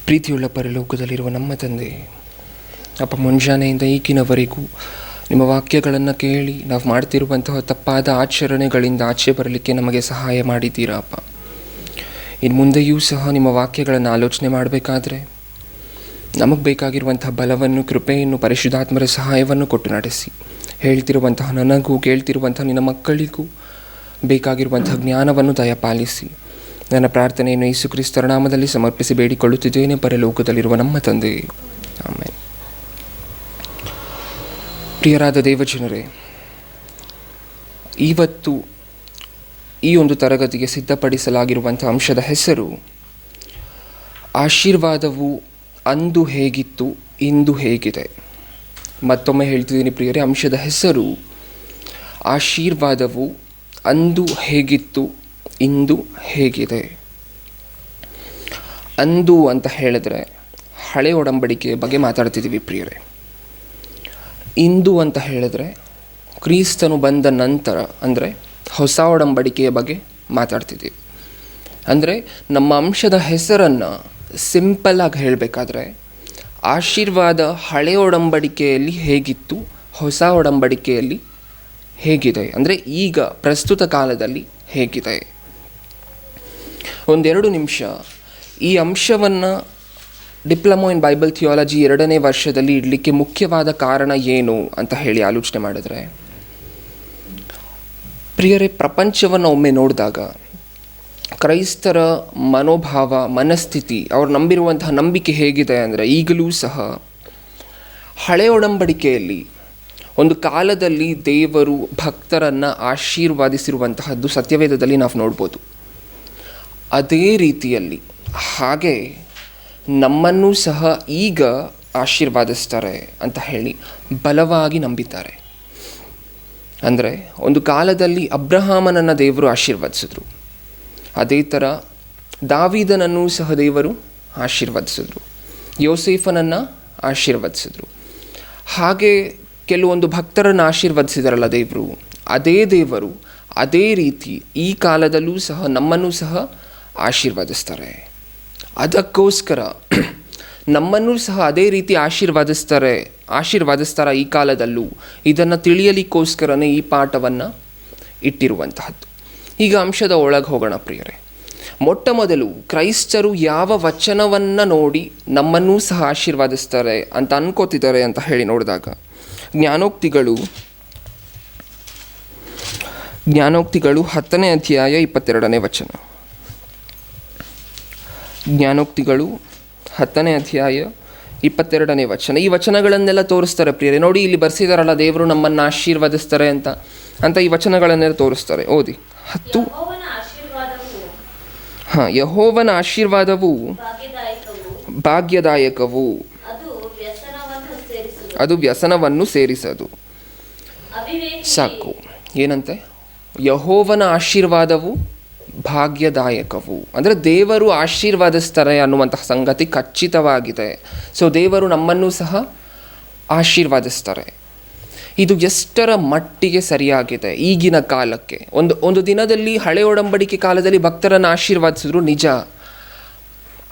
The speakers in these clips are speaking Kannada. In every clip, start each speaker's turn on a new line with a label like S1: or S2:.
S1: ಪ್ರೀತಿಯುಳ್ಳ ಪರಲೋಕದಲ್ಲಿರುವ ನಮ್ಮ ತಂದೆ, ಅಪ್ಪ, ಮುಂಜಾನೆಯಿಂದ ಈಗಿನವರೆಗೂ ನಿಮ್ಮ ವಾಕ್ಯಗಳನ್ನು ಕೇಳಿ ನಾವು ಮಾಡ್ತಿರುವಂತಹ ತಪ್ಪಾದ ಆಚರಣೆಗಳಿಂದ ಆಚೆ ಬರಲಿಕ್ಕೆ ನಮಗೆ ಸಹಾಯ ಮಾಡಿದ್ದೀರಾ ಅಪ್ಪ. ಇನ್ನು ಮುಂದೆಯೂ ಸಹ ನಿಮ್ಮ ವಾಕ್ಯಗಳನ್ನು ಆಲೋಚನೆ ಮಾಡಬೇಕಾದ್ರೆ ನಮಗೆ ಬೇಕಾಗಿರುವಂತಹ ಬಲವನ್ನು, ಕೃಪೆಯನ್ನು, ಪರಿಶುದ್ಧಾತ್ಮರ ಸಹಾಯವನ್ನು ಕೊಟ್ಟು ನಡೆಸಿ. ಹೇಳ್ತಿರುವಂತಹ ನನಗೂ ಕೇಳ್ತಿರುವಂತಹ ನಿನ್ನ ಮಕ್ಕಳಿಗೂ ಬೇಕಾಗಿರುವಂತಹ ಜ್ಞಾನವನ್ನು ದಯಪಾಲಿಸಿ. ನನ್ನ ಪ್ರಾರ್ಥನೆಯನ್ನು ಯೇಸು ಕ್ರಿಸ್ತರ ನಾಮದಲ್ಲಿ ಸಮರ್ಪಿಸಿ ಬೇಡಿಕೊಳ್ಳುತ್ತಿದ್ದೇನೆ, ಪರಲೋಕದಲ್ಲಿರುವ ನಮ್ಮ ತಂದೆ, ಆಮೇಲೆ. ಪ್ರಿಯರಾದ ದೇವಜನರೇ, ಇವತ್ತು ಈ ಒಂದು ತರಗತಿಗೆ ಸಿದ್ಧಪಡಿಸಲಾಗಿರುವಂಥ ಅಂಶದ ಹೆಸರು ಆಶೀರ್ವಾದವು ಅಂದು ಹೇಗಿತ್ತು, ಇಂದು ಹೇಗಿದೆ. ಮತ್ತೊಮ್ಮೆ ಹೇಳ್ತಿದ್ದೀನಿ ಪ್ರಿಯರೇ, ಅಂಶದ ಹೆಸರು ಆಶೀರ್ವಾದವು ಅಂದು ಹೇಗಿತ್ತು, ಇಂದು ಹೇಗಿದೆ. ಅಂದು ಅಂತ ಹೇಳಿದ್ರೆ ಹಳೆ ಒಡಂಬಡಿಕೆಯ ಬಗ್ಗೆ ಮಾತಾಡ್ತಿದ್ದೀವಿ ಪ್ರಿಯರೇ. ಇಂದು ಅಂತ ಹೇಳಿದ್ರೆ ಕ್ರಿಸ್ತನು ಬಂದ ನಂತರ, ಅಂದರೆ ಹೊಸ ಒಡಂಬಡಿಕೆಯ ಬಗ್ಗೆ ಮಾತಾಡ್ತಿದ್ದೀವಿ. ಅಂದರೆ ನಮ್ಮ ಅಂಶದ ಹೆಸರನ್ನು ಸಿಂಪಲ್ಲಾಗಿ ಹೇಳಬೇಕಾದ್ರೆ ಆಶೀರ್ವಾದ ಹಳೆ ಒಡಂಬಡಿಕೆಯಲ್ಲಿ ಹೇಗಿತ್ತು, ಹೊಸ ಒಡಂಬಡಿಕೆಯಲ್ಲಿ ಹೇಗಿದೆ, ಅಂದರೆ ಈಗ ಪ್ರಸ್ತುತ ಕಾಲದಲ್ಲಿ ಹೇಗಿದೆ. ಒಂದೆರಡು ನಿಮಿಷ ಈ ಅಂಶವನ್ನು ಡಿಪ್ಲೊಮಾ ಇನ್ ಬೈಬಲ್ ಥಿಯಾಲಜಿ 2ನೇ ವರ್ಷದಲ್ಲಿ ಇಡಲಿಕ್ಕೆ ಮುಖ್ಯವಾದ ಕಾರಣ ಏನು ಅಂತ ಹೇಳಿ ಆಲೋಚನೆ ಮಾಡಿದ್ರೆ, ಪ್ರಿಯರೇ, ಪ್ರಪಂಚವನ್ನು ಒಮ್ಮೆ ನೋಡಿದಾಗ ಕ್ರೈಸ್ತರ ಮನೋಭಾವ, ಮನಸ್ಥಿತಿ, ಅವ್ರು ನಂಬಿರುವಂತಹ ನಂಬಿಕೆ ಹೇಗಿದೆ ಅಂದರೆ, ಈಗಲೂ ಸಹ ಹಳೆ ಒಡಂಬಡಿಕೆಯಲ್ಲಿ ಒಂದು ಕಾಲದಲ್ಲಿ ದೇವರು ಭಕ್ತರನ್ನು ಆಶೀರ್ವಾದಿಸಿರುವಂತಹದ್ದು ಸತ್ಯವೇದದಲ್ಲಿ ನಾವು ನೋಡ್ಬೋದು. ಅದೇ ರೀತಿಯಲ್ಲಿ ಹಾಗೆ ನಮ್ಮನ್ನು ಸಹ ಈಗ ಆಶೀರ್ವಾದಿಸ್ತಾರೆ ಅಂತ ಹೇಳಿ ಬಲವಾಗಿ ನಂಬಿದ್ದಾರೆ. ಅಂದರೆ ಒಂದು ಕಾಲದಲ್ಲಿ ಅಬ್ರಹಾಮನನ್ನು ದೇವರು ಆಶೀರ್ವದಿಸಿದ್ರು, ಅದೇ ಥರ ದಾವೀದನನ್ನು ಸಹ ದೇವರು ಆಶೀರ್ವದಿಸಿದ್ರು, ಯೋಸೇಫನನ್ನು ಆಶೀರ್ವದಿಸಿದ್ರು. ಹಾಗೆ ಕೆಲವೊಂದು ಭಕ್ತರನ್ನು ಆಶೀರ್ವದಿಸಿದಾರಲ್ಲ ದೇವರು, ಅದೇ ದೇವರು ಅದೇ ರೀತಿ ಈ ಕಾಲದಲ್ಲೂ ಸಹ ನಮ್ಮನ್ನು ಸಹ ಆಶೀರ್ವದಿಸ್ತಾರೆ. ಅದಕ್ಕೋಸ್ಕರ ನಮ್ಮನ್ನು ಸಹ ಅದೇ ರೀತಿ ಆಶೀರ್ವಾದಿಸ್ತಾರ ಈ ಕಾಲದಲ್ಲೂ, ಇದನ್ನು ತಿಳಿಯಲಿಕ್ಕೋಸ್ಕರನೇ ಈ ಪಾಠವನ್ನು ಇಟ್ಟಿರುವಂತಹದ್ದು. ಈಗ ಅಂಶದ ಒಳಗೆ ಹೋಗೋಣ ಪ್ರಿಯರೇ. ಮೊಟ್ಟ ಮೊದಲು ಕ್ರೈಸ್ತರು ಯಾವ ವಚನವನ್ನು ನೋಡಿ ನಮ್ಮನ್ನೂ ಸಹ ಆಶೀರ್ವಾದಿಸ್ತಾರೆ ಅಂತ ಅನ್ಕೋತಿದ್ದಾರೆ ಅಂತ ಹೇಳಿ ನೋಡಿದಾಗ, ಜ್ಞಾನೋಕ್ತಿಗಳು 10ನೇ ಅಧ್ಯಾಯ 22ನೇ ವಚನ. ಜ್ಞಾನೋಕ್ತಿಗಳು 10ನೇ ಅಧ್ಯಾಯ 22ನೇ ವಚನ. ಈ ವಚನಗಳನ್ನೆಲ್ಲ ತೋರಿಸ್ತಾರೆ ಪ್ರಿಯರೇ. ನೋಡಿ, ಇಲ್ಲಿ ಬರ್ಸಿದಾರಲ್ಲ, ದೇವರು ನಮ್ಮನ್ನು ಆಶೀರ್ವದಿಸ್ತಾರೆ ಅಂತ ಈ ವಚನಗಳನ್ನೆಲ್ಲ ತೋರಿಸ್ತಾರೆ. ಓದಿ. 10. ಯೆಹೋವನ ಆಶೀರ್ವಾದವು ಭಾಗ್ಯದಾಯಕವು, ಅದು ವ್ಯಸನವನ್ನು ಸೇರಿಸದು. ಸಾಕು. ಏನಂತೆ? ಯೆಹೋವನ ಆಶೀರ್ವಾದವು ಭಾಗ್ಯದಾಯಕವು, ಅಂದರೆ ದೇವರು ಆಶೀರ್ವಾದಿಸ್ತಾರೆ ಅನ್ನುವಂತಹ ಸಂಗತಿ ಖಚಿತವಾಗಿದೆ. ಸೊ ದೇವರು ನಮ್ಮನ್ನು ಸಹ ಆಶೀರ್ವಾದಿಸ್ತಾರೆ. ಇದು ಎಷ್ಟರ ಮಟ್ಟಿಗೆ ಸರಿಯಾಗಿದೆ ಈಗಿನ ಕಾಲಕ್ಕೆ? ಒಂದು ದಿನದಲ್ಲಿ ಹಳೆ ಒಡಂಬಡಿಕೆ ಕಾಲದಲ್ಲಿ ಭಕ್ತರನ್ನು ಆಶೀರ್ವಾದಿಸಿದ್ರು ನಿಜ,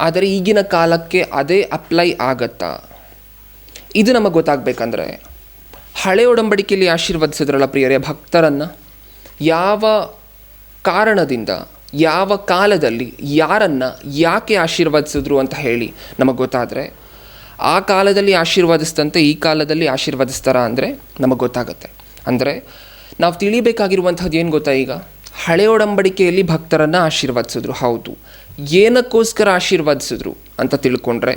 S1: ಆದರೆ ಈಗಿನ ಕಾಲಕ್ಕೆ ಅದೇ ಅಪ್ಲೈ ಆಗತ್ತಾ? ಇದು ನಮಗೆ ಗೊತ್ತಾಗಬೇಕಂದ್ರೆ, ಹಳೆ ಒಡಂಬಡಿಕೆಯಲ್ಲಿ ಆಶೀರ್ವದಿಸಿದ್ರಲ್ಲ ಪ್ರಿಯರೇ ಭಕ್ತರನ್ನು, ಯಾವ ಕಾರಣದಿಂದ, ಯಾವ ಕಾಲದಲ್ಲಿ, ಯಾರನ್ನು, ಯಾಕೆ ಆಶೀರ್ವದಿಸಿದ್ರು ಅಂತ ಹೇಳಿ ನಮಗೆ ಗೊತ್ತಾದರೆ, ಆ ಕಾಲದಲ್ಲಿ ಆಶೀರ್ವಾದಿಸಿದಂತೆ ಈ ಕಾಲದಲ್ಲಿ ಆಶೀರ್ವದಿಸ್ತಾರಾ ಅಂದರೆ ನಮಗೆ ಗೊತ್ತಾಗುತ್ತೆ. ಅಂದರೆ ನಾವು ತಿಳಿಬೇಕಾಗಿರುವಂಥದ್ದು ಏನು ಗೊತ್ತಾ? ಈಗ ಹಳೆ ಒಡಂಬಡಿಕೆಯಲ್ಲಿ ಭಕ್ತರನ್ನು ಆಶೀರ್ವದಿಸಿದ್ರು, ಹೌದು. ಏನಕ್ಕೋಸ್ಕರ ಆಶೀರ್ವದಿಸಿದ್ರು ಅಂತ ತಿಳ್ಕೊಂಡ್ರೆ,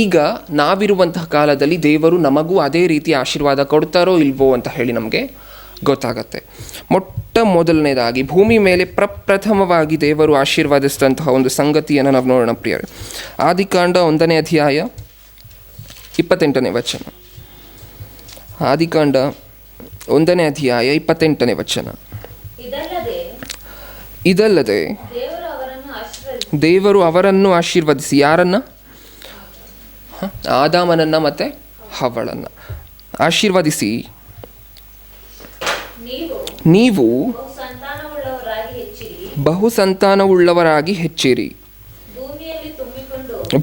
S1: ಈಗ ನಾವಿರುವಂತಹ ಕಾಲದಲ್ಲಿ ದೇವರು ನಮಗೂ ಅದೇ ರೀತಿ ಆಶೀರ್ವಾದ ಕೊಡ್ತಾರೋ ಇಲ್ವೋ ಅಂತ ಹೇಳಿ ನಮಗೆ ಗೊತ್ತಾಗತ್ತೆ. ಮೊಟ್ಟ ಮೊದಲನೇದಾಗಿ ಭೂಮಿ ಮೇಲೆ ಪ್ರಪ್ರಥಮವಾಗಿ ದೇವರು ಆಶೀರ್ವಾದಿಸಿದಂತಹ ಒಂದು ಸಂಗತಿಯನ್ನು ನಾವು ನೋಡೋಣ ಪ್ರಿಯರೇ. ಆದಿಕಾಂಡ 1ನೇ ಅಧ್ಯಾಯ 28ನೇ ವಚನ. ಆದಿಕಾಂಡ 1ನೇ ಅಧ್ಯಾಯ 28ನೇ ವಚನ. ಇದಲ್ಲದೆ ದೇವರು ಅವರನ್ನು ಆಶೀರ್ವದಿಸಿ, ಯಾರನ್ನು? ಆದಾಮನನ್ನು ಮತ್ತು ಹವ್ವಳನ್ನು ಆಶೀರ್ವದಿಸಿ, ನೀವು ಬಹುಸಂತಾನವುಳ್ಳವರಾಗಿ ಹೆಚ್ಚಿರಿ,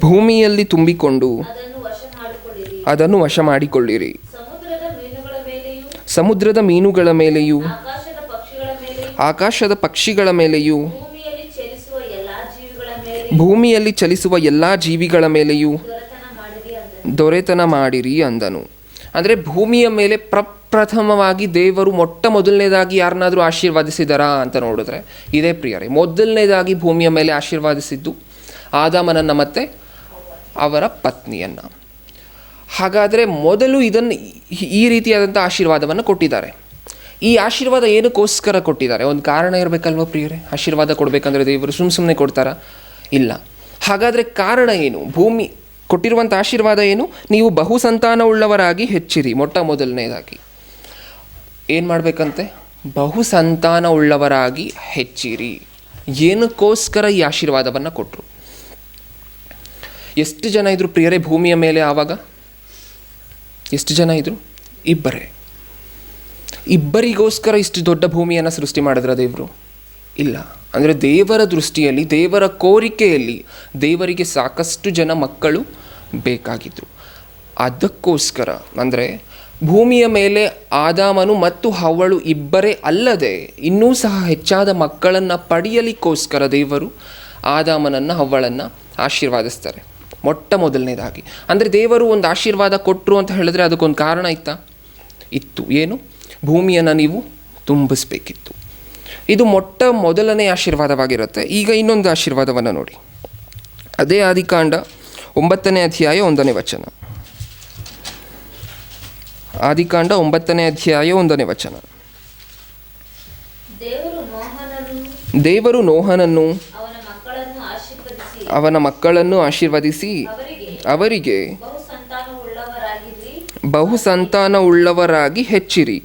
S1: ಭೂಮಿಯಲ್ಲಿ ತುಂಬಿಕೊಂಡು
S2: ಅದನ್ನು ವಶ ಮಾಡಿಕೊಳ್ಳಿರಿ.
S1: ಅದನ್ನು ವಶ ಮಾಡಿಕೊಳ್ಳಿರಿ.
S2: ಸಮುದ್ರದ ಮೀನುಗಳ ಮೇಲೆಯೂ
S1: ಸಮುದ್ರದ ಮೀನುಗಳ ಮೇಲೆಯೂ
S2: ಆಕಾಶದ ಪಕ್ಷಿಗಳ ಮೇಲೆಯೂ
S1: ಆಕಾಶದ ಪಕ್ಷಿಗಳ ಮೇಲೆಯೂ
S2: ಭೂಮಿಯಲ್ಲಿ ಚಲಿಸುವ ಎಲ್ಲಾ ಜೀವಿಗಳ ಮೇಲೆಯೂ
S1: ಭೂಮಿಯಲ್ಲಿ ಚಲಿಸುವ ಎಲ್ಲ ಜೀವಿಗಳ ಮೇಲೆಯೂ
S2: ದೊರೆತನ ಮಾಡಿರಿ ಅಂದನು.
S1: ದೊರೆತನ ಮಾಡಿರಿ ಅಂದನು. ಅಂದರೆ ಭೂಮಿಯ ಮೇಲೆ ಪ್ರಪ್ರಥಮವಾಗಿ ದೇವರು ಮೊಟ್ಟ ಮೊದಲನೇದಾಗಿ ಯಾರನ್ನಾದರೂ ಆಶೀರ್ವಾದಿಸಿದಾರಾ ಅಂತ ನೋಡಿದ್ರೆ ಇದೇ ಪ್ರಿಯರೇ. ಮೊದಲನೇದಾಗಿ ಭೂಮಿಯ ಮೇಲೆ ಆಶೀರ್ವಾದಿಸಿದ್ದು ಆದಾಮನನ್ನು ಮತ್ತು ಅವರ ಪತ್ನಿಯನ್ನು. ಹಾಗಾದರೆ ಮೊದಲು ಇದನ್ನು ಈ ರೀತಿಯಾದಂಥ ಆಶೀರ್ವಾದವನ್ನು ಕೊಟ್ಟಿದ್ದಾರೆ. ಈ ಆಶೀರ್ವಾದ ಏನಕ್ಕೋಸ್ಕರ ಕೊಟ್ಟಿದ್ದಾರೆ? ಒಂದು ಕಾರಣ ಇರಬೇಕಲ್ವ ಪ್ರಿಯರೇ? ಆಶೀರ್ವಾದ ಕೊಡಬೇಕಂದ್ರೆ ದೇವರು ಸುಮ್ಮನೆ ಕೊಡ್ತಾರಾ? ಇಲ್ಲ. ಹಾಗಾದರೆ ಕಾರಣ ಏನು? ಭೂಮಿ ಕೊಟ್ಟಿರುವಂಥ ಆಶೀರ್ವಾದ ಏನು? ನೀವು ಬಹುಸಂತಾನವುಳ್ಳವರಾಗಿ ಹೆಚ್ಚಿರಿ. ಮೊಟ್ಟ ಮೊದಲನೇದಾಗಿ ಏನು ಮಾಡಬೇಕಂತೆ? ಬಹುಸಂತಾನವುಳ್ಳವರಾಗಿ ಹೆಚ್ಚಿರಿ. ಏನಕ್ಕೋಸ್ಕರ ಈ ಆಶೀರ್ವಾದವನ್ನು ಕೊಟ್ಟರು? ಎಷ್ಟು ಜನ ಇದ್ರು ಪ್ರಿಯರೇ ಭೂಮಿಯ ಮೇಲೆ ಆವಾಗ? ಎಷ್ಟು ಜನ ಇದ್ರು? ಇಬ್ಬರೇ. ಇಬ್ಬರಿಗೋಸ್ಕರ ಇಷ್ಟು ದೊಡ್ಡ ಭೂಮಿಯನ್ನು ಸೃಷ್ಟಿ ಮಾಡಿದ್ರ ದೇವರು? ಇಲ್ಲ. ಅಂದರೆ ದೇವರ ದೃಷ್ಟಿಯಲ್ಲಿ, ದೇವರ ಕೋರಿಕೆಯಲ್ಲಿ ದೇವರಿಗೆ ಸಾಕಷ್ಟು ಜನ ಮಕ್ಕಳು ಬೇಕಾಗಿದ್ದರು. ಅದಕ್ಕೋಸ್ಕರ ಅಂದರೆ ಭೂಮಿಯ ಮೇಲೆ ಆದಾಮನು ಮತ್ತು ಹವ್ವಳು ಇಬ್ಬರೇ ಅಲ್ಲದೆ ಇನ್ನೂ ಸಹ ಹೆಚ್ಚಾದ ಮಕ್ಕಳನ್ನು ಪಡೆಯಲಿಕ್ಕೋಸ್ಕರ ದೇವರು ಆದಾಮನನ್ನು ಹವ್ವಳನ್ನು ಆಶೀರ್ವಾದಿಸ್ತಾರೆ ಮೊಟ್ಟ ಮೊದಲನೇದಾಗಿ. ಅಂದರೆ ದೇವರು ಒಂದು ಆಶೀರ್ವಾದ ಕೊಟ್ಟರು ಅಂತ ಹೇಳಿದ್ರೆ ಅದಕ್ಕೊಂದು ಕಾರಣ ಇತ್ತು. ಏನು? ಭೂಮಿಯನ್ನು ನೀವು ತುಂಬಿಸ್ಬೇಕಿತ್ತು. ಇದು ಮೊಟ್ಟ ಮೊದಲನೇ ಆಶೀರ್ವಾದವಾಗಿರುತ್ತೆ. ಈಗ ಇನ್ನೊಂದು ಆಶೀರ್ವಾದವನ್ನು ನೋಡಿ. ಅದೇ ಆದಿಕಾಂಡ 9ನೇ ಅಧ್ಯಾಯ 1ನೇ ವಚನ. ಆದಿಕಾಂಡ 9ನೇ ಅಧ್ಯಾಯ 1ನೇ ವಚನ. ದೇವರು ನೋಹನನ್ನು ಅವನ ಮಕ್ಕಳನ್ನು ಆಶೀರ್ವದಿಸಿ ಅವರಿಗೆ ಬಹುಸಂತಾನವುಳ್ಳವರಾಗಿ ಹೆಚ್ಚಿರಿ,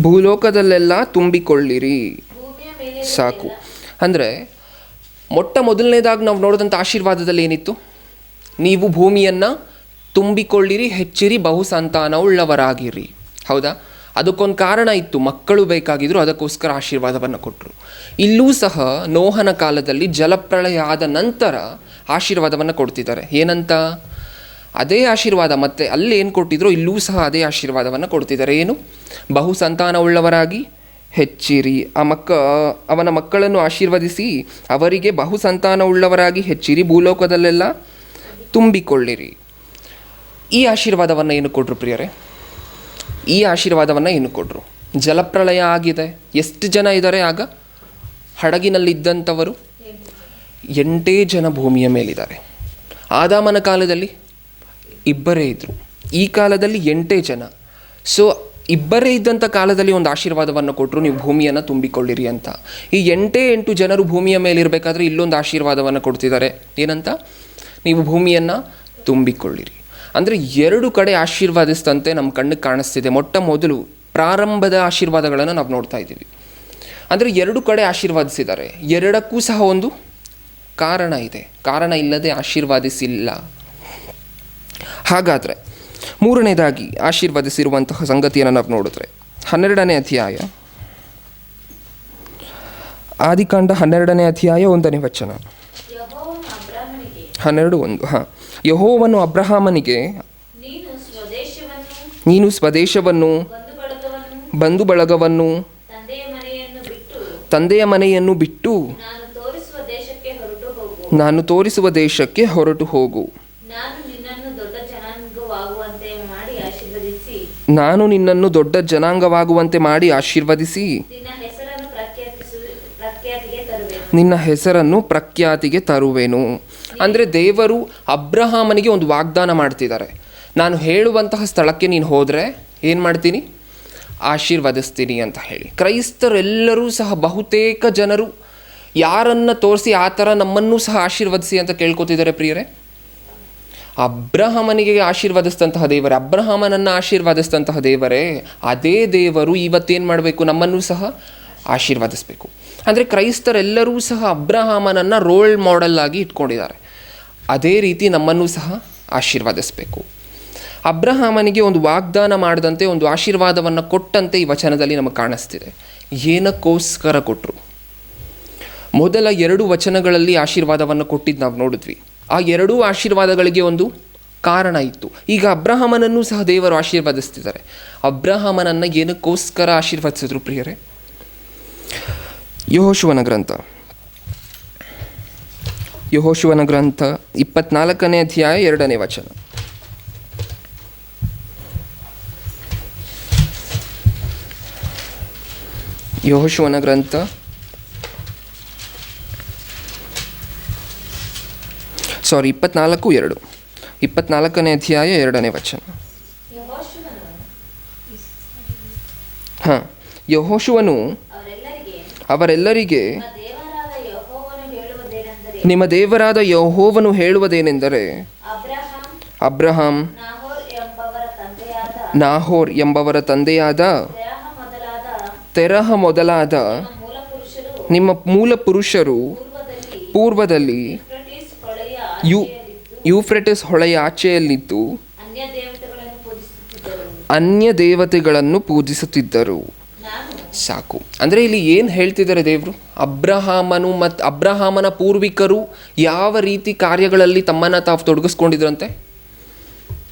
S1: ಭೂಲೋಕದಲ್ಲೆಲ್ಲ ತುಂಬಿಕೊಳ್ಳಿರಿ. ಸಾಕು. ಅಂದರೆ ಮೊಟ್ಟ ಮೊದಲನೇದಾಗಿ ನಾವು ನೋಡಿದಂಥ ಆಶೀರ್ವಾದದಲ್ಲಿ ಏನಿತ್ತು? ನೀವು ಭೂಮಿಯನ್ನು ತುಂಬಿಕೊಳ್ಳಿರಿ, ಹೆಚ್ಚಿರಿ, ಬಹುಸಂತಾನವುಳ್ಳವರಾಗಿರಿ. ಹೌದಾ? ಅದಕ್ಕೊಂದು ಕಾರಣ ಇತ್ತು. ಮಕ್ಕಳು ಬೇಕಾಗಿದ್ದರು, ಅದಕ್ಕೋಸ್ಕರ ಆಶೀರ್ವಾದವನ್ನು ಕೊಟ್ಟರು. ಇಲ್ಲೂ ಸಹ ನೋಹನ ಕಾಲದಲ್ಲಿ ಜಲಪ್ರಳಯ ಆದ ನಂತರ ಆಶೀರ್ವಾದವನ್ನು ಕೊಡ್ತಿದ್ದಾರೆ. ಏನಂತ? ಅದೇ ಆಶೀರ್ವಾದ ಮತ್ತೆ ಅಲ್ಲಿ ಏನು ಕೊಟ್ಟಿದ್ರು ಇಲ್ಲೂ ಸಹ ಅದೇ ಆಶೀರ್ವಾದವನ್ನು ಕೊಡ್ತಿದ್ದಾರೆ. ಏನು? ಬಹುಸಂತಾನವುಳ್ಳವರಾಗಿ ಹೆಚ್ಚಿರಿ. ಅವನ ಮಕ್ಕಳನ್ನು ಆಶೀರ್ವದಿಸಿ ಅವರಿಗೆ ಬಹುಸಂತಾನವುಳ್ಳವರಾಗಿ ಹೆಚ್ಚಿರಿ, ಭೂಲೋಕದಲ್ಲೆಲ್ಲ ತುಂಬಿಕೊಳ್ಳಿರಿ. ಈ ಆಶೀರ್ವಾದವನ್ನು ಏನು ಕೊಟ್ಟರು ಪ್ರಿಯರೇ? ಈ ಆಶೀರ್ವಾದವನ್ನು ಏನು ಕೊಟ್ಟರು? ಜಲಪ್ರಳಯ ಆಗಿದೆ. ಎಷ್ಟು ಜನ ಇದ್ದಾರೆ ಆಗ? ಹಡಗಿನಲ್ಲಿದ್ದಂಥವರು 8 ಜನ ಭೂಮಿಯ ಮೇಲಿದ್ದಾರೆ. ಆದಾಮನ ಕಾಲದಲ್ಲಿ ಇಬ್ಬರೇ ಇದ್ದರು. ಈ ಕಾಲದಲ್ಲಿ 8 ಜನ. ಸೊ ಇಬ್ಬರೇ ಇದ್ದಂಥ ಕಾಲದಲ್ಲಿ ಒಂದು ಆಶೀರ್ವಾದವನ್ನು ಕೊಟ್ಟರು, ನೀವು ಭೂಮಿಯನ್ನು ತುಂಬಿಕೊಳ್ಳಿರಿ ಅಂತ. ಈ 8 ಜನರು ಭೂಮಿಯ ಮೇಲಿರಬೇಕಾದ್ರೆ ಇಲ್ಲೊಂದು ಆಶೀರ್ವಾದವನ್ನು ಕೊಡ್ತಿದ್ದಾರೆ. ಏನಂತ? ನೀವು ಭೂಮಿಯನ್ನು ತುಂಬಿಕೊಳ್ಳಿರಿ. ಅಂದರೆ 2 ಕಡೆ ಆಶೀರ್ವಾದಿಸಿದಂತೆ ನಮ್ಮ ಕಣ್ಣಿಗೆ ಕಾಣಿಸ್ತಿದೆ. ಮೊಟ್ಟ ಮೊದಲು ಪ್ರಾರಂಭದ ಆಶೀರ್ವಾದಗಳನ್ನು ನಾವು ನೋಡ್ತಾ ಇದ್ದೀವಿ. ಅಂದರೆ 2 ಕಡೆ ಆಶೀರ್ವಾದಿಸಿದ್ದಾರೆ. ಎರಡಕ್ಕೂ ಸಹ ಒಂದು ಕಾರಣ ಇದೆ. ಕಾರಣ ಇಲ್ಲದೆ ಆಶೀರ್ವಾದಿಸಿಲ್ಲ. ಹಾಗಾದರೆ ಮೂರನೇದಾಗಿ ಆಶೀರ್ವದಿಸಿರುವಂತಹ ಸಂಗತಿಯನ್ನು ನಾವು ನೋಡಿದ್ರೆ 12ನೇ ಅಧ್ಯಾಯ, ಆದಿಕಾಂಡ 12ನೇ ಅಧ್ಯಾಯ 1ನೇ ವಚನ. 12:1. ಯೆಹೋವನು ಅಬ್ರಹಾಮನಿಗೆ ನೀನು ಸ್ವದೇಶವನ್ನು, ಬಂಧು ಬಳಗವನ್ನು, ತಂದೆಯ ಮನೆಯನ್ನು ಬಿಟ್ಟು ನಾನು ತೋರಿಸುವ ದೇಶಕ್ಕೆ ಹೊರಟು ಹೋಗು. ನಾನು ನಿನ್ನನ್ನು ದೊಡ್ಡ ಜನಾಂಗವಾಗುವಂತೆ ಮಾಡಿ ಆಶೀರ್ವದಿಸಿ ನಿನ್ನ ಹೆಸರನ್ನು ಪ್ರಖ್ಯಾತಿಗೆ ತರುವೆನು. ಅಂದರೆ ದೇವರು ಅಬ್ರಹಾಮನಿಗೆ ಒಂದು ವಾಗ್ದಾನ ಮಾಡ್ತಿದ್ದಾರೆ. ನಾನು ಹೇಳುವಂತಹ ಸ್ಥಳಕ್ಕೆ ನೀನು ಹೋದರೆ ಏನು ಮಾಡ್ತೀನಿ? ಆಶೀರ್ವದಿಸ್ತೀನಿ ಅಂತ ಹೇಳಿ. ಕ್ರೈಸ್ತರೆಲ್ಲರೂ ಸಹ ಬಹುತೇಕ ಜನರು ಯಾರನ್ನು ತೋರಿಸಿ ಆ ಥರ ನಮ್ಮನ್ನೂ ಸಹ ಆಶೀರ್ವದಿಸಿ ಅಂತ ಕೇಳ್ಕೊತಿದ್ದಾರೆ ಪ್ರಿಯರೇ. ಅಬ್ರಹಾಮನಿಗೆ ಆಶೀರ್ವದಿಸಿದಂತಹ ದೇವರೇ, ಅಬ್ರಹಾಮನನ್ನು ಆಶೀರ್ವದಿಸಿದಂತಹ ದೇವರೇ, ಅದೇ ದೇವರು ಇವತ್ತೇನು ಮಾಡಬೇಕು? ನಮ್ಮನ್ನೂ ಸಹ ಆಶೀರ್ವದಿಸಬೇಕು. ಅಂದರೆ ಕ್ರೈಸ್ತರೆಲ್ಲರೂ ಸಹ ಅಬ್ರಹಾಮನನ್ನು ರೋಲ್ ಮಾಡೆಲ್ ಆಗಿ ಇಟ್ಕೊಂಡಿದ್ದಾರೆ. ಅದೇ ರೀತಿ ನಮ್ಮನ್ನೂ ಸಹ ಆಶೀರ್ವದಿಸಬೇಕು. ಅಬ್ರಹಾಮನಿಗೆ ಒಂದು ವಾಗ್ದಾನ ಮಾಡಿದಂತೆ, ಒಂದು ಆಶೀರ್ವಾದವನ್ನು ಕೊಟ್ಟಂತೆ ಈ ವಚನದಲ್ಲಿ ನಮಗೆ ಕಾಣಿಸ್ತಿದೆ. ಏನಕ್ಕೋಸ್ಕರ ಕೊಟ್ಟರು? ಮೊದಲ 2 ವಚನಗಳಲ್ಲಿ ಆಶೀರ್ವಾದವನ್ನು ಕೊಟ್ಟಿದ್ದು ನಾವು ನೋಡಿದ್ವಿ. ಆ 2 ಆಶೀರ್ವಾದಗಳಿಗೆ ಒಂದು ಕಾರಣ ಇತ್ತು. ಈಗ ಅಬ್ರಹಾಮನನ್ನು ಸಹ ದೇವರು ಆಶೀರ್ವದಿಸ್ತಿದ್ದಾರೆ. ಅಬ್ರಹಾಮನನ್ನು ಏನಕ್ಕೋಸ್ಕರ ಆಶೀರ್ವದಿಸಿದ್ರು ಪ್ರಿಯರೇ? ಯೆಹೋಶುವನ ಗ್ರಂಥ 24ನೇ ಅಧ್ಯಾಯ 2ನೇ ವಚನ. ಯೆಹೋಶುವನ ಗ್ರಂಥ 24ನೇ ಅಧ್ಯಾಯ 2ನೇ ವಚನ. ಯೆಹೋಶುವನು ಅವರೆಲ್ಲರಿಗೆ ನಿಮ್ಮ ದೇವರಾದ ಯೆಹೋವನು ಹೇಳುವುದೇನೆಂದರೆ, ಅಬ್ರಹಾಂ, ನಾಹೋರ್ ಎಂಬವರ ತಂದೆಯಾದ ತೆರಹ ಮೊದಲಾದ ನಿಮ್ಮ ಮೂಲ ಪುರುಷರು ಪೂರ್ವದಲ್ಲಿ ಯೂಫ್ರೆಟಿಸ್ ಹೊಳೆಯ ಆಚೆಯಲ್ಲಿದ್ದು ಅನ್ಯ ದೇವತೆಗಳನ್ನು ಪೂಜಿಸುತ್ತಿದ್ದರು. ಸಾಕು. ಅಂದರೆ ಇಲ್ಲಿ ಏನು ಹೇಳ್ತಿದ್ದಾರೆ ದೇವರು? ಅಬ್ರಹಾಮನು ಮತ್ತು ಅಬ್ರಹಾಮನ ಪೂರ್ವಿಕರು ಯಾವ ರೀತಿ ಕಾರ್ಯಗಳಲ್ಲಿ ತಮ್ಮನ್ನು ತಾವು ತೊಡಗಿಸ್ಕೊಂಡಿದ್ರಂತೆ?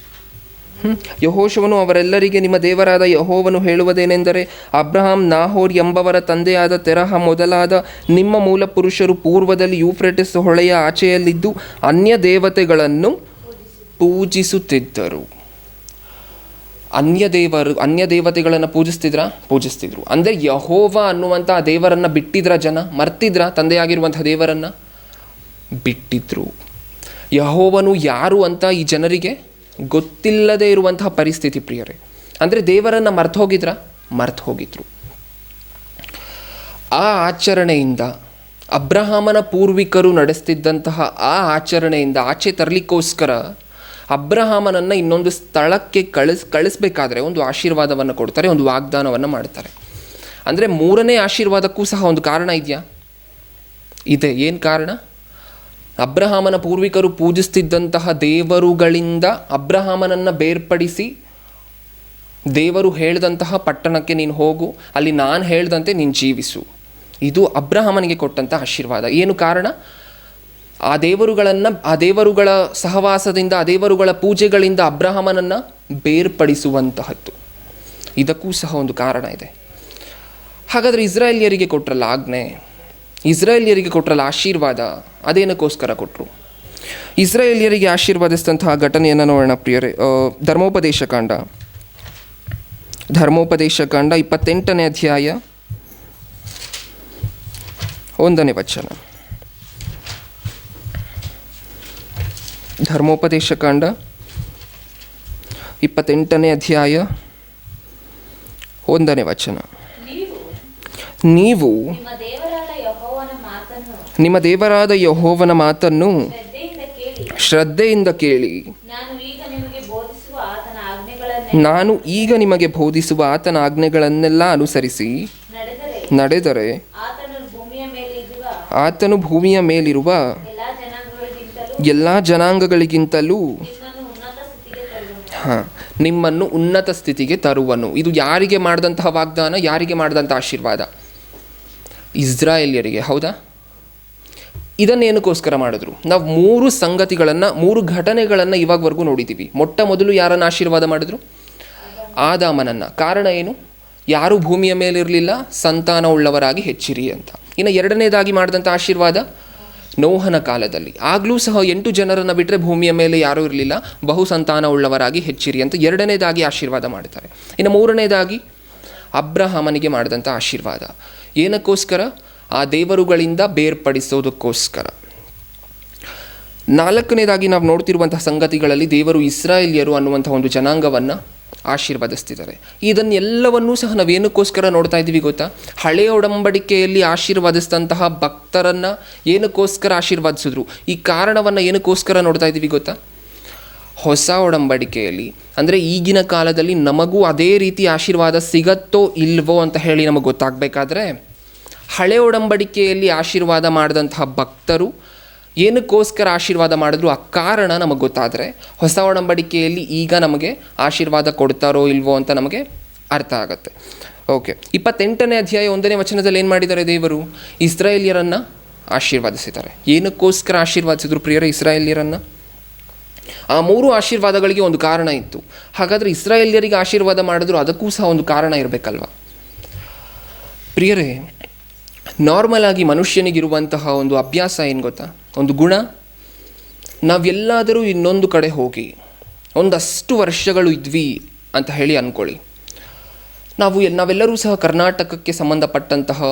S1: ಯೆಹೋಶುವನು ಅವರೆಲ್ಲರಿಗೆ ನಿಮ್ಮ ದೇವರಾದ ಯೆಹೋವನು ಹೇಳುವುದೇನೆಂದರೆ, ಅಬ್ರಹಾಂ, ನಾಹೋರ್ ಎಂಬವರ ತಂದೆಯಾದ ತೆರಹ ಮೊದಲಾದ ನಿಮ್ಮ ಮೂಲ ಪುರುಷರು ಪೂರ್ವದಲ್ಲಿ ಯೂಫ್ರೆಟಿಸ್ ಹೊಳೆಯ ಆಚೆಯಲ್ಲಿದ್ದು ಅನ್ಯ ದೇವತೆಗಳನ್ನು ಪೂಜಿಸುತ್ತಿದ್ದರು. ಅನ್ಯ ದೇವತೆಗಳನ್ನು ಪೂಜಿಸ್ತಿದ್ರು. ಅಂದರೆ ಯೆಹೋವ ಅನ್ನುವಂಥ ದೇವರನ್ನು ಬಿಟ್ಟಿದ್ರ ಜನ? ಮರ್ತಿದ್ರ ತಂದೆಯಾಗಿರುವಂಥ ದೇವರನ್ನು? ಬಿಟ್ಟಿದ್ರು. ಯೆಹೋವನು ಯಾರು ಅಂತ ಈ ಜನರಿಗೆ ಗೊತ್ತಿಲ್ಲದೆ ಇರುವಂತಹ ಪರಿಸ್ಥಿತಿ ಪ್ರಿಯರೇ. ಅಂದರೆ ದೇವರನ್ನು ಮರ್ತು ಹೋಗಿದ್ರು. ಆ ಆಚರಣೆಯಿಂದ, ಅಬ್ರಹಾಮನ ಪೂರ್ವಿಕರು ನಡೆಸ್ತಿದ್ದಂತಹ ಆ ಆಚರಣೆಯಿಂದ ಆಚೆ ತರಲಿಕ್ಕೋಸ್ಕರ ಅಬ್ರಹಾಮನನ್ನು ಇನ್ನೊಂದು ಸ್ಥಳಕ್ಕೆ ಕಳಿಸ್ಬೇಕಾದ್ರೆ ಒಂದು ಆಶೀರ್ವಾದವನ್ನು ಕೊಡ್ತಾರೆ, ಒಂದು ವಾಗ್ದಾನವನ್ನು ಮಾಡ್ತಾರೆ. ಅಂದರೆ 3ನೇ ಆಶೀರ್ವಾದಕ್ಕೂ ಸಹ ಒಂದು ಕಾರಣ ಇದೆಯಾ? ಇದೆ. ಏನು ಕಾರಣ? ಅಬ್ರಹಾಮನ ಪೂರ್ವಿಕರು ಪೂಜಿಸ್ತಿದ್ದಂತಹ ದೇವರುಗಳಿಂದ ಅಬ್ರಹಾಮನನ್ನು ಬೇರ್ಪಡಿಸಿ ದೇವರು ಹೇಳಿದಂತಹ ಪಟ್ಟಣಕ್ಕೆ ನೀನು ಹೋಗು, ಅಲ್ಲಿ ನಾನು ಹೇಳಿದಂತೆ ನೀನು ಜೀವಿಸು. ಇದು ಅಬ್ರಹಾಮನಿಗೆ ಕೊಟ್ಟಂಥ ಆಶೀರ್ವಾದ. ಏನು ಕಾರಣ? ಆ ದೇವರುಗಳ ಸಹವಾಸದಿಂದ, ಆ ದೇವರುಗಳ ಪೂಜೆಗಳಿಂದ ಅಬ್ರಹಾಮನನ್ನು ಬೇರ್ಪಡಿಸುವಂತಹದ್ದು. ಇದಕ್ಕೂ ಸಹ ಒಂದು ಕಾರಣ ಇದೆ. ಹಾಗಾದರೆ ಇಸ್ರಾಯೇಲ್ಯರಿಗೆ ಕೊಟ್ಟರಲ್ಲ ಆಜ್ಞೆ, ಇಸ್ರಾಯೇಲ್ಯರಿಗೆ ಕೊಟ್ಟರಲ್ಲ ಆಶೀರ್ವಾದ, ಅದೇನಕ್ಕೋಸ್ಕರ ಕೊಟ್ಟರು? ಇಸ್ರಾಯೇಲ್ಯರಿಗೆ ಆಶೀರ್ವಾದಿಸಿದಂತಹ ಘಟನೆಯನ್ನು ನೋಡೋಣ ಪ್ರಿಯರೇ. ಧರ್ಮೋಪದೇಶಕಾಂಡ 28ನೇ ಅಧ್ಯಾಯ 1ನೇ ವಚನ. ಧರ್ಮೋಪದೇಶಕಾಂಡ 28ನೇ ಅಧ್ಯಾಯ 1ನೇ ವಚನ. ನೀವು ನಿಮ್ಮ ದೇವರಾದ ಯೆಹೋವನ ಮಾತನ್ನು ಶ್ರದ್ಧೆಯಿಂದ ಕೇಳಿ, ನಾನು ಈಗ ನಿಮಗೆ ಬೋಧಿಸುವ ಆತನ ಆಜ್ಞೆಗಳನ್ನೆಲ್ಲ ಅನುಸರಿಸಿ ನಡೆದರೆ ಆತನು ಭೂಮಿಯ ಮೇಲಿರುವ ಎಲ್ಲ ಜನಾಂಗಗಳಿಗಿಂತಲೂ ನಿಮ್ಮನ್ನು ಉನ್ನತ ಸ್ಥಿತಿಗೆ ತರುವನು. ಇದು ಯಾರಿಗೆ ಮಾಡಿದಂತಹ ವಾಗ್ದಾನ? ಯಾರಿಗೆ ಮಾಡಿದಂಥ ಆಶೀರ್ವಾದ? ಇಸ್ರಾಯೇಲ್ಯರಿಗೆ. ಹೌದಾ? ಇದನ್ನೇನಕ್ಕೋಸ್ಕರ ಮಾಡಿದ್ರು? ನಾವು 3 ಸಂಗತಿಗಳನ್ನು, 3 ಘಟನೆಗಳನ್ನು ಇವಾಗವರೆಗೂ ನೋಡಿದ್ದೀವಿ. ಮೊಟ್ಟ ಮೊದಲು ಯಾರನ್ನು ಆಶೀರ್ವಾದ ಮಾಡಿದ್ರು? ಆದಾಮನನ್ನು. ಕಾರಣ ಏನು? ಯಾರೂ ಭೂಮಿಯ ಮೇಲಿರಲಿಲ್ಲ, ಸಂತಾನ ಉಳ್ಳವರಾಗಿ ಹೆಚ್ಚಿರಿ ಅಂತ. ಇನ್ನು 2ನೇದಾಗಿ ಮಾಡಿದಂಥ ಆಶೀರ್ವಾದ ನೋಹನ ಕಾಲದಲ್ಲಿ. ಆಗಲೂ ಸಹ 8 ಜನರನ್ನು ಬಿಟ್ಟರೆ ಭೂಮಿಯ ಮೇಲೆ ಯಾರೂ ಇರಲಿಲ್ಲ, ಬಹು ಸಂತಾನ ಉಳ್ಳವರಾಗಿ ಹೆಚ್ಚಿರಿ ಅಂತ 2ನೇದಾಗಿ ಆಶೀರ್ವಾದ ಮಾಡ್ತಾರೆ. ಇನ್ನು 3ನೇದಾಗಿ ಅಬ್ರಹಾಮನಿಗೆ ಮಾಡಿದಂಥ ಆಶೀರ್ವಾದ ಏನಕ್ಕೋಸ್ಕರ? ಆ ದೇವರುಗಳಿಂದ ಬೇರ್ಪಡಿಸೋದಕ್ಕೋಸ್ಕರ. 4ನೇದಾಗಿ ನಾವು ನೋಡ್ತಿರುವಂತಹ ಸಂಗತಿಗಳಲ್ಲಿ ದೇವರು ಇಸ್ರಾಯೇಲ್ಯರು ಅನ್ನುವಂಥ ಒಂದು ಜನಾಂಗವನ್ನು ಆಶೀರ್ವದಿಸ್ತಿದ್ದಾರೆ. ಇದನ್ನೆಲ್ಲವನ್ನೂ ಸಹ ನಾವೇನಕ್ಕೋಸ್ಕರ ನೋಡ್ತಾ ಇದ್ದೀವಿ ಗೊತ್ತಾ? ಹಳೆಯ ಒಡಂಬಡಿಕೆಯಲ್ಲಿ ಆಶೀರ್ವದಿಸಿದಂತಹ ಭಕ್ತರನ್ನು ಏನಕ್ಕೋಸ್ಕರ ಆಶೀರ್ವದಿಸಿದ್ರು? ಈ ಕಾರಣವನ್ನು ಏನಕ್ಕೋಸ್ಕರ ನೋಡ್ತಾ ಇದ್ದೀವಿ ಗೊತ್ತಾ? ಹೊಸ ಒಡಂಬಡಿಕೆಯಲ್ಲಿ, ಅಂದರೆ ಈಗಿನ ಕಾಲದಲ್ಲಿ ನಮಗೂ ಅದೇ ರೀತಿ ಆಶೀರ್ವಾದ ಸಿಗತ್ತೋ ಇಲ್ವೋ ಅಂತ ಹೇಳಿ ನಮಗೆ ಗೊತ್ತಾಗಬೇಕಾದ್ರೆ, ಹಳೆ ಒಡಂಬಡಿಕೆಯಲ್ಲಿ ಆಶೀರ್ವಾದ ಮಾಡಿದಂತಹ ಭಕ್ತರು ಏನಕ್ಕೋಸ್ಕರ ಆಶೀರ್ವಾದ ಮಾಡಿದ್ರು ಆ ಕಾರಣ ನಮಗೆ ಗೊತ್ತಾದರೆ, ಹೊಸ ಒಡಂಬಡಿಕೆಯಲ್ಲಿ ಈಗ ನಮಗೆ ಆಶೀರ್ವಾದ ಕೊಡ್ತಾರೋ ಇಲ್ವೋ ಅಂತ ನಮಗೆ ಅರ್ಥ ಆಗುತ್ತೆ. ಓಕೆ. 28ನೇ ಅಧ್ಯಾಯ 1ನೇ ವಚನದಲ್ಲಿ ಏನು ಮಾಡಿದ್ದಾರೆ ದೇವರು? ಇಸ್ರಾಯೇಲ್ಯರನ್ನು ಆಶೀರ್ವಾದಿಸಿದ್ದಾರೆ. ಏನಕ್ಕೋಸ್ಕರ ಆಶೀರ್ವಾದಿಸಿದ್ರು ಪ್ರಿಯರೇ ಇಸ್ರಾಯೇಲ್ಯರನ್ನು? ಆ 3 ಆಶೀರ್ವಾದಗಳಿಗೆ ಒಂದು ಕಾರಣ ಇತ್ತು. ಹಾಗಾದರೆ ಇಸ್ರಾಯೇಲ್ಯರಿಗೆ ಆಶೀರ್ವಾದ ಮಾಡಿದ್ರು ಅದಕ್ಕೂ ಸಹ ಒಂದು ಕಾರಣ ಇರಬೇಕಲ್ವ ಪ್ರಿಯರೇ? ನಾರ್ಮಲ್ ಆಗಿ ಮನುಷ್ಯನಿಗಿರುವಂತಹ ಒಂದು ಅಭ್ಯಾಸ ಏನು ಗೊತ್ತಾ, ಒಂದು ಗುಣ, ನಾವೆಲ್ಲಾದರೂ ಇನ್ನೊಂದು ಕಡೆ ಹೋಗಿ ಒಂದಷ್ಟು ವರ್ಷಗಳು ಇದ್ವಿ ಅಂತ ಹೇಳಿ ಅಂದ್ಕೊಳ್ಳಿ. ನಾವೆಲ್ಲರೂ ಸಹ ಕರ್ನಾಟಕಕ್ಕೆ ಸಂಬಂಧಪಟ್ಟಂತಹ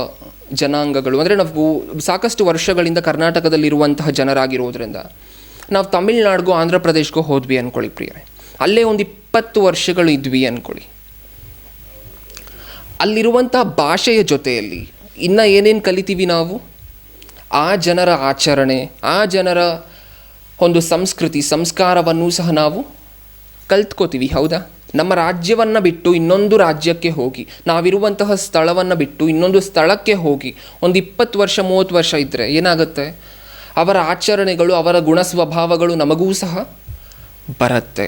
S1: ಜನಾಂಗಗಳು, ಅಂದರೆ ನಾವು ಸಾಕಷ್ಟು ವರ್ಷಗಳಿಂದ ಕರ್ನಾಟಕದಲ್ಲಿರುವಂತಹ ಜನರಾಗಿರೋದ್ರಿಂದ ನಾವು ತಮಿಳ್ನಾಡಿಗೋ ಆಂಧ್ರ ಪ್ರದೇಶಕ್ಕೋ ಹೋದ್ವಿ ಅಂದ್ಕೊಳ್ಳಿ ಪ್ರಿಯರೇ. ಅಲ್ಲೇ ಒಂದು 20 ವರ್ಷಗಳು ಇದ್ವಿ ಅಂದ್ಕೊಳ್ಳಿ. ಅಲ್ಲಿರುವಂಥ ಭಾಷೆಯ ಜೊತೆಯಲ್ಲಿ ಇನ್ನು ಏನೇನು ಕಲಿತೀವಿ ನಾವು? ಆ ಜನರ ಆಚರಣೆ, ಆ ಜನರ ಒಂದು ಸಂಸ್ಕೃತಿ ಸಂಸ್ಕಾರವನ್ನು ಸಹ ನಾವು ಕಲ್ತ್ಕೋತೀವಿ. ಹೌದಾ? ನಮ್ಮ ರಾಜ್ಯವನ್ನು ಬಿಟ್ಟು ಇನ್ನೊಂದು ರಾಜ್ಯಕ್ಕೆ ಹೋಗಿ, ನಾವಿರುವಂತಹ ಸ್ಥಳವನ್ನು ಬಿಟ್ಟು ಇನ್ನೊಂದು ಸ್ಥಳಕ್ಕೆ ಹೋಗಿ ಒಂದು 20 ವರ್ಷ 30 ವರ್ಷ ಇದ್ದರೆ ಏನಾಗುತ್ತೆ? ಅವರ ಆಚರಣೆಗಳು, ಅವರ ಗುಣ ಸ್ವಭಾವಗಳು ನಮಗೂ ಸಹ ಬರುತ್ತೆ.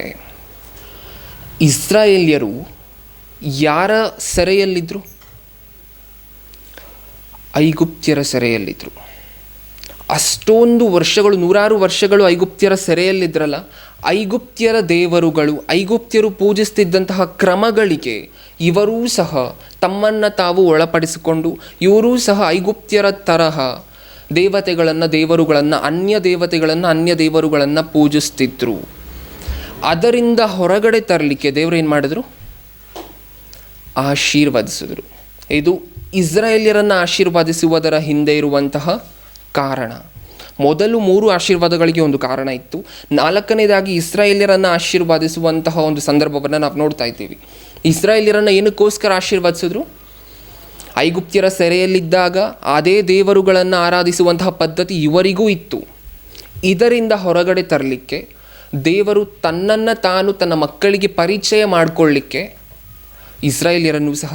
S1: ಇಸ್ರಾಯೇಲ್ಯರು ಯಾರ ಸೆರೆಯಲ್ಲಿದ್ದರು? ಐಗುಪ್ತ್ಯರ ಸೆರೆಯಲ್ಲಿದ್ದರು. ಅಷ್ಟೊಂದು ವರ್ಷಗಳು, 100 ವರ್ಷಗಳು ಐಗುಪ್ತ್ಯರ ಸೆರೆಯಲ್ಲಿದ್ದರಲ್ಲ, ಐಗುಪ್ತ್ಯರ ದೇವರುಗಳು, ಐಗುಪ್ತ್ಯರು ಪೂಜಿಸ್ತಿದ್ದಂತಹ ಕ್ರಮಗಳಿಗೆ ಇವರೂ ಸಹ ತಮ್ಮನ್ನು ತಾವು ಒಳಪಡಿಸಿಕೊಂಡು ಇವರೂ ಸಹ ಐಗುಪ್ತ್ಯರ ತರಹ ದೇವರುಗಳನ್ನು, ಅನ್ಯ ದೇವರುಗಳನ್ನು ಪೂಜಿಸ್ತಿದ್ರು. ಅದರಿಂದ ಹೊರಗಡೆ ತರಲಿಕ್ಕೆ ದೇವರು ಏನು ಮಾಡಿದ್ರು? ಆಶೀರ್ವದಿಸಿದ್ರು. ಇದು ಇಸ್ರಾಯೇಲ್ಯರನ್ನು ಆಶೀರ್ವಾದಿಸುವುದರ ಹಿಂದೆ ಇರುವಂತಹ ಕಾರಣ. ಮೊದಲು 3 ಆಶೀರ್ವಾದಗಳಿಗೆ ಒಂದು ಕಾರಣ ಇತ್ತು. 4ನೇದಾಗಿ ಇಸ್ರಾಯೇಲ್ಯರನ್ನು ಆಶೀರ್ವಾದಿಸುವಂತಹ ಒಂದು ಸಂದರ್ಭವನ್ನು ನಾವು ನೋಡ್ತಾ ಇದ್ದೀವಿ. ಇಸ್ರಾಯೇಲ್ಯರನ್ನು ಏನಕ್ಕೋಸ್ಕರ ಆಶೀರ್ವದಿಸಿದ್ರು? ಐಗುಪ್ತ್ಯರ ಸೆರೆಯಲ್ಲಿದ್ದಾಗ ಅದೇ ದೇವರುಗಳನ್ನು ಆರಾಧಿಸುವಂತಹ ಪದ್ಧತಿ ಇವರಿಗೂ ಇತ್ತು. ಇದರಿಂದ ಹೊರಗಡೆ ತರಲಿಕ್ಕೆ ದೇವರು ತನ್ನನ್ನು ತಾನು ತನ್ನ ಮಕ್ಕಳಿಗೆ ಪರಿಚಯ ಮಾಡಿಕೊಳ್ಳಿಕ್ಕೆ ಇಸ್ರಾಯೇಲ್ಯರನ್ನು ಸಹ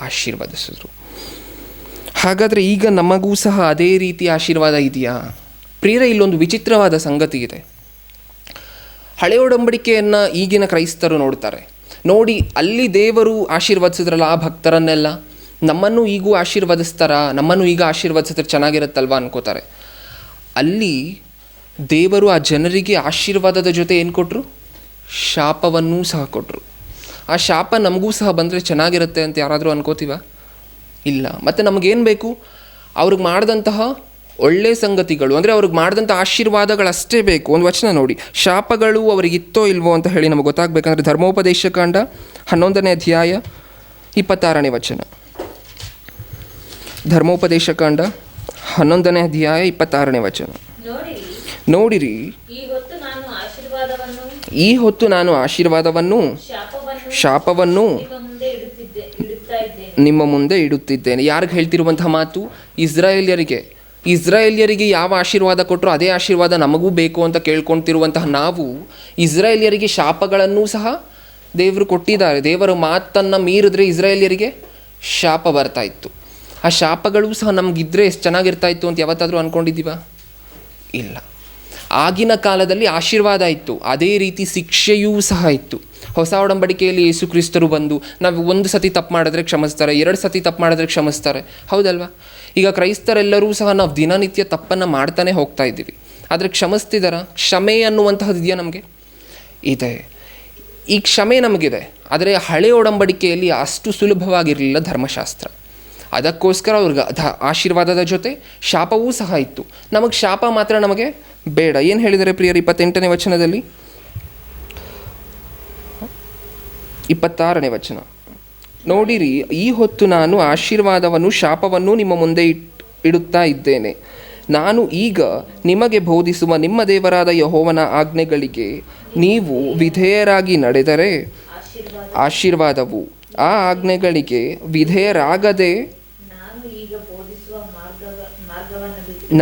S1: ಆಶೀರ್ವದಿಸಿದ್ರು. ಹಾಗಾದರೆ ಈಗ ನಮಗೂ ಸಹ ಅದೇ ರೀತಿ ಆಶೀರ್ವಾದ ಇದೆಯಾ ಪ್ರಿಯರೇ? ಇಲ್ಲೊಂದು ವಿಚಿತ್ರವಾದ ಸಂಗತಿ ಇದೆ. ಹಳೆಯ ಒಡಂಬಡಿಕೆಯನ್ನು ಈಗಿನ ಕ್ರೈಸ್ತರು ನೋಡ್ತಾರೆ. ನೋಡಿ, ಅಲ್ಲಿ ದೇವರು ಆಶೀರ್ವದಿಸಿದ್ರಲ್ಲ ಆ ಭಕ್ತರನ್ನೆಲ್ಲ, ನಮ್ಮನ್ನು ಈಗೂ ಆಶೀರ್ವದಿಸ್ತಾರ, ನಮ್ಮನ್ನು ಈಗ ಆಶೀರ್ವದಿಸಿದ್ರೆ ಚೆನ್ನಾಗಿರುತ್ತಲ್ವ ಅನ್ಕೋತಾರೆ. ಅಲ್ಲಿ ದೇವರು ಆ ಜನರಿಗೆ ಆಶೀರ್ವಾದದ ಜೊತೆ ಏನು ಕೊಟ್ಟರು? ಶಾಪವನ್ನೂ ಸಹ ಕೊಟ್ಟರು. ಆ ಶಾಪ ನಮಗೂ ಸಹ ಬಂದರೆ ಚೆನ್ನಾಗಿರುತ್ತೆ ಅಂತ ಯಾರಾದರೂ ಅನ್ಕೋತೀವ? ಇಲ್ಲ. ಮತ್ತು ನಮಗೇನು ಬೇಕು? ಅವ್ರಿಗೆ ಮಾಡಿದಂತಹ ಒಳ್ಳೆಯ ಸಂಗತಿಗಳು, ಅಂದರೆ ಅವ್ರಿಗೆ ಮಾಡಿದಂಥ ಆಶೀರ್ವಾದಗಳಷ್ಟೇ ಬೇಕು. ಒಂದು ವಚನ ನೋಡಿ, ಶಾಪಗಳು ಅವರಿಗಿತ್ತೋ ಇಲ್ವೋ ಅಂತ ಹೇಳಿ ನಮಗೆ ಗೊತ್ತಾಗಬೇಕಂದ್ರೆ ಧರ್ಮೋಪದೇಶ ಕಾಂಡ 11ನೇ ಅಧ್ಯಾಯ 26ನೇ ವಚನ. ಧರ್ಮೋಪದೇಶ ಕಾಂಡ 11ನೇ ಅಧ್ಯಾಯ 26ನೇ ವಚನ. ನೋಡಿರಿ, ಈ ಹೊತ್ತು ನಾನು ಆಶೀರ್ವಾದವನ್ನು ಶಾಪವನ್ನು ನಿಮ್ಮ ಮುಂದೆ ಇಡುತ್ತಿದ್ದೇನೆ. ಯಾರಿಗೆ ಹೇಳ್ತಿರುವಂತಹ ಮಾತು? ಇಸ್ರಾಯೇಲ್ಯರಿಗೆ ಯಾವ ಆಶೀರ್ವಾದ ಕೊಟ್ಟರು ಅದೇ ಆಶೀರ್ವಾದ ನಮಗೂ ಬೇಕು ಅಂತ ಕೇಳ್ಕೊಳ್ತಿರುವಂತಹ ನಾವು ಇಸ್ರಾಯೇಲ್ಯರಿಗೆ ಶಾಪಗಳನ್ನೂ ಸಹ ದೇವರು ಕೊಟ್ಟಿದ್ದಾರೆ. ದೇವರ ಮಾತನ್ನು ಮೀರಿದ್ರೆ ಇಸ್ರಾಯೇಲ್ಯರಿಗೆ ಶಾಪ ಬರ್ತಾ ಇತ್ತು. ಆ ಶಾಪಗಳು ಸಹ ನಮಗಿದ್ರೆ ಎಷ್ಟು ಚೆನ್ನಾಗಿರ್ತಾ ಇತ್ತು ಅಂತ ಯಾವತ್ತಾದರೂ ಅಂದ್ಕೊಂಡಿದ್ದೀವ? ಇಲ್ಲ. ಆಗಿನ ಕಾಲದಲ್ಲಿ ಆಶೀರ್ವಾದ ಇತ್ತು, ಅದೇ ರೀತಿ ಶಿಕ್ಷೆಯೂ ಸಹ ಇತ್ತು. ಹೊಸ ಒಡಂಬಡಿಕೆಯಲ್ಲಿ ಯೇಸು ಕ್ರಿಸ್ತರು ಬಂದು ನಾವು 1 ಸತಿ ತಪ್ಪು ಮಾಡಿದ್ರೆ ಕ್ಷಮಿಸ್ತಾರೆ, 2 ಸತಿ ತಪ್ಪು ಮಾಡಿದ್ರೆ ಕ್ಷಮಿಸ್ತಾರೆ, ಹೌದಲ್ವಾ? ಈಗ ಕ್ರೈಸ್ತರೆಲ್ಲರೂ ಸಹ ನಾವು ದಿನನಿತ್ಯ ತಪ್ಪನ್ನು ಮಾಡ್ತಾನೆ ಹೋಗ್ತಾ ಇದ್ದೀವಿ, ಆದರೆ ಕ್ಷಮಿಸ್ತಿದ್ದಾರ? ಕ್ಷಮೆ ಅನ್ನುವಂತಹದ್ದು ಇದೆಯಾ ನಮಗೆ? ಇದೆ. ಈ ಕ್ಷಮೆ ನಮಗಿದೆ, ಆದರೆ ಹಳೆಯ ಒಡಂಬಡಿಕೆಯಲ್ಲಿ ಅಷ್ಟು ಸುಲಭವಾಗಿರಲಿಲ್ಲ ಧರ್ಮಶಾಸ್ತ್ರ. ಅದಕ್ಕೋಸ್ಕರ ಅವ್ರಿಗೆ ಆಶೀರ್ವಾದದ ಜೊತೆ ಶಾಪವೂ ಸಹ ಇತ್ತು. ನಮಗೆ ಶಾಪ ಮಾತ್ರ ನಮಗೆ ಬೇಡ. ಏನು ಹೇಳಿದರೆ ಪ್ರಿಯರು 28ನೇ ವಚನದಲ್ಲಿ? 26ನೇ ವಚನ. ನೋಡಿರಿ, ಈ ಹೊತ್ತು ನಾನು ಆಶೀರ್ವಾದವನ್ನು ಶಾಪವನ್ನು ನಿಮ್ಮ ಮುಂದೆ ಇಡುತ್ತಾ ಇದ್ದೇನೆ. ನಾನು ಈಗ ನಿಮಗೆ ಬೋಧಿಸುವ ನಿಮ್ಮ ದೇವರಾದ ಯೆಹೋವನ ಆಜ್ಞೆಗಳಿಗೆ ನೀವು ವಿಧೇಯರಾಗಿ ನಡೆದರೆ ಆಶೀರ್ವಾದವು, ಆ ಆಜ್ಞೆಗಳಿಗೆ ವಿಧೇಯರಾಗದೆ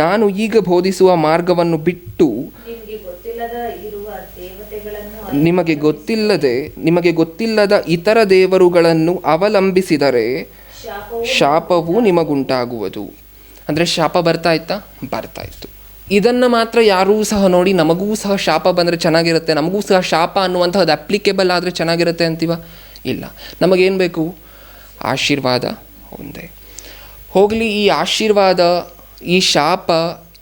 S1: ನಾನು ಈಗ ಬೋಧಿಸುವ ಮಾರ್ಗವನ್ನು ಬಿಟ್ಟು ನಿಮಗೆ ಗೊತ್ತಿಲ್ಲದ ಇತರ ದೇವರುಗಳನ್ನು ಅವಲಂಬಿಸಿದರೆ ಶಾಪವು ನಿಮಗುಂಟಾಗುವುದು. ಅಂದರೆ ಶಾಪ ಬರ್ತಾ ಇತ್ತು. ಇದನ್ನು ಮಾತ್ರ ಯಾರೂ ಸಹ ನೋಡಿ ನಮಗೂ ಸಹ ಶಾಪ ಬಂದರೆ ಚೆನ್ನಾಗಿರುತ್ತೆ, ನಮಗೂ ಸಹ ಶಾಪ ಅನ್ನುವಂಥದ್ದು ಅಪ್ಲಿಕೇಬಲ್ ಆದರೆ ಚೆನ್ನಾಗಿರುತ್ತೆ ಅಂತೀವ? ಇಲ್ಲ. ನಮಗೇನು ಬೇಕು? ಆಶೀರ್ವಾದ ಒಂದೇ. ಹೋಗಲಿ, ಈ ಆಶೀರ್ವಾದ ಈ ಶಾಪ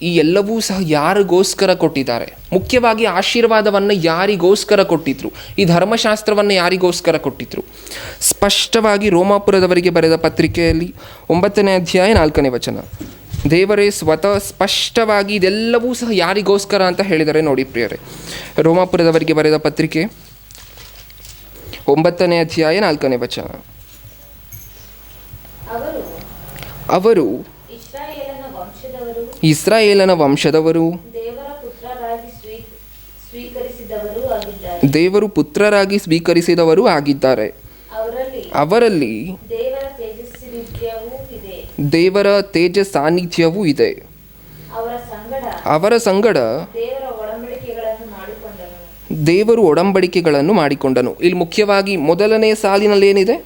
S1: ಈ ಎಲ್ಲವೂ ಸಹ ಯಾರಿಗೋಸ್ಕರ ಕೊಟ್ಟಿದ್ದಾರೆ? ಮುಖ್ಯವಾಗಿ ಆಶೀರ್ವಾದವನ್ನು ಯಾರಿಗೋಸ್ಕರ ಕೊಟ್ಟಿದ್ರು? ಈ ಧರ್ಮಶಾಸ್ತ್ರವನ್ನು ಯಾರಿಗೋಸ್ಕರ ಕೊಟ್ಟಿದ್ರು? ಸ್ಪಷ್ಟವಾಗಿ ರೋಮಾಪುರದವರಿಗೆ ಬರೆದ ಪತ್ರಿಕೆಯಲ್ಲಿ 9ನೇ ಅಧ್ಯಾಯ 4ನೇ ವಚನ. ದೇವರೇ ಸ್ವತಃ ಸ್ಪಷ್ಟವಾಗಿ ಇದೆಲ್ಲವೂ ಸಹ ಯಾರಿಗೋಸ್ಕರ ಅಂತ ಹೇಳಿದರೆ ನೋಡಿ ಪ್ರಿಯರೇ. ರೋಮಾಪುರದವರಿಗೆ ಬರೆದ ಪತ್ರಿಕೆ 9ನೇ ಅಧ್ಯಾಯ 4ನೇ ವಚನ. ಅವರು ಇಸ್ರಾಯೇಲನ ವಂಶದವರು, ದೇವರು ಪುತ್ರರಾಗಿ ಸ್ವೀಕರಿಸಿದವರು ಆಗಿದ್ದಾರೆ. ಅವರಲ್ಲಿ ದೇವರ ತೇಜ ಸಾನ್ನಿಧ್ಯವೂ ಇದೆ. ಅವರ ಸಂಗಡ ದೇವರು ಒಡಂಬಡಿಕೆಗಳನ್ನು ಮಾಡಿಕೊಂಡನು. ಇಲ್ಲಿ ಮುಖ್ಯವಾಗಿ ಮೊದಲನೇ ಸಾಲಿನಲ್ಲಿ ಏನಿದೆ?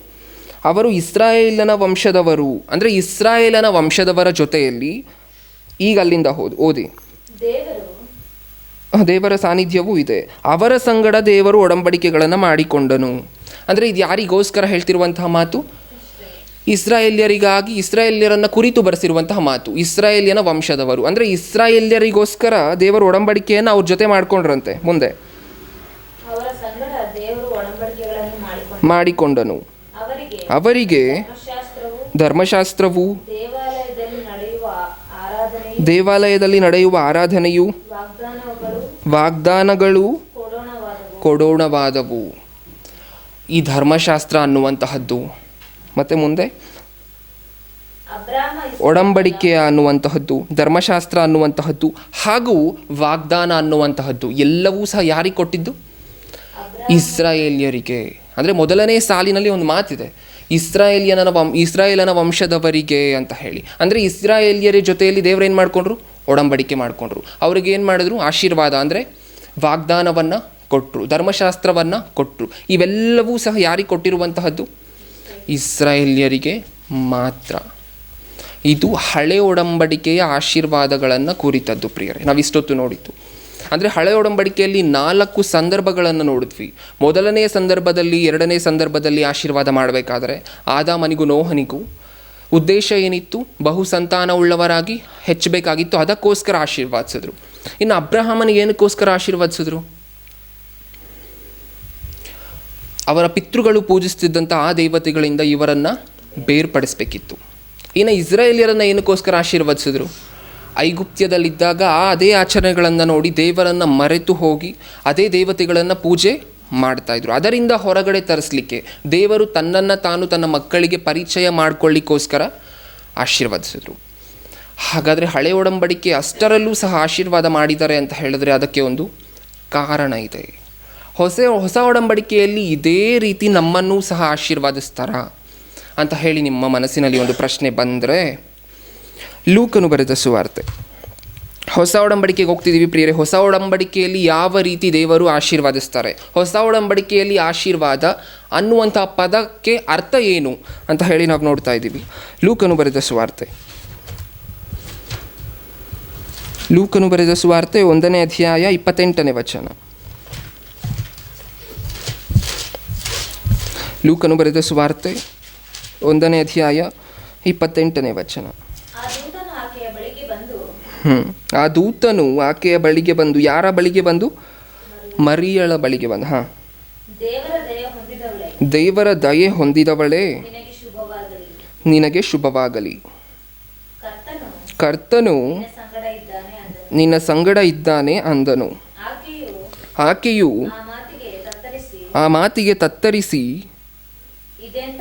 S1: ಅವರು ಇಸ್ರಾಯೇಲನ ವಂಶದವರು, ಅಂದರೆ ಇಸ್ರಾಯೇಲನ ವಂಶದವರ ಜೊತೆಯಲ್ಲಿ, ಈಗ ಅಲ್ಲಿಂದ ಓದಿ, ದೇವರ ಸಾನ್ನಿಧ್ಯವೂ ಇದೆ. ಅವರ ಸಂಗಡ ದೇವರು ಒಡಂಬಡಿಕೆಗಳನ್ನು ಮಾಡಿಕೊಂಡನು. ಅಂದರೆ ಇದು ಯಾರಿಗೋಸ್ಕರ ಹೇಳ್ತಿರುವಂತಹ ಮಾತು? ಇಸ್ರಾಯೇಲ್ಯರಿಗಾಗಿ, ಇಸ್ರಾಯೇಲ್ಯರನ್ನು ಕುರಿತು ಬರೆಸಿರುವಂತಹ ಮಾತು. ಇಸ್ರಾಯೇಲ್ಯನ ವಂಶದವರು ಅಂದರೆ ಇಸ್ರಾಯೇಲ್ಯರಿಗೋಸ್ಕರ ದೇವರು ಒಡಂಬಡಿಕೆಯನ್ನು ಅವ್ರ ಜೊತೆ ಮಾಡ್ಕೊಂಡ್ರಂತೆ. ಮುಂದೆ ಮಾಡಿಕೊಂಡನು. ಅವರಿಗೆ ಧರ್ಮಶಾಸ್ತ್ರವು, ದೇವಾಲಯದಲ್ಲಿ ನಡೆಯುವ ಆರಾಧನೆಯು, ವಾಗ್ದಾನಗಳು ಕೊಡೋಣವಾದವು. ಈ ಧರ್ಮಶಾಸ್ತ್ರ ಅನ್ನುವಂತಹದ್ದು, ಮತ್ತು ಮುಂದೆ ಒಡಂಬಡಿಕೆ ಅನ್ನುವಂತಹದ್ದು, ಧರ್ಮಶಾಸ್ತ್ರ ಅನ್ನುವಂತಹದ್ದು ಹಾಗೂ ವಾಗ್ದಾನ ಅನ್ನುವಂತಹದ್ದು ಎಲ್ಲವೂ ಸಹ ಯಾರಿಗೆ ಕೊಟ್ಟಿದ್ದು? ಇಸ್ರಾಯೇಲ್ಯರಿಗೆ. ಅಂದರೆ ಮೊದಲನೇ ಸಾಲಿನಲ್ಲಿ ಒಂದು ಮಾತಿದೆ, ಇಸ್ರಾಯೇಲನ ವಂಶದವರಿಗೆ ಅಂತ ಹೇಳಿ. ಅಂದರೆ ಇಸ್ರಾಯೇಲ್ಯರ ಜೊತೆಯಲ್ಲಿ ದೇವರು ಏನು ಮಾಡಿಕೊಂಡ್ರು? ಒಡಂಬಡಿಕೆ ಮಾಡಿಕೊಂಡ್ರು. ಅವ್ರಿಗೆ ಏನು ಮಾಡಿದ್ರು? ಆಶೀರ್ವಾದ ಅಂದರೆ ವಾಗ್ದಾನವನ್ನು ಕೊಟ್ಟರು, ಧರ್ಮಶಾಸ್ತ್ರವನ್ನು ಕೊಟ್ಟರು. ಇವೆಲ್ಲವೂ ಸಹ ಯಾರಿಗೆ ಕೊಟ್ಟಿರುವಂತಹದ್ದು? ಇಸ್ರಾಯೇಲ್ಯರಿಗೆ ಮಾತ್ರ. ಇದು ಹಳೆ ಒಡಂಬಡಿಕೆಯ ಆಶೀರ್ವಾದಗಳನ್ನು ಕುರಿತದ್ದು ಪ್ರಿಯರೇ. ನಾವಿಷ್ಟೊತ್ತು ನೋಡಿದ್ದು ಅಂದರೆ ಹಳೆ ಒಡಂಬಡಿಕೆಯಲ್ಲಿ 4 ಸಂದರ್ಭಗಳನ್ನು ನೋಡಿದ್ವಿ. ಮೊದಲನೇ ಸಂದರ್ಭದಲ್ಲಿ, ಎರಡನೇ ಸಂದರ್ಭದಲ್ಲಿ ಆಶೀರ್ವಾದ ಮಾಡಬೇಕಾದ್ರೆ ಆದಾಮನಿಗೂ ನೋಹನಿಗೂ ಉದ್ದೇಶ ಏನಿತ್ತು? ಬಹು ಸಂತಾನವುಳ್ಳವರಾಗಿ ಹೆಚ್ಚಬೇಕಾಗಿತ್ತು. ಅದಕ್ಕೋಸ್ಕರ ಆಶೀರ್ವಾದಿಸಿದ್ರು. ಇನ್ನು ಅಬ್ರಹಾಮನಿಗೆ ಏನಕ್ಕೋಸ್ಕರ ಆಶೀರ್ವಾದಿಸಿದ್ರು? ಅವರ ಪಿತೃಗಳು ಪೂಜಿಸ್ತಿದ್ದಂಥ ಆ ದೇವತೆಗಳಿಂದ ಇವರನ್ನು ಬೇರ್ಪಡಿಸಬೇಕಿತ್ತು. ಇನ್ನು ಇಸ್ರಾಯೇಲ್ಯರನ್ನು ಏನಕ್ಕೋಸ್ಕರ ಆಶೀರ್ವದಿಸಿದ್ರು? ಐಗುಪ್ತ್ಯದಲ್ಲಿದ್ದಾಗ ಅದೇ ಆಚರಣೆಗಳನ್ನು ನೋಡಿ ದೇವರನ್ನು ಮರೆತು ಹೋಗಿ ಅದೇ ದೇವತೆಗಳನ್ನು ಪೂಜೆ ಮಾಡ್ತಾಯಿದ್ರು. ಅದರಿಂದ ಹೊರಗಡೆ ತರಿಸಲಿಕ್ಕೆ ದೇವರು ತನ್ನನ್ನು ತಾನು ತನ್ನ ಮಕ್ಕಳಿಗೆ ಪರಿಚಯ ಮಾಡಿಕೊಳ್ಳಿಕ್ಕೋಸ್ಕರ ಆಶೀರ್ವದಿಸಿದ್ರು. ಹಾಗಾದರೆ ಹಳೆ ಒಡಂಬಡಿಕೆ ಅಷ್ಟರಲ್ಲೂ ಸಹ ಆಶೀರ್ವಾದ ಮಾಡಿದ್ದಾರೆ ಅಂತ ಹೇಳಿದ್ರೆ ಅದಕ್ಕೆ ಒಂದು ಕಾರಣ ಇದೆ. ಹೊಸ ಒಡಂಬಡಿಕೆಯಲ್ಲಿ ಇದೇ ರೀತಿ ನಮ್ಮನ್ನೂ ಸಹ ಆಶೀರ್ವಾದಿಸ್ತಾರಾ ಅಂತ ಹೇಳಿ ನಿಮ್ಮ ಮನಸ್ಸಿನಲ್ಲಿ ಒಂದು ಪ್ರಶ್ನೆ ಬಂದರೆ, ಲೂಕನು ಬರೆದ ಸುವಾರ್ತೆ, ಹೊಸ ಒಡಂಬಡಿಕೆಗೆ ಹೋಗ್ತಿದ್ದೀವಿ ಪ್ರಿಯರೇ. ಹೊಸ ಒಡಂಬಡಿಕೆಯಲ್ಲಿ ಯಾವ ರೀತಿ ದೇವರು ಆಶೀರ್ವಾದಿಸ್ತಾರೆ, ಹೊಸ ಒಡಂಬಡಿಕೆಯಲ್ಲಿ ಆಶೀರ್ವಾದ ಅನ್ನುವಂಥ ಪದಕ್ಕೆ ಅರ್ಥ ಏನು ಅಂತ ಹೇಳಿ ನಾವು ನೋಡ್ತಾ ಇದ್ದೀವಿ. ಲೂಕನು ಬರೆದ ಸುವಾರ್ತೆ 1ನೇ ಅಧ್ಯಾಯ 28ನೇ ವಚನ. ಲೂಕನು ಬರೆದ ಸುವಾರ್ತೆ 1ನೇ ಅಧ್ಯಾಯ 28ನೇ ವಚನ. ಆ ದೂತನು ಆಕೆಯ ಬಳಿಗೆ ಬಂದು, ಯಾರ ಬಳಿಗೆ ಬಂದು? ಮರಿಯಳ ಬಳಿಗೆ ಬಂದು, ದೇವರ ದಯೆ ಹೊಂದಿದವಳೇ, ನಿನಗೆ ಶುಭವಾಗಲಿ. ಕರ್ತನು ನಿನ್ನ ಸಂಗಡ ಇದ್ದಾನೆ ಅಂದನು. ಆಕೆಯು ಆ ಮಾತಿಗೆ ತತ್ತರಿಸಿ, ಇದೆಂಥ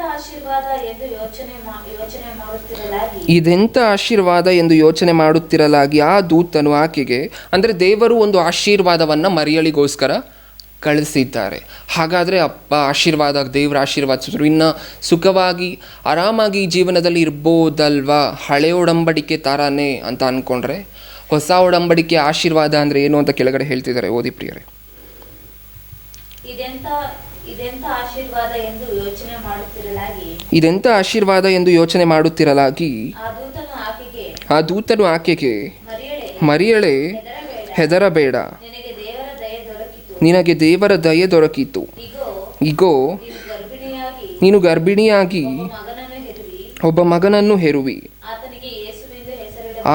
S1: ಆಶೀರ್ವಾದ ಎಂದು ಯೋಚನೆ ಮಾಡುತ್ತಿರಲಾಗಿ ಆ ದೂತನು ಆಕೆಗೆ, ಅಂದರೆ ದೇವರು ಒಂದು ಆಶೀರ್ವಾದವನ್ನು ಮರಿಯಳಿಗೋಸ್ಕರ ಕಳಿಸಿದ್ದಾರೆ. ಹಾಗಾದರೆ ದೇವರ ಆಶೀರ್ವಾದಿಸಿದ್ರು, ಇನ್ನು ಸುಖವಾಗಿ ಆರಾಮಾಗಿ ಜೀವನದಲ್ಲಿ ಇರ್ಬೋದಲ್ವಾ, ಹಳೆ ಒಡಂಬಡಿಕೆ ಥರನೇ ಅಂತ ಅಂದ್ಕೊಂಡ್ರೆ. ಹೊಸ ಒಡಂಬಡಿಕೆ ಆಶೀರ್ವಾದ ಅಂದರೆ ಏನು ಅಂತ ಕೆಳಗಡೆ ಹೇಳ್ತಿದ್ದಾರೆ, ಓದಿ ಪ್ರಿಯರೇ. ಇದೆಂಥ ಆಶೀರ್ವಾದ ಎಂದು ಯೋಚನೆ ಮಾಡುತ್ತಿರಲಾಗಿ ಆ ದೂತನು ಆಕೆಗೆ, ಮರಿಯಳೇ, ಹೆದರಬೇಡ, ನಿನಗೆ ದೇವರ ದಯೆ ದೊರಕಿತು. ಇಗೋ, ನೀನು ಗರ್ಭಿಣಿಯಾಗಿ ಒಬ್ಬ ಮಗನನ್ನು ಹೆರುವಿ.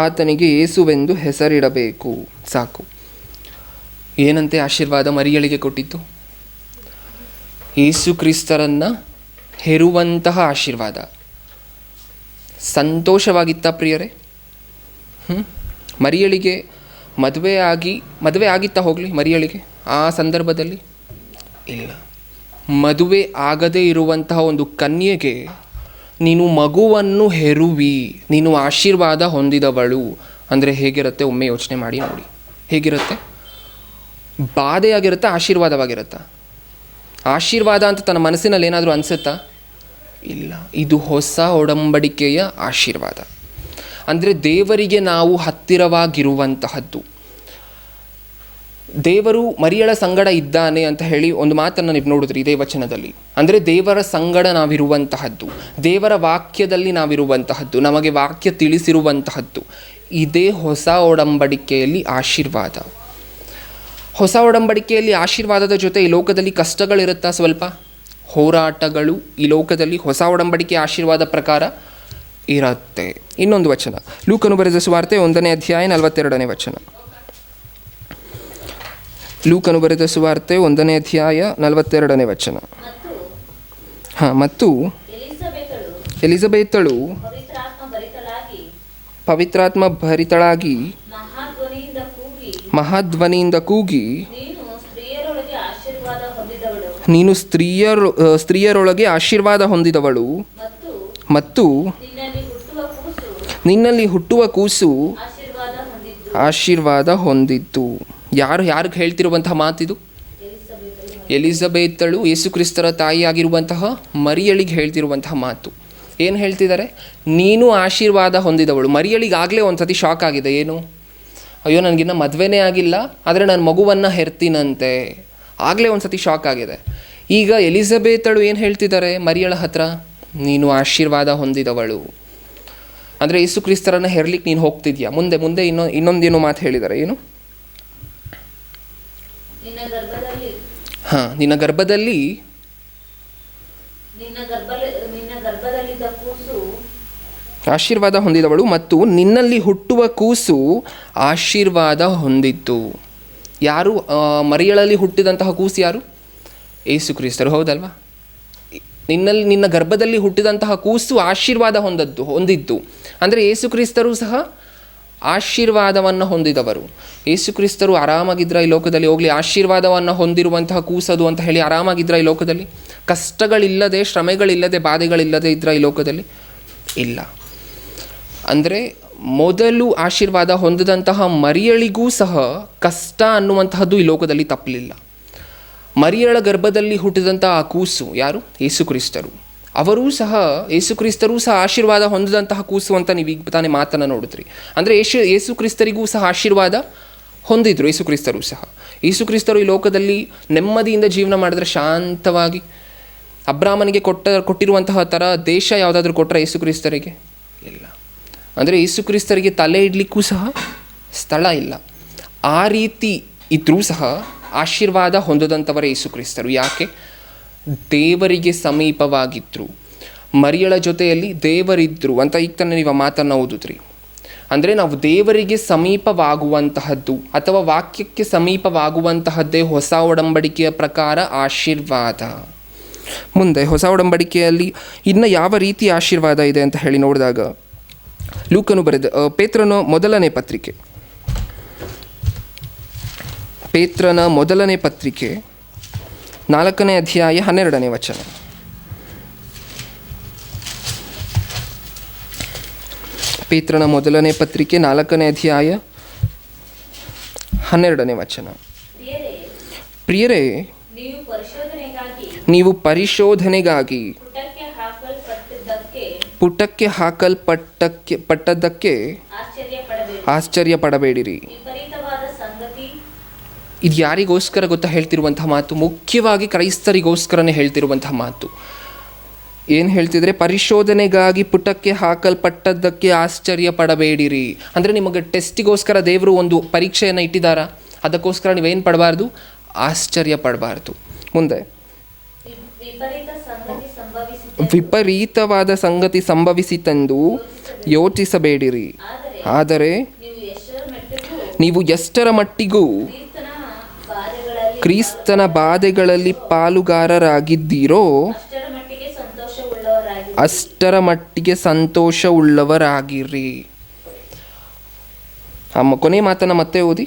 S1: ಆತನಿಗೆ ಯೇಸುವೆಂದು ಹೆಸರಿಡಬೇಕು. ಸಾಕು. ಏನಂತೆ ಆಶೀರ್ವಾದ ಮರಿಯಳಿಗೆ ಕೊಟ್ಟಿತ್ತು? ಯೇಸು ಕ್ರಿಸ್ತರನ್ನು ಹೆರುವಂತಹ ಆಶೀರ್ವಾದ. ಸಂತೋಷವಾಗಿತ್ತ ಪ್ರಿಯರೇ? ಮರಿಯಳಿಗೆ ಮದುವೆ ಆಗಿತ್ತಾ ಹೋಗಲಿ ಮರಿಯಳಿಗೆ ಆ ಸಂದರ್ಭದಲ್ಲಿ? ಇಲ್ಲ. ಮದುವೆ ಆಗದೇ ಇರುವಂತಹ ಒಂದು ಕನ್ಯೆಗೆ ನೀನು ಮಗುವನ್ನು ಹೆರುವಿ, ನೀನು ಆಶೀರ್ವಾದ ಹೊಂದಿದವಳು ಅಂದರೆ ಹೇಗಿರುತ್ತೆ ಒಮ್ಮೆ ಯೋಚನೆ ಮಾಡಿ ನೋಡಿ. ಹೇಗಿರುತ್ತೆ? ಬಾಧೆಯಾಗಿರುತ್ತಾ ಆಶೀರ್ವಾದವಾಗಿರುತ್ತಾ? ಆಶೀರ್ವಾದ ಅಂತ ತನ್ನ ಮನಸ್ಸಿನಲ್ಲಿ ಏನಾದರೂ ಅನಿಸುತ್ತಾ? ಇಲ್ಲ. ಇದು ಹೊಸ ಒಡಂಬಡಿಕೆಯ ಆಶೀರ್ವಾದ. ಅಂದರೆ ದೇವರಿಗೆ ನಾವು ಹತ್ತಿರವಾಗಿರುವಂತಹದ್ದು. ದೇವರು ಮರಿಯಳ ಸಂಗಡ ಇದ್ದಾನೆ ಅಂತ ಹೇಳಿ ಒಂದು ಮಾತನ್ನು ನೀವು ನೋಡಿದ್ರಿ ಇದೇ ವಚನದಲ್ಲಿ. ಅಂದರೆ ದೇವರ ಸಂಗಡ ನಾವಿರುವಂತಹದ್ದು, ದೇವರ ವಾಕ್ಯದಲ್ಲಿ ನಾವಿರುವಂತಹದ್ದು, ನಮಗೆ ವಾಕ್ಯ ತಿಳಿಸಿರುವಂತಹದ್ದು. ಇದೇ ಹೊಸ ಒಡಂಬಡಿಕೆಯಲ್ಲಿ ಆಶೀರ್ವಾದ. ಹೊಸ ಒಡಂಬಡಿಕೆಯಲ್ಲಿ ಆಶೀರ್ವಾದದ ಜೊತೆ ಈ ಲೋಕದಲ್ಲಿ ಕಷ್ಟಗಳಿರುತ್ತಾ? ಸ್ವಲ್ಪ ಹೋರಾಟಗಳು ಈ ಲೋಕದಲ್ಲಿ ಹೊಸ ಒಡಂಬಡಿಕೆ ಆಶೀರ್ವಾದ ಪ್ರಕಾರ ಇರುತ್ತೆ. ಇನ್ನೊಂದು ವಚನ, ಲೂಕನು ಬರೆದ ಸುವಾರ್ತೆ 1ನೇ ಅಧ್ಯಾಯ 42ನೇ ವಚನ. ಲೂಕನು ಬರೆದ ಸುವಾರ್ತೆ 1ನೇ ಅಧ್ಯಾಯ 42ನೇ ವಚನ. ಮತ್ತು ಎಲಿಜಬೆತಳು ಪವಿತ್ರಾತ್ಮ ಭರಿತಳಾಗಿ ಮಹಾಧ್ವನಿಯಿಂದ ಕೂಗಿ, ನೀನು ಸ್ತ್ರೀಯರೊಳಗೆ ಆಶೀರ್ವಾದ ಹೊಂದಿದವಳು ಮತ್ತು ನಿನ್ನಲ್ಲಿ ಹುಟ್ಟುವ ಕೂಸು ಆಶೀರ್ವಾದ ಹೊಂದಿದ್ದು. ಯಾರಿಗೆ ಹೇಳ್ತಿರುವಂತಹ ಮಾತಿದು? ಎಲಿಜಬೆತಳು ಯೇಸು ಕ್ರಿಸ್ತರ ತಾಯಿಯಾಗಿರುವಂತಹ ಮರಿಯಳಿಗೆ ಹೇಳ್ತಿರುವಂತಹ ಮಾತು. ಏನು ಹೇಳ್ತಿದ್ದಾರೆ? ನೀನು ಆಶೀರ್ವಾದ ಹೊಂದಿದವಳು. ಮರಿಯಳಿಗಾಗಲೇ ಒಂದು ಸತಿ ಶಾಕ್ ಆಗಿದೆ. ಏನು? ಅಯ್ಯೋ, ನನಗಿನ್ನ ಮದುವೆನೇ ಆಗಿಲ್ಲ, ಆದರೆ ನಾನು ಮಗುವನ್ನು ಹೆರ್ತೀನಂತೆ. ಆಗಲೇ ಒಂದು ಸತಿ ಶಾಕ್ ಆಗಿದೆ. ಈಗ ಎಲಿಜಬೆತಳು ಏನು ಹೇಳ್ತಿದ್ದಾರೆ ಮರಿಯಳ ಹತ್ರ? ನೀನು ಆಶೀರ್ವಾದ ಹೊಂದಿದವಳು. ಅಂದರೆ ಯೇಸು ಕ್ರಿಸ್ತರನ್ನು ಹೆರ್ಲಿಕ್ಕೆ ನೀನು ಹೋಗ್ತಿದ್ಯಾ. ಮುಂದೆ ಇನ್ನೊಂದೇನೋ ಮಾತು ಹೇಳಿದ್ದಾರೆ. ಏನು? ನಿನ್ನ ಗರ್ಭದಲ್ಲಿ ಆಶೀರ್ವಾದ ಹೊಂದಿದವಳು ಮತ್ತು ನಿನ್ನಲ್ಲಿ ಹುಟ್ಟುವ ಕೂಸು ಆಶೀರ್ವಾದ ಹೊಂದಿತ್ತು. ಯಾರು? ಮರಿಯಳಲ್ಲಿ ಹುಟ್ಟಿದಂತಹ ಕೂಸು ಯಾರು? ಯೇಸು ಕ್ರಿಸ್ತರು. ಹೌದಲ್ವಾ? ನಿನ್ನ ಗರ್ಭದಲ್ಲಿ ಹುಟ್ಟಿದಂತಹ ಕೂಸು ಆಶೀರ್ವಾದ ಹೊಂದಿದ್ದು. ಅಂದರೆ ಯೇಸು ಕ್ರಿಸ್ತರು ಸಹ ಆಶೀರ್ವಾದವನ್ನು ಹೊಂದಿದವರು. ಯೇಸು ಕ್ರಿಸ್ತರು ಆರಾಮಾಗಿದ್ರ ಈ ಲೋಕದಲ್ಲಿ? ಹೋಗಲಿ, ಆಶೀರ್ವಾದವನ್ನು ಹೊಂದಿರುವಂತಹ ಕೂಸದು ಅಂತ ಹೇಳಿ ಆರಾಮಾಗಿದ್ರ ಈ ಲೋಕದಲ್ಲಿ? ಕಷ್ಟಗಳಿಲ್ಲದೆ, ಶ್ರಮೆಗಳಿಲ್ಲದೆ, ಬಾಧೆಗಳಿಲ್ಲದೆ ಇದ್ರ ಈ ಲೋಕದಲ್ಲಿ? ಇಲ್ಲ. ಅಂದರೆ ಮೊದಲು ಆಶೀರ್ವಾದ ಹೊಂದಿದಂತಹ ಮರಿಯಳಿಗೂ ಸಹ ಕಷ್ಟ ಅನ್ನುವಂತಹದ್ದು ಈ ಲೋಕದಲ್ಲಿ ತಪ್ಪಲಿಲ್ಲ. ಮರಿಯಳ ಗರ್ಭದಲ್ಲಿ ಹುಟ್ಟಿದಂತಹ ಆ ಕೂಸು ಯಾರು? ಯೇಸು ಕ್ರಿಸ್ತರು. ಯೇಸು ಕ್ರಿಸ್ತರೂ ಸಹ ಆಶೀರ್ವಾದ ಹೊಂದಿದಂತಹ ಕೂಸು ಅಂತ ನೀವು ಈಗ ತಾನೇ ಮಾತನ್ನು ನೋಡಿದ್ರಿ. ಅಂದರೆ ಯೇಸು ಕ್ರಿಸ್ತರಿಗೂ ಸಹ ಆಶೀರ್ವಾದ ಹೊಂದಿದ್ರು. ಯೇಸು ಕ್ರಿಸ್ತರು ಸಹ. ಯೇಸು ಕ್ರಿಸ್ತರು ಈ ಲೋಕದಲ್ಲಿ ನೆಮ್ಮದಿಯಿಂದ ಜೀವನ ಮಾಡಿದ್ರೆ, ಶಾಂತವಾಗಿ ಅಬ್ರಾಮನಿಗೆ ಕೊಟ್ಟಿರುವಂತಹ ಥರ ದೇಶ ಯಾವುದಾದ್ರೂ ಕೊಟ್ಟರೆ ಯೇಸು ಕ್ರಿಸ್ತರಿಗೆ? ಇಲ್ಲ. ಅಂದರೆ ಯೇಸು ಕ್ರಿಸ್ತರಿಗೆ ತಲೆ ಇಡಲಿಕ್ಕೂ ಸಹ ಸ್ಥಳ ಇಲ್ಲ. ಆ ರೀತಿ ಇದ್ರೂ ಸಹ ಆಶೀರ್ವಾದ ಹೊಂದದಂಥವರೇ ಯೇಸು ಕ್ರಿಸ್ತರು. ಯಾಕೆ? ದೇವರಿಗೆ ಸಮೀಪವಾಗಿದ್ದರು. ಮರಿಯಳ ಜೊತೆಯಲ್ಲಿ ದೇವರಿದ್ದರು ಅಂತ ಈಗ ತಾನೇ ನೀವು ಮಾತನ್ನು ಓದಿದ್ರಿ. ಅಂದರೆ ನಾವು ದೇವರಿಗೆ ಸಮೀಪವಾಗುವಂತಹದ್ದು ಅಥವಾ ವಾಕ್ಯಕ್ಕೆ ಸಮೀಪವಾಗುವಂತಹದ್ದೇ ಹೊಸ ಒಡಂಬಡಿಕೆಯ ಪ್ರಕಾರ ಆಶೀರ್ವಾದ. ಮುಂದೆ ಹೊಸ ಒಡಂಬಡಿಕೆಯಲ್ಲಿ ಇನ್ನು ಯಾವ ರೀತಿ ಆಶೀರ್ವಾದ ಇದೆ ಅಂತ ಹೇಳಿ ನೋಡಿದಾಗ, ಲೂಕನು ಬರೆದ ಪೇತ್ರನ ಮೊದಲನೇ ಪತ್ರಿಕೆ 4ನೇ ಅಧ್ಯಾಯ 12ನೇ ವಚನ. ಪೇತ್ರನ ಮೊದಲನೇ ಪತ್ರಿಕೆ 4ನೇ ಅಧ್ಯಾಯ 12ನೇ ವಚನ. ಪ್ರಿಯರೇ, ನೀವು ಪರಿಶೋಧನೆಗಾಗಿ ಪುಟಕ್ಕೆ ಹಾಕಲ್ಪಟ್ಟದ್ದಕ್ಕೆ ಆಶ್ಚರ್ಯಪಡಬೇಡಿರಿ. ಇದು ಯಾರಿಗೋಸ್ಕರ ಗೊತ್ತಾ ಹೇಳ್ತಿರುವಂತಹ ಮಾತು? ಮುಖ್ಯವಾಗಿ ಕ್ರೈಸ್ತರಿಗೋಸ್ಕರನೇ ಹೇಳ್ತಿರುವಂತಹ ಮಾತು. ಏನು ಹೇಳ್ತಿದ್ರೆ? ಪರಿಶೋಧನೆಗಾಗಿ ಪುಟಕ್ಕೆ ಹಾಕಲ್ಪಟ್ಟದ್ದಕ್ಕೆ ಆಶ್ಚರ್ಯಪಡಬೇಡಿರಿ. ಅಂದರೆ ನಿಮಗೆ ಟೆಸ್ಟಿಗೋಸ್ಕರ ದೇವರು ಒಂದು ಪರೀಕ್ಷೆಯನ್ನು ಇಟ್ಟಿದ್ದಾರಾ? ಅದಕ್ಕೋಸ್ಕರ ನೀವೇನು ಪಡಬಾರ್ದು? ಆಶ್ಚರ್ಯ ಪಡಬಾರ್ದು. ಮುಂದೆ, ವಿಪರೀತವಾದ ಸಂಗತಿ ಸಂಭವಿಸಿತೆಂದು ಯೋಚಿಸಬೇಡಿರಿ. ಆದರೆ ನೀವು ಎಷ್ಟರ ಮಟ್ಟಿಗೂ ಕ್ರಿಸ್ತನ ಬಾಧೆಗಳಲ್ಲಿ ಪಾಲುಗಾರರಾಗಿದ್ದೀರೋ ಅಷ್ಟರ ಮಟ್ಟಿಗೆ ಸಂತೋಷವುಳ್ಳವರಾಗಿರ್ರಿ. ಕೊನೆ ಮಾತನ್ನು ಮತ್ತೆ ಓದಿ.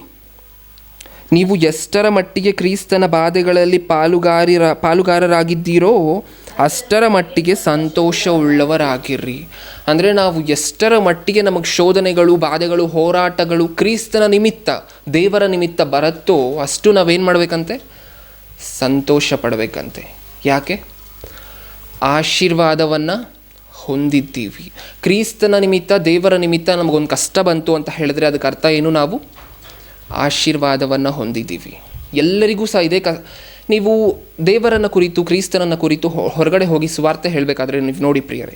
S1: ನೀವು ಎಷ್ಟರ ಮಟ್ಟಿಗೆ ಕ್ರಿಸ್ತನ ಬಾಧೆಗಳಲ್ಲಿ ಪಾಲುಗಾರರಾಗಿದ್ದೀರೋ ಅಷ್ಟರ ಮಟ್ಟಿಗೆ ಸಂತೋಷವುಳ್ಳವರಾಗಿರ್ರಿ. ಅಂದರೆ ನಾವು ಎಷ್ಟರ ಮಟ್ಟಿಗೆ ನಮಗೆ ಶೋಧನೆಗಳು, ಬಾಧೆಗಳು, ಹೋರಾಟಗಳು ಕ್ರಿಸ್ತನ ನಿಮಿತ್ತ, ದೇವರ ನಿಮಿತ್ತ ಬರುತ್ತೋ ಅಷ್ಟು ನಾವೇನು ಮಾಡಬೇಕಂತೆ? ಸಂತೋಷ ಪಡಬೇಕಂತೆ. ಯಾಕೆ? ಆಶೀರ್ವಾದವನ್ನು ಹೊಂದಿದ್ದೀವಿ. ಕ್ರಿಸ್ತನ ನಿಮಿತ್ತ, ದೇವರ ನಿಮಿತ್ತ ನಮಗೊಂದು ಕಷ್ಟ ಬಂತು ಅಂತ ಹೇಳಿದ್ರೆ ಅದಕ್ಕೆ ಅರ್ಥ ಏನು? ನಾವು ಆಶೀರ್ವಾದವನ್ನು ಹೊಂದಿದ್ದೀವಿ. ಎಲ್ಲರಿಗೂ ಸಹ ಇದೆ. ನೀವು ದೇವರನ್ನು ಕುರಿತು, ಕ್ರಿಸ್ತನನ್ನು ಕುರಿತು ಹೊರಗಡೆ ಹೋಗಿ ಸುವಾರ್ತೆ ಹೇಳಬೇಕಾದ್ರೆ ನೀವು ನೋಡಿ ಪ್ರಿಯರೇ,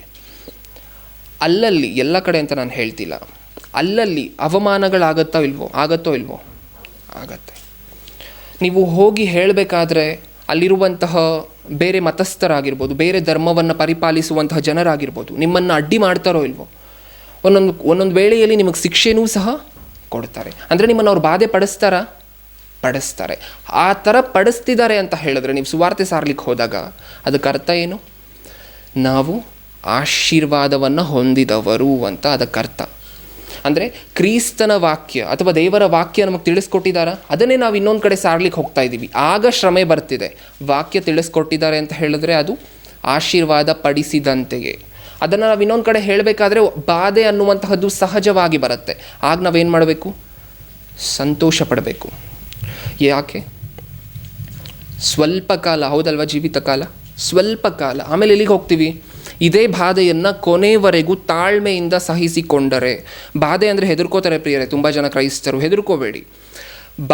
S1: ಅಲ್ಲಲ್ಲಿ, ಎಲ್ಲ ಕಡೆ ಅಂತ ನಾನು ಹೇಳ್ತಿಲ್ಲ, ಅಲ್ಲಲ್ಲಿ ಅವಮಾನಗಳಾಗತ್ತೋ ಇಲ್ವೋ? ಆಗತ್ತೆ. ನೀವು ಹೋಗಿ ಹೇಳಬೇಕಾದ್ರೆ ಅಲ್ಲಿರುವಂತಹ ಬೇರೆ ಮತಸ್ಥರಾಗಿರ್ಬೋದು, ಬೇರೆ ಧರ್ಮವನ್ನು ಪರಿಪಾಲಿಸುವಂತಹ ಜನರಾಗಿರ್ಬೋದು, ನಿಮ್ಮನ್ನು ಅಡ್ಡಿ ಮಾಡ್ತಾರೋ ಇಲ್ವೋ? ಒಂದೊಂದು ವೇಳೆಯಲ್ಲಿ ನಿಮಗೆ ಶಿಕ್ಷೆನೂ ಸಹ ಕೊಡ್ತಾರೆ. ಅಂದರೆ ನಿಮ್ಮನ್ನು ಅವ್ರು ಬಾಧೆ ಪಡಿಸ್ತಾರೆ. ಆ ಥರ ಪಡಿಸ್ತಿದ್ದಾರೆ ಅಂತ ಹೇಳಿದ್ರೆ ನೀವು ಸುವಾರ್ತೆ ಸಾರ್ಲಿಕ್ಕೆ ಹೋದಾಗ ಅದಕ್ಕೆ ಅರ್ಥ ಏನು? ನಾವು ಆಶೀರ್ವಾದವನ್ನು ಹೊಂದಿದವರು ಅಂತ ಅದಕ್ಕೆ ಅರ್ಥ. ಅಂದರೆ ಕ್ರಿಸ್ತನ ವಾಕ್ಯ ಅಥವಾ ದೇವರ ವಾಕ್ಯ ನಮಗೆ ತಿಳಿಸ್ಕೊಟ್ಟಿದ್ದಾರ, ಅದನ್ನೇ ನಾವು ಇನ್ನೊಂದು ಕಡೆ ಸಾರ್ಲಿಕ್ಕೆ ಹೋಗ್ತಾ ಇದ್ದೀವಿ. ಆಗ ಶ್ರಮೆ ಬರ್ತಿದೆ. ವಾಕ್ಯ ತಿಳಿಸ್ಕೊಟ್ಟಿದ್ದಾರೆ ಅಂತ ಹೇಳಿದ್ರೆ ಅದು ಆಶೀರ್ವಾದ ಪಡಿಸಿದಂತೆಯೇ. ಅದನ್ನು ನಾವು ಇನ್ನೊಂದು ಕಡೆ ಹೇಳಬೇಕಾದ್ರೆ ಬಾಧೆ ಅನ್ನುವಂತಹದ್ದು ಸಹಜವಾಗಿ ಬರುತ್ತೆ. ಆಗ ನಾವೇನು ಮಾಡಬೇಕು? ಸಂತೋಷ ಪಡಬೇಕು. ಯಾಕೆ? ಸ್ವಲ್ಪ ಕಾಲ, ಹೌದಲ್ವ? ಜೀವಿತ ಕಾಲ, ಸ್ವಲ್ಪ ಕಾಲ. ಆಮೇಲೆ ಎಲ್ಲಿಗೆ ಹೋಗ್ತೀವಿ? ಇದೇ ಬಾಧೆಯನ್ನು ಕೊನೆವರೆಗೂ ತಾಳ್ಮೆಯಿಂದ ಸಹಿಸಿಕೊಂಡರೆ. ಬಾಧೆ ಅಂದರೆ ಹೆದರ್ಕೋತಾರೆ ಪ್ರಿಯರೇ ತುಂಬ ಜನ ಕ್ರೈಸ್ತರು. ಹೆದರ್ಕೋಬೇಡಿ.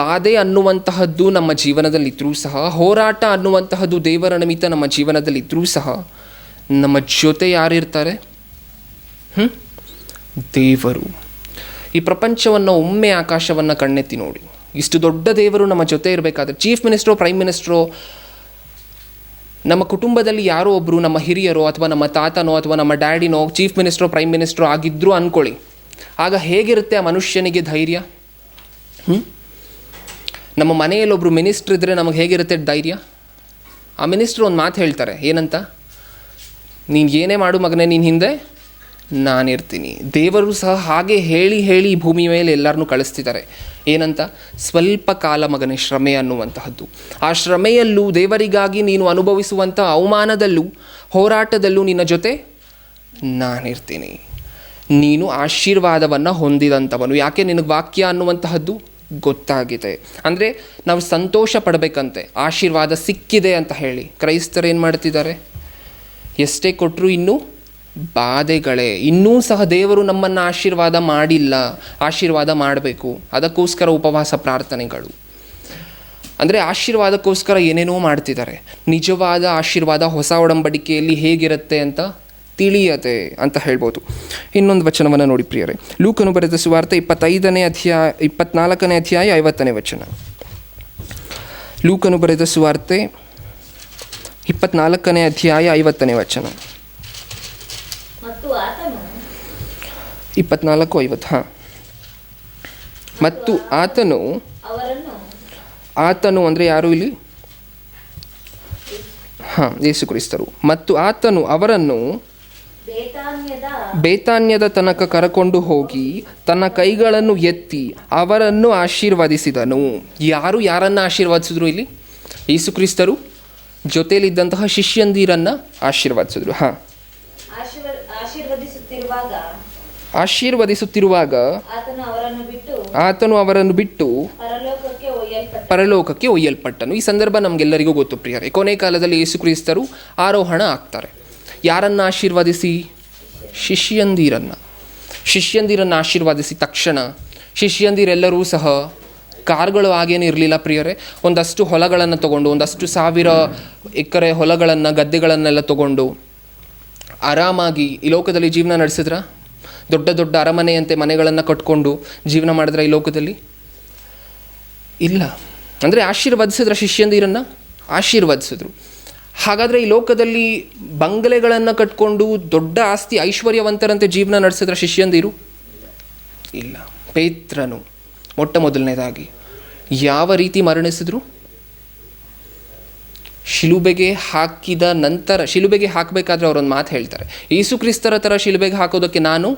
S1: ಬಾಧೆ ಅನ್ನುವಂತಹದ್ದು ನಮ್ಮ ಜೀವನದಲ್ಲಿದ್ದರೂ ಸಹ, ಹೋರಾಟ ಅನ್ನುವಂತಹದ್ದು ದೇವರ ನಿಮಿತ್ತ ನಮ್ಮ ಜೀವನದಲ್ಲಿದ್ದರೂ ಸಹ ನಮ್ಮ ಜೊತೆ ಯಾರಿರ್ತಾರೆ? ದೇವರು. ಈ ಪ್ರಪಂಚವನ್ನು ಒಮ್ಮೆ ಆಕಾಶವನ್ನು ಕಣ್ಣೆತ್ತಿ ನೋಡಿ. ಇಷ್ಟು ದೊಡ್ಡ ದೇವರು ನಮ್ಮ ಜೊತೆ ಇರಬೇಕಾದ್ರೆ, ಚೀಫ್ ಮಿನಿಸ್ಟ್ರೋ, ಪ್ರೈಮ್ ಮಿನಿಸ್ಟ್ರೋ, ನಮ್ಮ ಕುಟುಂಬದಲ್ಲಿ ಯಾರೋ ಒಬ್ಬರು, ನಮ್ಮ ಹಿರಿಯರೋ ಅಥವಾ ನಮ್ಮ ತಾತನೋ ಅಥವಾ ನಮ್ಮ ಡ್ಯಾಡಿನೋ ಚೀಫ್ ಮಿನಿಸ್ಟ್ರೋ, ಪ್ರೈಮ್ ಮಿನಿಸ್ಟ್ರೋ ಆಗಿದ್ದರು ಅಂದ್ಕೊಳ್ಳಿ. ಆಗ ಹೇಗಿರುತ್ತೆ ಆ ಮನುಷ್ಯನಿಗೆ ಧೈರ್ಯ? ನಮ್ಮ ಮನೆಯಲ್ಲೊಬ್ಬರು ಮಿನಿಸ್ಟ್ರ್ ಇದ್ದರೆ ನಮಗೆ ಹೇಗಿರುತ್ತೆ ಧೈರ್ಯ? ಆ ಮಿನಿಸ್ಟ್ರು ಒಂದು ಮಾತು ಹೇಳ್ತಾರೆ, ಏನಂತ? ನೀನು ಏನೇ ಮಾಡು ಮಗನೇ, ನೀನು ಹಿಂದೆ ನಾನಿರ್ತೀನಿ. ದೇವರು ಸಹ ಹಾಗೆ ಹೇಳಿ ಹೇಳಿ ಭೂಮಿ ಮೇಲೆ ಎಲ್ಲರನ್ನೂ ಕಳಿಸ್ತಿದ್ದಾರೆ. ಏನಂತ? ಸ್ವಲ್ಪ ಕಾಲ ಮಗನೇ ಶ್ರಮೆ ಅನ್ನುವಂತಹದ್ದು. ಆ ಶ್ರಮೆಯಲ್ಲೂ, ದೇವರಿಗಾಗಿ ನೀನು ಅನುಭವಿಸುವಂಥ ಅವಮಾನದಲ್ಲೂ, ಹೋರಾಟದಲ್ಲೂ ನಿನ್ನ ಜೊತೆ ನಾನಿರ್ತೀನಿ. ನೀನು ಆಶೀರ್ವಾದವನ್ನು ಹೊಂದಿದಂಥವನು. ಯಾಕೆ? ನಿನಗೆ ವಾಕ್ಯ ಅನ್ನುವಂತಹದ್ದು ಗೊತ್ತಾಗಿದೆ. ಅಂದರೆ ನಾವು ಸಂತೋಷ ಪಡಬೇಕಂತೆ, ಆಶೀರ್ವಾದ ಸಿಕ್ಕಿದೆ ಅಂತ ಹೇಳಿ. ಕ್ರೈಸ್ತರು ಏನು ಮಾಡ್ತಿದ್ದಾರೆ? ಎಷ್ಟೇ ಕೊಟ್ಟರು ಇನ್ನೂ ಬಾಧೆಗಳೇ. ಇನ್ನೂ ಸಹ ದೇವರು ನಮ್ಮನ್ನು ಆಶೀರ್ವಾದ ಮಾಡಿಲ್ಲ, ಆಶೀರ್ವಾದ ಮಾಡಬೇಕು. ಅದಕ್ಕೋಸ್ಕರ ಉಪವಾಸ ಪ್ರಾರ್ಥನೆಗಳು. ಅಂದರೆ ಆಶೀರ್ವಾದಕ್ಕೋಸ್ಕರ ಏನೇನೋ ಮಾಡ್ತಿದ್ದಾರೆ. ನಿಜವಾದ ಆಶೀರ್ವಾದ ಹೊಸ ಒಡಂಬಡಿಕೆಯಲ್ಲಿ ಹೇಗಿರುತ್ತೆ ಅಂತ ತಿಳಿಯದೆ ಅಂತ ಹೇಳ್ಬೋದು. ಇನ್ನೊಂದು ವಚನವನ್ನು ನೋಡಿ ಪ್ರಿಯರೇ, ಲೂಕನು ಬರೆದ ಸುವಾರ್ತೆ 24ನೇ ಅಧ್ಯಾಯ 50ನೇ ವಚನ. ಲೂಕನು ಬರೆದ ಸುವಾರ್ತೆ 24ನೇ ಅಧ್ಯಾಯ 50ನೇ ವಚನ. 24:50. ಹಾಂ. ಮತ್ತು ಆತನು ಅಂದರೆ ಯಾರು ಇಲ್ಲಿ? ಹಾಂ, ಯೇಸು ಕ್ರಿಸ್ತರು. ಮತ್ತು ಆತನು ಅವರನ್ನು ಬೇತಾನ್ಯದ ತನಕ ಕರಕೊಂಡು ಹೋಗಿ ತನ್ನ ಕೈಗಳನ್ನು ಎತ್ತಿ ಅವರನ್ನು ಆಶೀರ್ವದಿಸಿದನು. ಯಾರನ್ನು ಆಶೀರ್ವದಿಸಿದ್ರು ಇಲ್ಲಿ? ಯೇಸು ಕ್ರಿಸ್ತರು ಜೊತೆಯಲ್ಲಿದ್ದಂತಹ ಶಿಷ್ಯಂದಿರನ್ನು ಆಶೀರ್ವದಿಸಿದ್ರು. ಹಾಂ. ಆಶೀರ್ವದಿಸುತ್ತಿರುವಾಗ ಆತನು ಅವರನ್ನು ಬಿಟ್ಟು ಪರಲೋಕಕ್ಕೆ ಒಯ್ಯಲ್ಪಟ್ಟನು. ಈ ಸಂದರ್ಭ ನಮಗೆಲ್ಲರಿಗೂ ಗೊತ್ತು ಪ್ರಿಯರೇ. ಕೊನೆ ಕಾಲದಲ್ಲಿ ಯೇಸು ಕ್ರಿಸ್ತರು ಆರೋಹಣ ಆಗ್ತಾರೆ. ಯಾರನ್ನು ಆಶೀರ್ವದಿಸಿ? ಶಿಷ್ಯಂದಿರನ್ನು ಆಶೀರ್ವದಿಸಿ ತಕ್ಷಣ ಶಿಷ್ಯಂದಿರೆಲ್ಲರೂ ಸಹ ಕಾರ್ಗಳು ಆಗೇನು ಇರಲಿಲ್ಲ ಪ್ರಿಯರೇ. ಒಂದಷ್ಟು ಹೊಲಗಳನ್ನು ತಗೊಂಡು, ಒಂದಷ್ಟು 1000 ಎಕರೆ ಹೊಲಗಳನ್ನು, ಗದ್ದೆಗಳನ್ನೆಲ್ಲ ತಗೊಂಡು ಆರಾಮಾಗಿ ಈ ಲೋಕದಲ್ಲಿ ಜೀವನ ನಡೆಸಿದ್ರ? ದೊಡ್ಡ ದೊಡ್ಡ ಅರಮನೆಯಂತೆ ಮನೆಗಳನ್ನು ಕಟ್ಕೊಂಡು ಜೀವನ ಮಾಡಿದ್ರ ಈ ಲೋಕದಲ್ಲಿ? ಇಲ್ಲ. ಅಂದರೆ ಆಶೀರ್ವದಿಸಿದ್ರ? ಶಿಷ್ಯಂದಿರನ್ನು ಆಶೀರ್ವದಿಸಿದ್ರು. ಹಾಗಾದರೆ ಈ ಲೋಕದಲ್ಲಿ ಬಂಗಲೆಗಳನ್ನು ಕಟ್ಕೊಂಡು ದೊಡ್ಡ ಆಸ್ತಿ ಐಶ್ವರ್ಯವಂತರಂತೆ ಜೀವನ ನಡೆಸಿದ್ರ ಶಿಷ್ಯಂದಿರು? ಇಲ್ಲ. ಪೇತ್ರನು ಮೊಟ್ಟ ಮೊದಲನೇದಾಗಿ ಯಾವ ರೀತಿ ಮರಣಿಸಿದ್ರು? ಶಿಲುಬೆಗೆ ಹಾಕಿದ ನಂತರ, ಶಿಲುಬೆಗೆ ಹಾಕಬೇಕಾದ್ರೆ ಅವರೊಂದು ಮಾತು ಹೇಳ್ತಾರೆ, ಯೇಸು ಕ್ರಿಸ್ತರ ಥರ ಶಿಲುಬೆಗೆ ಹಾಕೋದಕ್ಕೆ ನಾನು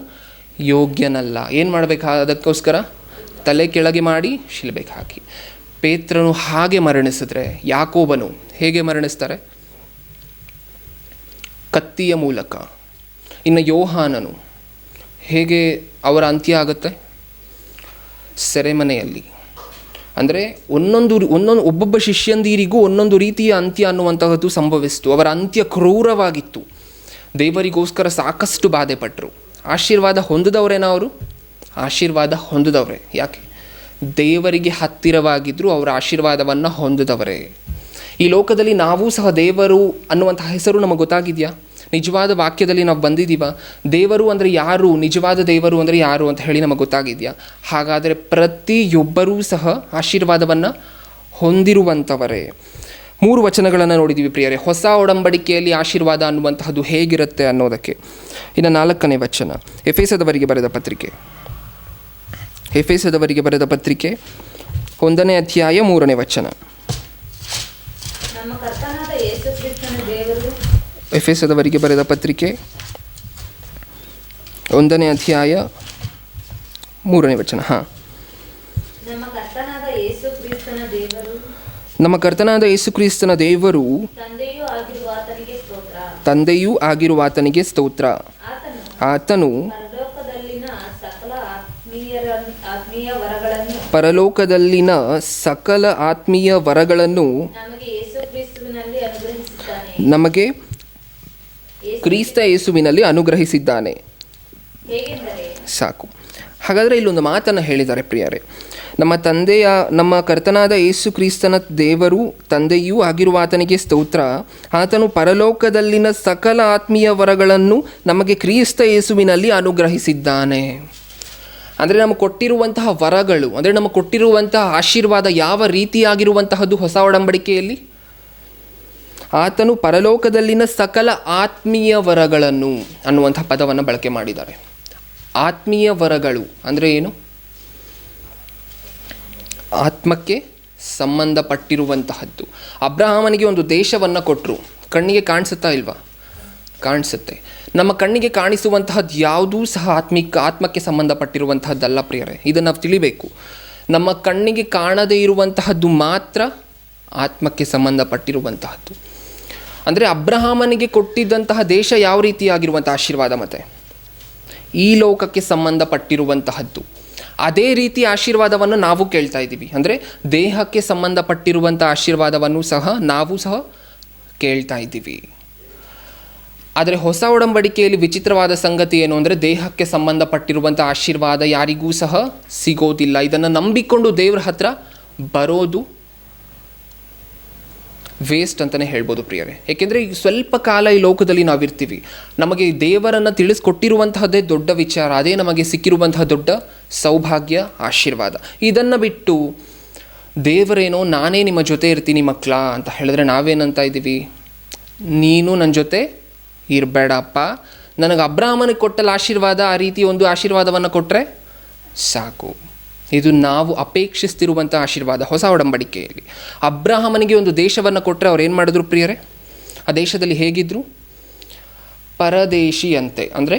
S1: ಯೋಗ್ಯನಲ್ಲ. ಏನು ಮಾಡಬೇಕು? ಅದಕ್ಕೋಸ್ಕರ ತಲೆ ಕೆಳಗೆ ಮಾಡಿ ಶಿಲುಬೆಗೆ ಹಾಕಿ. ಪೇತ್ರನು ಹಾಗೆ ಮರಣಿಸಿದ್ರೆ, ಯಾಕೋಬನು ಹೇಗೆ ಮರಣಿಸ್ತಾರೆ? ಕತ್ತಿಯ ಮೂಲಕ. ಇನ್ನು ಯೋಹಾನನು ಹೇಗೆ ಅವರ ಅಂತ್ಯ ಆಗುತ್ತೆ? ಸೆರೆಮನೆಯಲ್ಲಿ. ಅಂದರೆ ಒಬ್ಬೊಬ್ಬ ಶಿಷ್ಯಂದಿರಿಗೂ ಒಂದೊಂದು ರೀತಿಯ ಅಂತ್ಯ ಅನ್ನುವಂತಹದ್ದು ಸಂಭವಿಸಿತು. ಅವರ ಅಂತ್ಯ ಕ್ರೂರವಾಗಿತ್ತು. ದೇವರಿಗೋಸ್ಕರ ಸಾಕಷ್ಟು ಬಾಧೆ ಪಟ್ಟರು. ಆಶೀರ್ವಾದ ಹೊಂದಿದವರೇನೋ ಅವರು? ಆಶೀರ್ವಾದ ಹೊಂದಿದವರೇ. ಯಾಕೆ? ದೇವರಿಗೆ ಹತ್ತಿರವಾಗಿದ್ದರು, ಅವರ ಆಶೀರ್ವಾದವನ್ನು ಹೊಂದಿದವರೇ. ಈ ಲೋಕದಲ್ಲಿ ನಾವೂ ಸಹ ದೇವರು ಅನ್ನುವಂಥ ಹೆಸರು ನಮಗೆ ಗೊತ್ತಾಗಿದೆಯಾ? ನಿಜವಾದ ವಾಕ್ಯದಲ್ಲಿ ನಾವು ಬಂದಿದ್ದೀವ? ದೇವರು ಅಂದರೆ ಯಾರು, ನಿಜವಾದ ದೇವರು ಅಂದರೆ ಯಾರು ಅಂತ ಹೇಳಿ ನಮಗೆ ಗೊತ್ತಾಗಿದೆಯಾ? ಹಾಗಾದರೆ ಪ್ರತಿಯೊಬ್ಬರೂ ಸಹ ಆಶೀರ್ವಾದವನ್ನು ಹೊಂದಿರುವಂಥವರೇ. 3 ವಚನಗಳನ್ನು ನೋಡಿದ್ದೀವಿ ಪ್ರಿಯರೇ, ಹೊಸ ಒಡಂಬಡಿಕೆಯಲ್ಲಿ ಆಶೀರ್ವಾದ ಅನ್ನುವಂತಹದ್ದು ಹೇಗಿರುತ್ತೆ ಅನ್ನೋದಕ್ಕೆ. ಇನ್ನು 4ನೇ ವಚನ, ಎಫೆಸದವರಿಗೆ ಬರೆದ ಪತ್ರಿಕೆ 1ನೇ ಅಧ್ಯಾಯ 3ನೇ ವಚನ.
S2: ನಮ್ಮ ಕರ್ತನಾದ ಯೇಸು ಕ್ರಿಸ್ತನ ದೇವರು,
S1: ಎಫೆಸದವರಿಗೆ ಬರೆದ ಪತ್ರಿಕೆ 1ನೇ ಅಧ್ಯಾಯ 3ನೇ ವಚನ.
S2: ನಮ್ಮ ಕರ್ತನಾದ ಯೇಸು ಕ್ರಿಸ್ತನ ದೇವರು,
S1: ನಮ್ಮ ಕರ್ತನಾದ ಯೇಸು ಕ್ರಿಸ್ತನ ದೇವರು
S2: ತಂದೆಯೂ ಆಗಿರುವ ಆತನಿಗೆ ಸ್ತೋತ್ರ.
S1: ತಂದೆಯೂ ಆಗಿರುವ ಆತನಿಗೆ ಸ್ತೋತ್ರ. ಆತನು ಪರಲೋಕದಲ್ಲಿನ ಸಕಲ ಆತ್ಮೀಯ ವರಗಳನ್ನು ನಮಗೆ ಕ್ರಿಸ್ತ ಯೇಸುವಿನಲ್ಲಿ ಅನುಗ್ರಹಿಸಿದ್ದಾನೆ. ಸಾಕು. ಹಾಗಾದರೆ ಇಲ್ಲೊಂದು ಮಾತನ್ನು ಹೇಳಿದ್ದಾರೆ ಪ್ರಿಯರೇ, ನಮ್ಮ ಕರ್ತನಾದ ಯೇಸು ಕ್ರಿಸ್ತನ ದೇವರು ತಂದೆಯೂ ಆಗಿರುವ ಆತನಿಗೆ ಸ್ತೋತ್ರ. ಆತನು ಪರಲೋಕದಲ್ಲಿನ ಸಕಲ ಆತ್ಮೀಯ ವರಗಳನ್ನು ನಮಗೆ ಕ್ರಿಸ್ತ ಯೇಸುವಿನಲ್ಲಿ ಅನುಗ್ರಹಿಸಿದ್ದಾನೆ. ಅಂದರೆ ನಮಗೆ ಕೊಟ್ಟಿರುವಂತಹ ವರಗಳು, ಅಂದರೆ ನಮಗೆ ಕೊಟ್ಟಿರುವಂತಹ ಆಶೀರ್ವಾದ ಯಾವ ರೀತಿಯಾಗಿರುವಂತಹದ್ದು ಹೊಸ ಒಡಂಬಡಿಕೆಯಲ್ಲಿ? ಆತನು ಪರಲೋಕದಲ್ಲಿನ ಸಕಲ ಆತ್ಮೀಯ ವರಗಳನ್ನು ಅನ್ನುವಂಥ ಪದವನ್ನು ಬಳಕೆ ಮಾಡಿದ್ದಾರೆ. ಆತ್ಮೀಯ ವರಗಳು ಅಂದರೆ ಏನು? ಆತ್ಮಕ್ಕೆ ಸಂಬಂಧಪಟ್ಟಿರುವಂತಹದ್ದು. ಅಬ್ರಹಾಮನಿಗೆ ಒಂದು ದೇಶವನ್ನು ಕೊಟ್ಟರು, ಕಣ್ಣಿಗೆ ಕಾಣಿಸುತ್ತಾ ಇಲ್ವಾ? ಕಾಣಿಸುತ್ತೆ. ನಮ್ಮ ಕಣ್ಣಿಗೆ ಕಾಣಿಸುವಂತಹದ್ದು ಯಾವುದೂ ಸಹ ಆತ್ಮಕ್ಕೆ ಸಂಬಂಧಪಟ್ಟಿರುವಂತಹದ್ದಲ್ಲ ಪ್ರಿಯರೇ. ಇದನ್ನು ನಾವು ತಿಳಿಬೇಕು. ನಮ್ಮ ಕಣ್ಣಿಗೆ ಕಾಣದೇ ಇರುವಂತಹದ್ದು ಮಾತ್ರ ಆತ್ಮಕ್ಕೆ ಸಂಬಂಧಪಟ್ಟಿರುವಂತಹದ್ದು. ಅಂದರೆ ಅಬ್ರಹಾಮನಿಗೆ ಕೊಟ್ಟಿದ್ದಂತಹ ದೇಶ ಯಾವ ರೀತಿಯಾಗಿರುವಂಥ ಆಶೀರ್ವಾದ, ಮತ್ತು ಈ ಲೋಕಕ್ಕೆ ಸಂಬಂಧಪಟ್ಟಿರುವಂತಹದ್ದು. ಅದೇ ರೀತಿ ಆಶೀರ್ವಾದವನ್ನು ನಾವು ಕೇಳ್ತಾ ಇದ್ದೀವಿ. ಅಂದರೆ ದೇಹಕ್ಕೆ ಸಂಬಂಧಪಟ್ಟಿರುವಂಥ ಆಶೀರ್ವಾದವನ್ನು ಸಹ ನಾವು ಸಹ ಕೇಳ್ತಾ ಇದ್ದೀವಿ. ಆದರೆ ಹೊಸ ಒಡಂಬಡಿಕೆಯಲ್ಲಿ ವಿಚಿತ್ರವಾದ ಸಂಗತಿ ಏನು ಅಂದರೆ, ದೇಹಕ್ಕೆ ಸಂಬಂಧಪಟ್ಟಿರುವಂಥ ಆಶೀರ್ವಾದ ಯಾರಿಗೂ ಸಹ ಸಿಗೋದಿಲ್ಲ. ಇದನ್ನು ನಂಬಿಕೊಂಡು ದೇವರ ಹತ್ರ ಬರೋದು ವೇಸ್ಟ್ ಅಂತಲೇ ಹೇಳ್ಬೋದು ಪ್ರಿಯರೇ. ಏಕೆಂದರೆ ಈಗ ಸ್ವಲ್ಪ ಕಾಲ ಈ ಲೋಕದಲ್ಲಿ ನಾವಿರ್ತೀವಿ. ನಮಗೆ ದೇವರನ್ನು ತಿಳಿಸ್ಕೊಟ್ಟಿರುವಂತಹದ್ದೇ ದೊಡ್ಡ ವಿಚಾರ, ಅದೇ ನಮಗೆ ಸಿಕ್ಕಿರುವಂತಹ ದೊಡ್ಡ ಸೌಭಾಗ್ಯ, ಆಶೀರ್ವಾದ. ಇದನ್ನು ಬಿಟ್ಟು ದೇವರೇನೋ ನಾನೇ ನಿಮ್ಮ ಜೊತೆ ಇರ್ತೀನಿ ಮಕ್ಕಳ ಅಂತ ಹೇಳಿದ್ರೆ ನಾವೇನಂತ ಇದ್ದೀವಿ? ನೀನು ನನ್ನ ಜೊತೆ ಇರಬೇಡಪ್ಪ, ನನಗೆ ಅಬ್ರಹಾಮನಿಗೆ ಕೊಟ್ಟಲ್ಲ ಆಶೀರ್ವಾದ, ಆ ರೀತಿ ಒಂದು ಆಶೀರ್ವಾದವನ್ನು ಕೊಟ್ಟರೆ ಸಾಕು. ಇದು ನಾವು ಅಪೇಕ್ಷಿಸ್ತಿರುವಂಥ ಆಶೀರ್ವಾದ ಹೊಸ ಒಡಂಬಡಿಕೆಯಲ್ಲಿ. ಅಬ್ರಹಾಮನಿಗೆ ಒಂದು ದೇಶವನ್ನು ಕೊಟ್ಟರೆ ಅವ್ರು ಏನು ಮಾಡಿದ್ರು ಪ್ರಿಯರೇ? ಆ ದೇಶದಲ್ಲಿ ಹೇಗಿದ್ರು? ಪರದೇಶಿಯಂತೆ. ಅಂದರೆ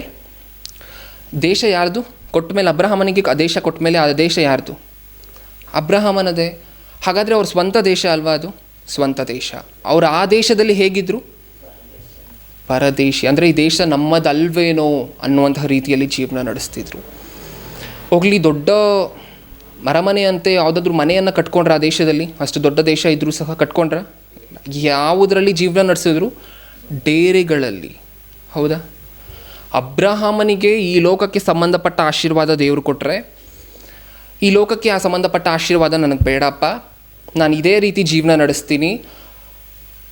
S1: ದೇಶ ಯಾರ್ದು? ಕೊಟ್ಟ ಮೇಲೆ ಅಬ್ರಹಾಮನಿಗೆ ಆ ದೇಶ ಕೊಟ್ಟ ಮೇಲೆ ಆ ದೇಶ ಯಾರ್ದು? ಅಬ್ರಹಾಮನದೇ. ಹಾಗಾದರೆ ಅವ್ರ ಸ್ವಂತ ದೇಶ ಅಲ್ವಾ ಅದು? ಸ್ವಂತ ದೇಶ. ಅವರು ಆ ದೇಶದಲ್ಲಿ ಹೇಗಿದ್ರು? ಪರದೇಶಿ. ಅಂದರೆ ಈ ದೇಶ ನಮ್ಮದಲ್ವೇನೋ ಅನ್ನುವಂತಹ ರೀತಿಯಲ್ಲಿ ಜೀವನ ನಡೆಸ್ತಿದ್ರು. ಹೋಗಲಿ, ದೊಡ್ಡ ಮರಮನೆ ಅಂತೆ ಯಾವುದಾದ್ರೂ ಮನೆಯನ್ನು ಕಟ್ಕೊಂಡ್ರೆ ಆ ದೇಶದಲ್ಲಿ, ಅಷ್ಟು ದೊಡ್ಡ ದೇಶ ಇದ್ದರೂ ಸಹ ಕಟ್ಕೊಂಡ್ರೆ? ಯಾವುದರಲ್ಲಿ ಜೀವನ ನಡೆಸಿದ್ರು? ಡೇರೆಗಳಲ್ಲಿ. ಹೌದಾ? ಅಬ್ರಹಾಮನಿಗೆ ಈ ಲೋಕಕ್ಕೆ ಸಂಬಂಧಪಟ್ಟ ಆಶೀರ್ವಾದ ದೇವರು ಕೊಟ್ಟರೆ, ಈ ಲೋಕಕ್ಕೆ ಆ ಸಂಬಂಧಪಟ್ಟ ಆಶೀರ್ವಾದ ನನಗೆ ಬೇಡಪ್ಪ, ನಾನು ಇದೇ ರೀತಿ ಜೀವನ ನಡೆಸ್ತೀನಿ.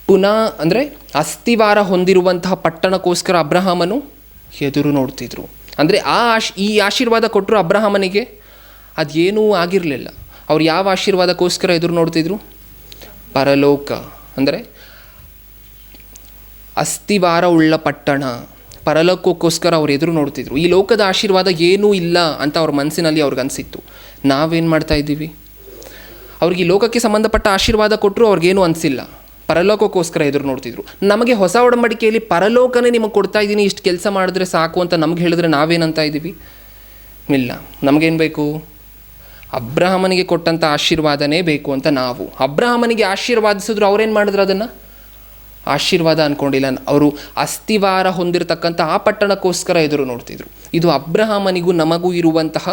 S1: ಪುನಃ ಅಂದರೆ ಅಸ್ಥಿವಾರ ಹೊಂದಿರುವಂತಹ ಪಟ್ಟಣಕ್ಕೋಸ್ಕರ ಅಬ್ರಹಾಮನು ಎದುರು ನೋಡ್ತಿದ್ರು. ಅಂದರೆ ಈ ಆಶೀರ್ವಾದ ಕೊಟ್ಟರು ಅಬ್ರಹಾಮನಿಗೆ ಅದೇನೂ ಆಗಿರಲಿಲ್ಲ. ಅವ್ರು ಯಾವ ಆಶೀರ್ವಾದಕ್ಕೋಸ್ಕರ ಎದುರು ನೋಡ್ತಿದ್ರು? ಪರಲೋಕ. ಅಂದರೆ ಅಸ್ಥಿವಾರ ಉಳ್ಳ ಪಟ್ಟಣ, ಪರಲೋಕಕ್ಕೋಸ್ಕರ ಅವ್ರು ಎದುರು ನೋಡ್ತಿದ್ರು. ಈ ಲೋಕದ ಆಶೀರ್ವಾದ ಏನೂ ಇಲ್ಲ ಅಂತ ಅವ್ರ ಮನಸ್ಸಿನಲ್ಲಿ ಅವ್ರಿಗನ್ಸಿತ್ತು. ನಾವೇನು ಮಾಡ್ತಾ ಇದ್ದೀವಿ? ಅವ್ರಿಗೆ ಈ ಲೋಕಕ್ಕೆ ಸಂಬಂಧಪಟ್ಟ ಆಶೀರ್ವಾದ ಕೊಟ್ಟರು ಅವ್ರಿಗೇನು ಅನಿಸಿಲ್ಲ, ಪರಲೋಕಕ್ಕೋಸ್ಕರ ಎದುರು ನೋಡ್ತಿದ್ರು. ನಮಗೆ ಹೊಸ ಒಡಂಬಡಿಕೆಯಲ್ಲಿ ಪರಲೋಕನೇ ನಿಮಗೆ ಕೊಡ್ತಾ ಇದ್ದೀನಿ, ಇಷ್ಟು ಕೆಲಸ ಮಾಡಿದ್ರೆ ಸಾಕು ಅಂತ ನಮ್ಗೆ ಹೇಳಿದ್ರೆ ನಾವೇನಂತ ಇದ್ದೀವಿ? ಇಲ್ಲ, ನಮಗೇನು ಬೇಕು? ಅಬ್ರಹಾಮನಿಗೆ ಕೊಟ್ಟಂಥ ಆಶೀರ್ವಾದನೇ ಬೇಕು ಅಂತ ನಾವು. ಅಬ್ರಹಾಮನಿಗೆ ಆಶೀರ್ವಾದಿಸಿದ್ರು, ಅವ್ರೇನು ಮಾಡಿದ್ರು? ಅದನ್ನು ಆಶೀರ್ವಾದ ಅಂದ್ಕೊಂಡಿಲ್ಲ. ಅವರು ಅಸ್ತಿವಾರ ಹೊಂದಿರತಕ್ಕಂಥ ಆ ಪಟ್ಟಣಕ್ಕೋಸ್ಕರ ಎದುರು ನೋಡ್ತಿದ್ರು. ಇದು ಅಬ್ರಹಾಮನಿಗೂ ನಮಗೂ ಇರುವಂತಹ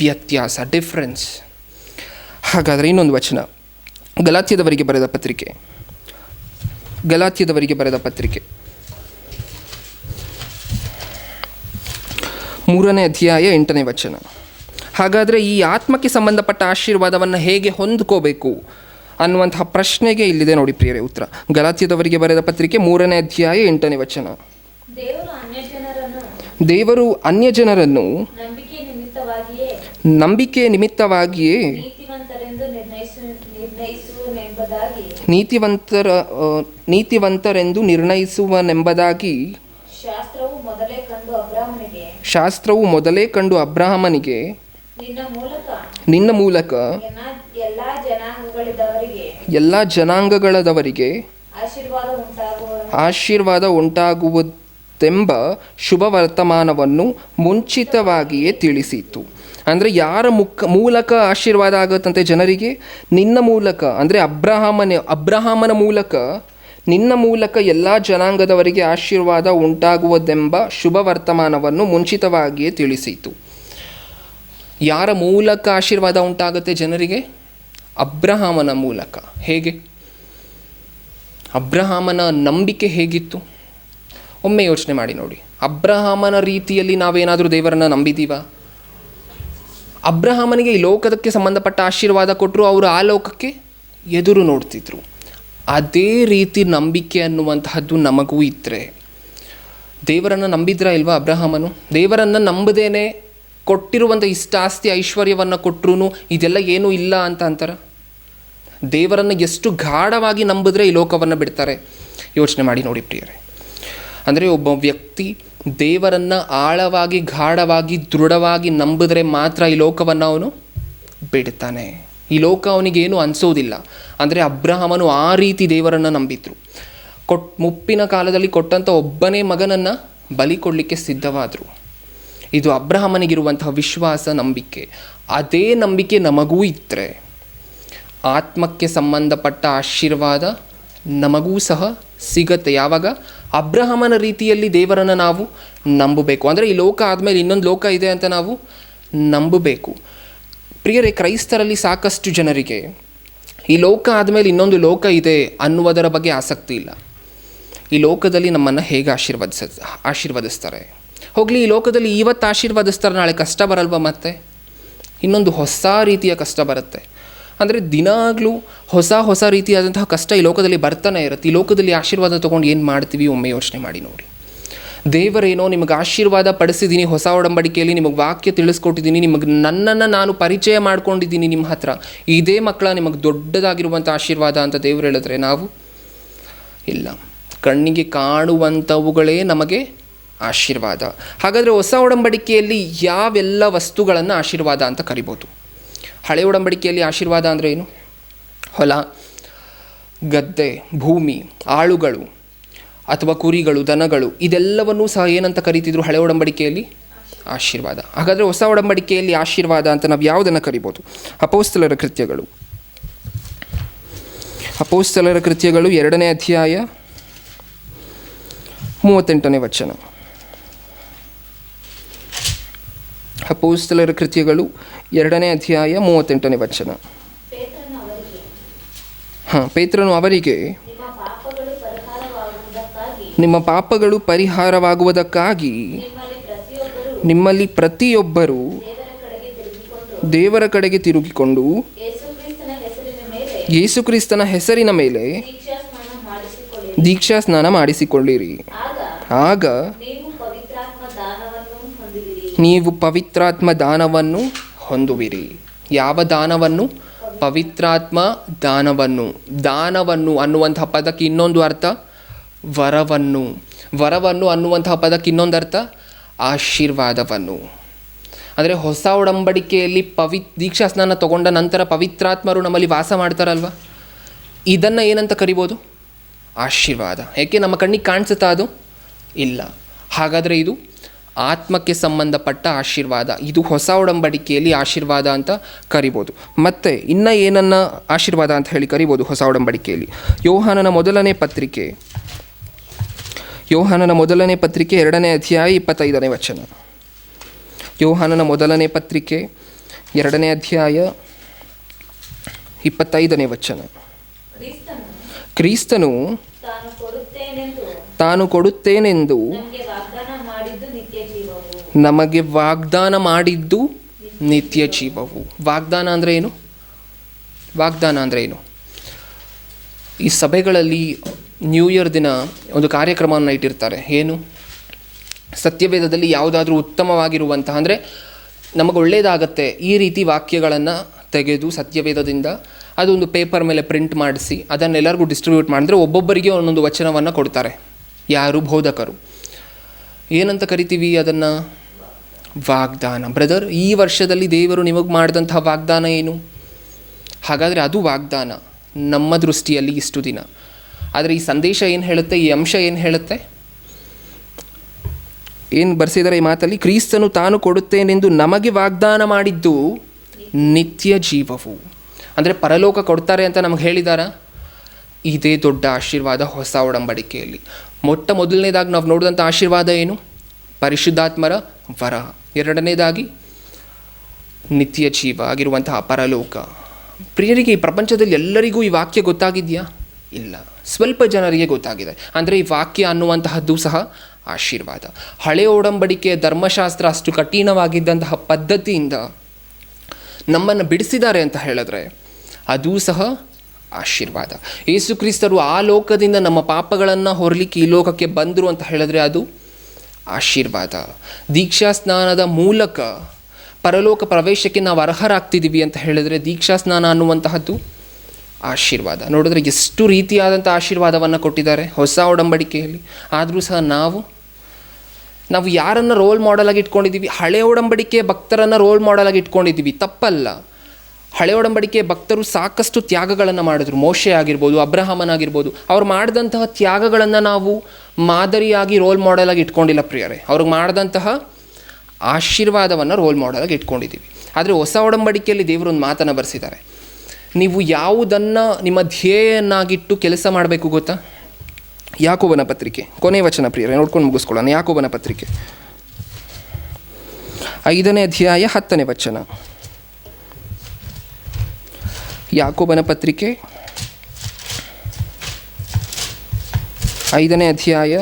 S1: ವ್ಯತ್ಯಾಸ, ಡಿಫ್ರೆನ್ಸ್. ಹಾಗಾದರೆ ಇನ್ನೊಂದು ವಚನ, ಗಲಾತ್ಯದವರಿಗೆ ಬರೆದ ಪತ್ರಿಕೆ 3ನೇ ಅಧ್ಯಾಯ 8ನೇ ವಚನ. ಹಾಗಾದರೆ ಈ ಆತ್ಮಕ್ಕೆ ಸಂಬಂಧಪಟ್ಟ ಆಶೀರ್ವಾದವನ್ನು ಹೇಗೆ ಹೊಂದ್ಕೋಬೇಕು ಅನ್ನುವಂತಹ ಪ್ರಶ್ನೆಗೆ ಇಲ್ಲಿದೆ ನೋಡಿ ಪ್ರಿಯರೇ ಉತ್ತರ. ಗಲಾತ್ಯದವರಿಗೆ ಬರೆದ ಪತ್ರಿಕೆ 3ನೇ ಅಧ್ಯಾಯ 8ನೇ ವಚನ. ದೇವರು ಅನ್ಯಜನರನ್ನು ನಂಬಿಕೆ ನಿಮಿತ್ತವಾಗಿಯೇ ನೀತಿವಂತರೆಂದು ನಿರ್ಣಯಿಸುವನೆಂಬುದಾಗಿ ಶಾಸ್ತ್ರವು ಮೊದಲೇ ಕಂಡು ಅಬ್ರಹಾಮನಿಗೆ ನಿನ್ನ ಮೂಲಕ ಎಲ್ಲ ಜನಾಂಗಗಳದವರಿಗೆ ಆಶೀರ್ವಾದ ಉಂಟಾಗುವುದೆಂಬ ಶುಭ ವರ್ತಮಾನವನ್ನು ಮುಂಚಿತವಾಗಿಯೇ ತಿಳಿಸಿತು. ಅಂದರೆ ಯಾರ ಮೂಲಕ ಆಶೀರ್ವಾದ ಆಗುತ್ತಂತೆ ಜನರಿಗೆ? ನಿನ್ನ ಮೂಲಕ, ಅಂದರೆ ಅಬ್ರಹಾಮನ ಮೂಲಕ, ನಿನ್ನ ಮೂಲಕ ಎಲ್ಲ ಜನಾಂಗದವರಿಗೆ ಆಶೀರ್ವಾದ ಉಂಟಾಗುವುದೆಂಬ ಶುಭ ವರ್ತಮಾನವನ್ನು ಮುಂಚಿತವಾಗಿಯೇ ತಿಳಿಸಿತು. ಯಾರ ಮೂಲಕ ಆಶೀರ್ವಾದ ಉಂಟಾಗುತ್ತೆ ಜನರಿಗೆ? ಅಬ್ರಹಾಮನ ಮೂಲಕ. ಹೇಗೆ? ಅಬ್ರಹಾಮನ ನಂಬಿಕೆ ಹೇಗಿತ್ತು? ಒಮ್ಮೆ ಯೋಚನೆ ಮಾಡಿ ನೋಡಿ. ಅಬ್ರಹಾಮನ ರೀತಿಯಲ್ಲಿ ನಾವೇನಾದರೂ ದೇವರನ್ನು ನಂಬಿದ್ದೀವಾ? ಅಬ್ರಹಾಮನಿಗೆ ಈ ಲೋಕದಕ್ಕೆ ಸಂಬಂಧಪಟ್ಟ ಆಶೀರ್ವಾದ ಕೊಟ್ಟರು, ಅವರು ಆ ಲೋಕಕ್ಕೆ ಎದುರು ನೋಡ್ತಿದ್ರು. ಅದೇ ರೀತಿ ನಂಬಿಕೆ ಅನ್ನುವಂತಹದ್ದು ನಮಗೂ ಇದ್ದರೆ, ದೇವರನ್ನು ನಂಬಿದ್ರಾ ಇಲ್ವಾ ಅಬ್ರಹಾಮನು? ದೇವರನ್ನು ನಂಬದೇನೆ ಕೊಟ್ಟಿರುವಂಥ ಇಷ್ಟ ಆಸ್ತಿ ಐಶ್ವರ್ಯವನ್ನು ಕೊಟ್ಟರು ಇದೆಲ್ಲ ಏನೂ ಇಲ್ಲ ಅಂತ ಅಂತಾರೆ. ದೇವರನ್ನು ಎಷ್ಟು ಗಾಢವಾಗಿ ನಂಬಿದ್ರೆ ಈ ಲೋಕವನ್ನು ಬಿಡ್ತಾರೆ? ಯೋಚನೆ ಮಾಡಿ ನೋಡಿ ಪ್ರಿಯರೇ. ಅಂದರೆ ಒಬ್ಬ ವ್ಯಕ್ತಿ ದೇವರನ್ನು ಆಳವಾಗಿ, ಗಾಢವಾಗಿ, ದೃಢವಾಗಿ ನಂಬಿದ್ರೆ ಮಾತ್ರ ಈ ಲೋಕವನ್ನು ಅವನು ಬಿಡ್ತಾನೆ. ಈ ಲೋಕ ಅವನಿಗೇನು ಅನಿಸೋದಿಲ್ಲ. ಅಂದರೆ ಅಬ್ರಹಾಮನು ಆ ರೀತಿ ದೇವರನ್ನು ನಂಬಿದ್ರು. ಮುಪ್ಪಿನ ಕಾಲದಲ್ಲಿ ಕೊಟ್ಟಂಥ ಒಬ್ಬನೇ ಮಗನನ್ನು ಬಲಿ ಕೊಡಲಿಕ್ಕೆ ಸಿದ್ಧವಾದರು. ಇದು ಅಬ್ರಹಾಮನಿಗಿರುವಂತಹ ವಿಶ್ವಾಸ, ನಂಬಿಕೆ. ಅದೇ ನಂಬಿಕೆ ನಮಗೂ ಇದ್ದರೆ ಆತ್ಮಕ್ಕೆ ಸಂಬಂಧಪಟ್ಟ ಆಶೀರ್ವಾದ ನಮಗೂ ಸಹ ಸಿಗತ್ತೆ. ಯಾವಾಗ? ಅಬ್ರಹಾಮನ ರೀತಿಯಲ್ಲಿ ದೇವರನ್ನು ನಾವು ನಂಬಬೇಕು. ಅಂದರೆ ಈ ಲೋಕ ಆದಮೇಲೆ ಇನ್ನೊಂದು ಲೋಕ ಇದೆ ಅಂತ ನಾವು ನಂಬಬೇಕು. ಪ್ರಿಯರೇ, ಕ್ರೈಸ್ತರಲ್ಲಿ ಸಾಕಷ್ಟು ಜನರಿಗೆ ಈ ಲೋಕ ಆದಮೇಲೆ ಇನ್ನೊಂದು ಲೋಕ ಇದೆ ಅನ್ನುವುದರ ಬಗ್ಗೆ ಆಸಕ್ತಿ ಇಲ್ಲ. ಈ ಲೋಕದಲ್ಲಿ ನಮ್ಮನ್ನು ಹೇಗೆ ಆಶೀರ್ವದಿಸ್ತಾರೆ? ಹೋಗಲಿ, ಈ ಲೋಕದಲ್ಲಿ ಇವತ್ತು ಆಶೀರ್ವದಿಸ್ತಾರೆ, ನಾಳೆ ಕಷ್ಟ ಬರಲ್ವ? ಮತ್ತೆ ಇನ್ನೊಂದು ಹೊಸ ರೀತಿಯ ಕಷ್ಟ ಬರುತ್ತೆ. ಅಂದರೆ ದಿನಾಗಲೂ ಹೊಸ ರೀತಿಯಾದಂತಹ ಕಷ್ಟ ಈ ಲೋಕದಲ್ಲಿ ಬರ್ತಾನೆ ಇರುತ್ತೆ. ಈ ಲೋಕದಲ್ಲಿ ಆಶೀರ್ವಾದ ತೊಗೊಂಡು ಏನು ಮಾಡ್ತೀವಿ? ಒಮ್ಮೆ ಯೋಚನೆ ಮಾಡಿ ನೋಡಿ. ದೇವರೇನೋ ನಿಮಗೆ ಆಶೀರ್ವಾದ ಪಡಿಸಿದ್ದೀನಿ, ಹೊಸ ಒಡಂಬಡಿಕೆಯಲ್ಲಿ ನಿಮಗೆ ವಾಕ್ಯ ತಿಳಿಸ್ಕೊಟ್ಟಿದ್ದೀನಿ, ನನ್ನನ್ನು ನಾನು ಪರಿಚಯ ಮಾಡ್ಕೊಂಡಿದ್ದೀನಿ ನಿಮ್ಮ ಹತ್ರ, ಇದೇ ಮಕ್ಕಳ ನಿಮಗೆ ದೊಡ್ಡದಾಗಿರುವಂಥ ಆಶೀರ್ವಾದ ಅಂತ ದೇವರು ಹೇಳಿದ್ರೆ ನಾವು ಇಲ್ಲ. ಕಣ್ಣಿಗೆ ಕಾಣುವಂಥವುಗಳೇ ನಮಗೆ ಆಶೀರ್ವಾದ. ಹಾಗಾದರೆ ಹೊಸ ಒಡಂಬಡಿಕೆಯಲ್ಲಿ ಯಾವೆಲ್ಲ ವಸ್ತುಗಳನ್ನು ಆಶೀರ್ವಾದ ಅಂತ ಕರಿಬೋದು? ಹಳೆ ಒಡಂಬಡಿಕೆಯಲ್ಲಿ ಆಶೀರ್ವಾದ ಅಂದರೆ ಏನು? ಹೊಲ, ಗದ್ದೆ, ಭೂಮಿ, ಆಳುಗಳು ಅಥವಾ ಕುರಿಗಳು, ದನಗಳು, ಇದೆಲ್ಲವನ್ನೂ ಸಹ ಏನಂತ ಕರೀತಿದ್ರು ಹಳೆ ಒಡಂಬಡಿಕೆಯಲ್ಲಿ? ಆಶೀರ್ವಾದ. ಹಾಗಾದರೆ ಹೊಸ ಒಡಂಬಡಿಕೆಯಲ್ಲಿ ಆಶೀರ್ವಾದ ಅಂತ ನಾವು ಯಾವುದನ್ನು ಕರಿಬೋದು? ಅಪೊಸ್ತಲರ ಕೃತ್ಯಗಳು 2ನೇ ಅಧ್ಯಾಯ 38ನೇ ವಚನ. ಅಪೊಸ್ತಲರ ಕೃತ್ಯಗಳು 2ನೇ ಅಧ್ಯಾಯ 38ನೇ ವಚನ. ಪೇತ್ರನು ಅವರಿಗೆ, ನಿಮ್ಮ ಪಾಪಗಳು ಪರಿಹಾರವಾಗುವುದಕ್ಕಾಗಿ ನಿಮ್ಮಲ್ಲಿ ಪ್ರತಿಯೊಬ್ಬರೂ ದೇವರ ಕಡೆಗೆ ತಿರುಗಿಕೊಂಡು ಯೇಸುಕ್ರಿಸ್ತನ ಹೆಸರಿನ ಮೇಲೆ ದೀಕ್ಷಾ ಸ್ನಾನ ಮಾಡಿಸಿಕೊಳ್ಳಿರಿ. ಆಗ ನೀವು ಪವಿತ್ರಾತ್ಮ ದಾನವನ್ನು ಹೊಂದುವಿರಿ. ಯಾವ ದಾನವನ್ನು? ಪವಿತ್ರಾತ್ಮ ದಾನವನ್ನು. ದಾನವನ್ನು ಅನ್ನುವಂತಹ ಪದಕ್ಕೆ ಇನ್ನೊಂದು ಅರ್ಥ ವರವನ್ನು. ವರವನ್ನು ಅನ್ನುವಂತಹ ಪದಕ್ಕೆ ಇನ್ನೊಂದರ್ಥ ಆಶೀರ್ವಾದವನ್ನು. ಅಂದರೆ ಹೊಸ ಒಡಂಬಡಿಕೆಯಲ್ಲಿ ದೀಕ್ಷಾ ಸ್ನಾನ ತಗೊಂಡ ನಂತರ ಪವಿತ್ರಾತ್ಮರು ನಮ್ಮಲ್ಲಿ ವಾಸ ಮಾಡ್ತಾರಲ್ವ, ಇದನ್ನು ಏನಂತ ಕರಿಬೋದು? ಆಶೀರ್ವಾದ. ಏಕೆ ನಮ್ಮ ಕಣ್ಣಿಗೆ ಕಾಣಿಸುತ್ತಾ ಅದು? ಇಲ್ಲ. ಹಾಗಾದರೆ ಇದು ಆತ್ಮಕ್ಕೆ ಸಂಬಂಧಪಟ್ಟ ಆಶೀರ್ವಾದ. ಇದು ಹೊಸ ಒಡಂಬಡಿಕೆಯಲ್ಲಿ ಆಶೀರ್ವಾದ ಅಂತ ಕರಿಬೋದು. ಮತ್ತು ಇನ್ನು ಏನನ್ನು ಆಶೀರ್ವಾದ ಅಂತ ಹೇಳಿ ಕರಿಬೋದು ಹೊಸ ಒಡಂಬಡಿಕೆಯಲ್ಲಿ? ಯೋಹಾನನ ಮೊದಲನೇ ಪತ್ರಿಕೆ 2ನೇ ಅಧ್ಯಾಯ 25ನೇ ವಚನ. ಯೋಹಾನನ ಮೊದಲನೇ ಪತ್ರಿಕೆ 2ನೇ ಅಧ್ಯಾಯ 25ನೇ ವಚನ. ಕ್ರಿಸ್ತನು ತಾನು ಕೊಡುತ್ತೇನೆಂದು ನಮಗೆ ವಾಗ್ದಾನ ಮಾಡಿದ್ದು ನಿತ್ಯ ಜೀವವು. ವಾಗ್ದಾನ ಅಂದರೆ ಏನು? ಈ ಸಭೆಗಳಲ್ಲಿ ನ್ಯೂ ಇಯರ್ ದಿನ ಒಂದು ಕಾರ್ಯಕ್ರಮವನ್ನು ಇಟ್ಟಿರ್ತಾರೆ. ಏನು? ಸತ್ಯವೇದದಲ್ಲಿ ಯಾವುದಾದ್ರೂ ಉತ್ತಮವಾಗಿರುವಂತಹ, ಅಂದರೆ ನಮಗೆ ಒಳ್ಳೆಯದಾಗತ್ತೆ ಈ ರೀತಿ ವಾಕ್ಯಗಳನ್ನು ತೆಗೆದು ಸತ್ಯವೇದದಿಂದ ಅದೊಂದು ಪೇಪರ್ ಮೇಲೆ ಪ್ರಿಂಟ್ ಮಾಡಿಸಿ ಅದನ್ನೆಲ್ಲರಿಗೂ ಡಿಸ್ಟ್ರಿಬ್ಯೂಟ್ ಮಾಡಿದ್ರೆ ಒಬ್ಬೊಬ್ಬರಿಗೆ ಒಂದೊಂದು ವಚನವನ್ನು ಕೊಡ್ತಾರೆ. ಯಾರು? ಬೋಧಕರು. ಏನಂತ ಕರಿತೀವಿ ಅದನ್ನು? ವಾಗ್ದಾನ. ಬ್ರದರ್, ಈ ವರ್ಷದಲ್ಲಿ ದೇವರು ನಿಮಗೆ ಮಾಡಿದಂತಹ ವಾಗ್ದಾನ ಏನು? ಹಾಗಾದರೆ ಅದು ವಾಗ್ದಾನ ನಮ್ಮ ದೃಷ್ಟಿಯಲ್ಲಿ ಇಷ್ಟು ದಿನ. ಆದರೆ ಈ ಸಂದೇಶ ಏನು ಹೇಳುತ್ತೆ? ಈ ಅಂಶ ಏನು ಹೇಳುತ್ತೆ? ಏನು ಬರ್ಸಿದ್ದಾರೆ ಈ ಮಾತಲ್ಲಿ? ಕ್ರಿಸ್ತನು ತಾನು ಕೊಡುತ್ತೇನೆಂದು ನಮಗೆ ವಾಗ್ದಾನ ಮಾಡಿದ್ದು ನಿತ್ಯ ಜೀವವು. ಅಂದರೆ ಪರಲೋಕ ಕೊಡ್ತಾರೆ ಅಂತ ನಮಗೆ ಹೇಳಿದಾರ? ಇದೇ ದೊಡ್ಡ ಆಶೀರ್ವಾದ ಹೊಸ ಒಡಂಬಡಿಕೆಯಲ್ಲಿ. ಮೊದಲನೇದಾಗಿ ನಾವು ನೋಡಿದಂಥ ಆಶೀರ್ವಾದ ಏನು? ಪರಿಶುದ್ಧಾತ್ಮರ ವರ. ಎರಡನೇದಾಗಿ ನಿತ್ಯ ಜೀವ ಆಗಿರುವಂತಹ ಪರಲೋಕ. ಪ್ರಿಯರಿಗೆ, ಈ ಪ್ರಪಂಚದಲ್ಲಿ ಎಲ್ಲರಿಗೂ ಈ ವಾಕ್ಯ ಗೊತ್ತಾಗಿದೆಯಾ? ಇಲ್ಲ, ಸ್ವಲ್ಪ ಜನರಿಗೆ ಗೊತ್ತಾಗಿದೆ. ಅಂದರೆ ಈ ವಾಕ್ಯ ಅನ್ನುವಂತಹದ್ದು ಸಹ ಆಶೀರ್ವಾದ. ಹಳೆಯ ಒಡಂಬಡಿಕೆಯ ಧರ್ಮಶಾಸ್ತ್ರ ಅಷ್ಟು ಕಠಿಣವಾಗಿದ್ದಂತಹ ಪದ್ಧತಿಯಿಂದ ನಮ್ಮನ್ನು ಬಿಡಿಸಿದ್ದಾರೆ ಅಂತ ಹೇಳಿದ್ರೆ ಅದೂ ಸಹ ಆಶೀರ್ವಾದ. ಯೇಸು ಕ್ರಿಸ್ತರು ಆ ಲೋಕದಿಂದ ನಮ್ಮ ಪಾಪಗಳನ್ನು ಹೊರಲಿಕ್ಕೆ ಈ ಲೋಕಕ್ಕೆ ಬಂದರು ಅಂತ ಹೇಳಿದ್ರೆ ಅದು ಆಶೀರ್ವಾದ. ದೀಕ್ಷಾ ಸ್ನಾನದ ಮೂಲಕ ಪರಲೋಕ ಪ್ರವೇಶಕ್ಕೆ ನಾವು ಅರ್ಹರಾಗ್ತಿದ್ದೀವಿ ಅಂತ ಹೇಳಿದ್ರೆ ದೀಕ್ಷಾ ಸ್ನಾನ ಅನ್ನುವಂತಹದ್ದು ಆಶೀರ್ವಾದ. ನೋಡಿದ್ರೆ ಎಷ್ಟು ರೀತಿಯಾದಂಥ ಆಶೀರ್ವಾದವನ್ನು ಕೊಟ್ಟಿದ್ದಾರೆ ಹೊಸ ಒಡಂಬಡಿಕೆಯಲ್ಲಿ. ಆದರೂ ಸಹ ನಾವು ಯಾರನ್ನು ರೋಲ್ ಮಾಡೆಲಾಗಿ ಇಟ್ಕೊಂಡಿದ್ದೀವಿ? ಹಳೆ ಒಡಂಬಡಿಕೆಯ ಭಕ್ತರನ್ನು ರೋಲ್ ಮಾಡೆಲಾಗಿ ಇಟ್ಕೊಂಡಿದ್ದೀವಿ. ತಪ್ಪಲ್ಲ. ಹಳೆ ಒಡಂಬಡಿಕೆಯ ಭಕ್ತರು ಸಾಕಷ್ಟು ತ್ಯಾಗಗಳನ್ನು ಮಾಡಿದ್ರು. ಮೋಶೆ ಆಗಿರ್ಬೋದು, ಅಬ್ರಹಾಮನಾಗಿರ್ಬೋದು. ಅವ್ರು ಮಾಡಿದಂತಹ ತ್ಯಾಗಗಳನ್ನು ನಾವು ಮಾದರಿಯಾಗಿ ರೋಲ್ ಮಾಡೆಲಾಗಿ ಇಟ್ಕೊಂಡಿಲ್ಲ ಪ್ರಿಯರೇ. ಅವ್ರಿಗೆ ಮಾಡಿದಂತಹ ಆಶೀರ್ವಾದವನ್ನು ರೋಲ್ ಮಾಡೆಲಾಗಿ ಇಟ್ಕೊಂಡಿದ್ದೀವಿ. ಆದರೆ ಹೊಸ ಒಡಂಬಡಿಕೆಯಲ್ಲಿ ದೇವರು ಒಂದು ಮಾತನ್ನು ಬರೆಸಿದ್ದಾರೆ. ನೀವು ಯಾವುದನ್ನು ನಿಮ್ಮ ಧ್ಯೇಯನ್ನಾಗಿಟ್ಟು ಕೆಲಸ ಮಾಡಬೇಕು ಗೊತ್ತಾ? ಯಾಕೋಬನ ಪತ್ರಿಕೆ ಕೊನೆಯ ವಚನ ಪ್ರಿಯರೇ, ನೋಡ್ಕೊಂಡು ಮುಗಿಸ್ಕೊಳ್ಳೋಣ. ಯಾಕೋಬನ ಪತ್ರಿಕೆ 5ನೇ ಅಧ್ಯಾಯ 10ನೇ ವಚನ. ಯಾಕೋಬನ ಪತ್ರಿಕೆ 5ನೇ ಅಧ್ಯಾಯ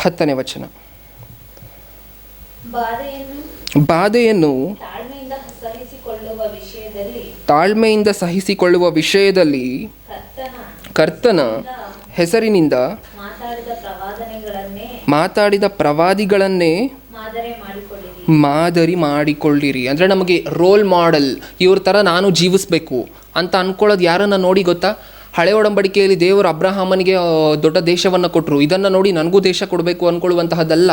S1: 10ನೇ ವಚನ. ಬಾಧೆಯನ್ನು ತಾಳ್ಮೆಯಿಂದ ಸಹಿಸಿಕೊಳ್ಳುವ ವಿಷಯದಲ್ಲಿ ಕರ್ತನ ಹೆಸರಿನಿಂದ ಮಾತಾಡಿದ ಪ್ರವಾದಿಗಳನ್ನೇ ಮಾದರಿ ಮಾಡಿಕೊಳ್ಳಿರಿ. ಅಂದರೆ ನಮಗೆ ರೋಲ್ ಮಾಡೆಲ್, ಇವ್ರ ಥರ ನಾನು ಜೀವಿಸಬೇಕು ಅಂತ ಅಂದ್ಕೊಳ್ಳೋದು ಯಾರನ್ನು ನೋಡಿ ಗೊತ್ತಾ? ಹಳೆ ಒಡಂಬಡಿಕೆಯಲ್ಲಿ ದೇವರು ಅಬ್ರಹಾಮನಿಗೆ ದೊಡ್ಡ ದೇಶವನ್ನು ಕೊಟ್ಟರು. ಇದನ್ನು ನೋಡಿ ನನಗೂ ದೇಶ ಕೊಡಬೇಕು ಅಂದ್ಕೊಳ್ಳುವಂತಹದ್ದಲ್ಲ.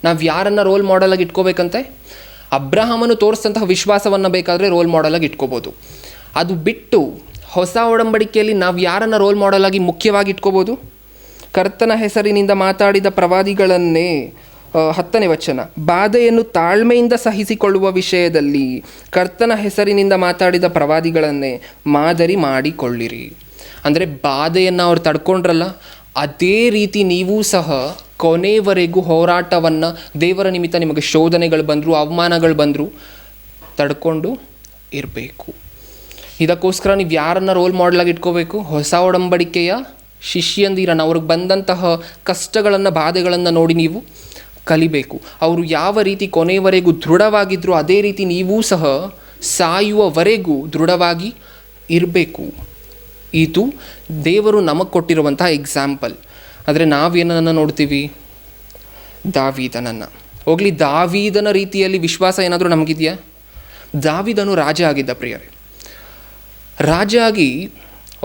S1: ನಾವು ಯಾರನ್ನು ರೋಲ್ ಮಾಡೆಲಾಗಿ ಇಟ್ಕೋಬೇಕಂತೆ? ಅಬ್ರಹಾಮನು ತೋರಿಸಿದಂತಹ ವಿಶ್ವಾಸವನ್ನು ಬೇಕಾದರೆ ರೋಲ್ ಮಾಡೆಲಾಗಿ ಇಟ್ಕೋಬೋದು. ಅದು ಬಿಟ್ಟು ಹೊಸ ಒಡಂಬಡಿಕೆಯಲ್ಲಿ ನಾವು ಯಾರನ್ನು ರೋಲ್ ಮಾಡೆಲಾಗಿ ಮುಖ್ಯವಾಗಿ ಇಟ್ಕೋಬೋದು? ಕರ್ತನ ಹೆಸರಿನಿಂದ ಮಾತಾಡಿದ ಪ್ರವಾದಿಗಳನ್ನೇ. 10ನೇ ವಚನ. ಬಾಧೆಯನ್ನು ತಾಳ್ಮೆಯಿಂದ ಸಹಿಸಿಕೊಳ್ಳುವ ವಿಷಯದಲ್ಲಿ ಕರ್ತನ ಹೆಸರಿನಿಂದ ಮಾತಾಡಿದ ಪ್ರವಾದಿಗಳನ್ನೇ ಮಾದರಿ ಮಾಡಿಕೊಳ್ಳಿರಿ. ಅಂದರೆ ಬಾಧೆಯನ್ನು ಅವ್ರು ತಡ್ಕೊಂಡ್ರಲ್ಲ, ಅದೇ ರೀತಿ ನೀವೂ ಸಹ ಕೊನೆಯವರೆಗೂ ಹೋರಾಟವನ್ನು, ದೇವರ ನಿಮಿತ್ತ ನಿಮಗೆ ಶೋಧನೆಗಳು ಬಂದರು, ಅವಮಾನಗಳು ಬಂದರು, ತಡ್ಕೊಂಡು ಇರಬೇಕು. ಇದಕ್ಕೋಸ್ಕರ ನೀವು ಯಾರನ್ನು ರೋಲ್ ಮಾಡೆಲಾಗಿ ಇಟ್ಕೋಬೇಕು? ಹೊಸ ಒಡಂಬಡಿಕೆಯ ಶಿಷ್ಯಂದಿರನ್ನು. ಅವ್ರಿಗೆ ಬಂದಂತಹ ಕಷ್ಟಗಳನ್ನು, ಬಾಧೆಗಳನ್ನು ನೋಡಿ ನೀವು ಕಲಿಬೇಕು. ಅವರು ಯಾವ ರೀತಿ ಕೊನೆಯವರೆಗೂ ದೃಢವಾಗಿದ್ದರು ಅದೇ ರೀತಿ ನೀವೂ ಸಹ ಸಾಯುವವರೆಗೂ ದೃಢವಾಗಿ ಇರಬೇಕು. ಇದು ದೇವರು ನಮಗೆ ಕೊಟ್ಟಿರುವಂತಹ ಎಕ್ಸಾಂಪಲ್. ಆದರೆ ನಾವೇನನ್ನು ನೋಡ್ತೀವಿ? ದಾವೀದನನ್ನು. ಹೋಗಲಿ, ದಾವೀದನ ರೀತಿಯಲ್ಲಿ ವಿಶ್ವಾಸ ಏನಾದರೂ ನಮಗಿದೆಯಾ? ದಾವೀದನು ರಾಜ ಆಗಿದ್ದ ಪ್ರಿಯರೇ. ರಾಜ ಆಗಿ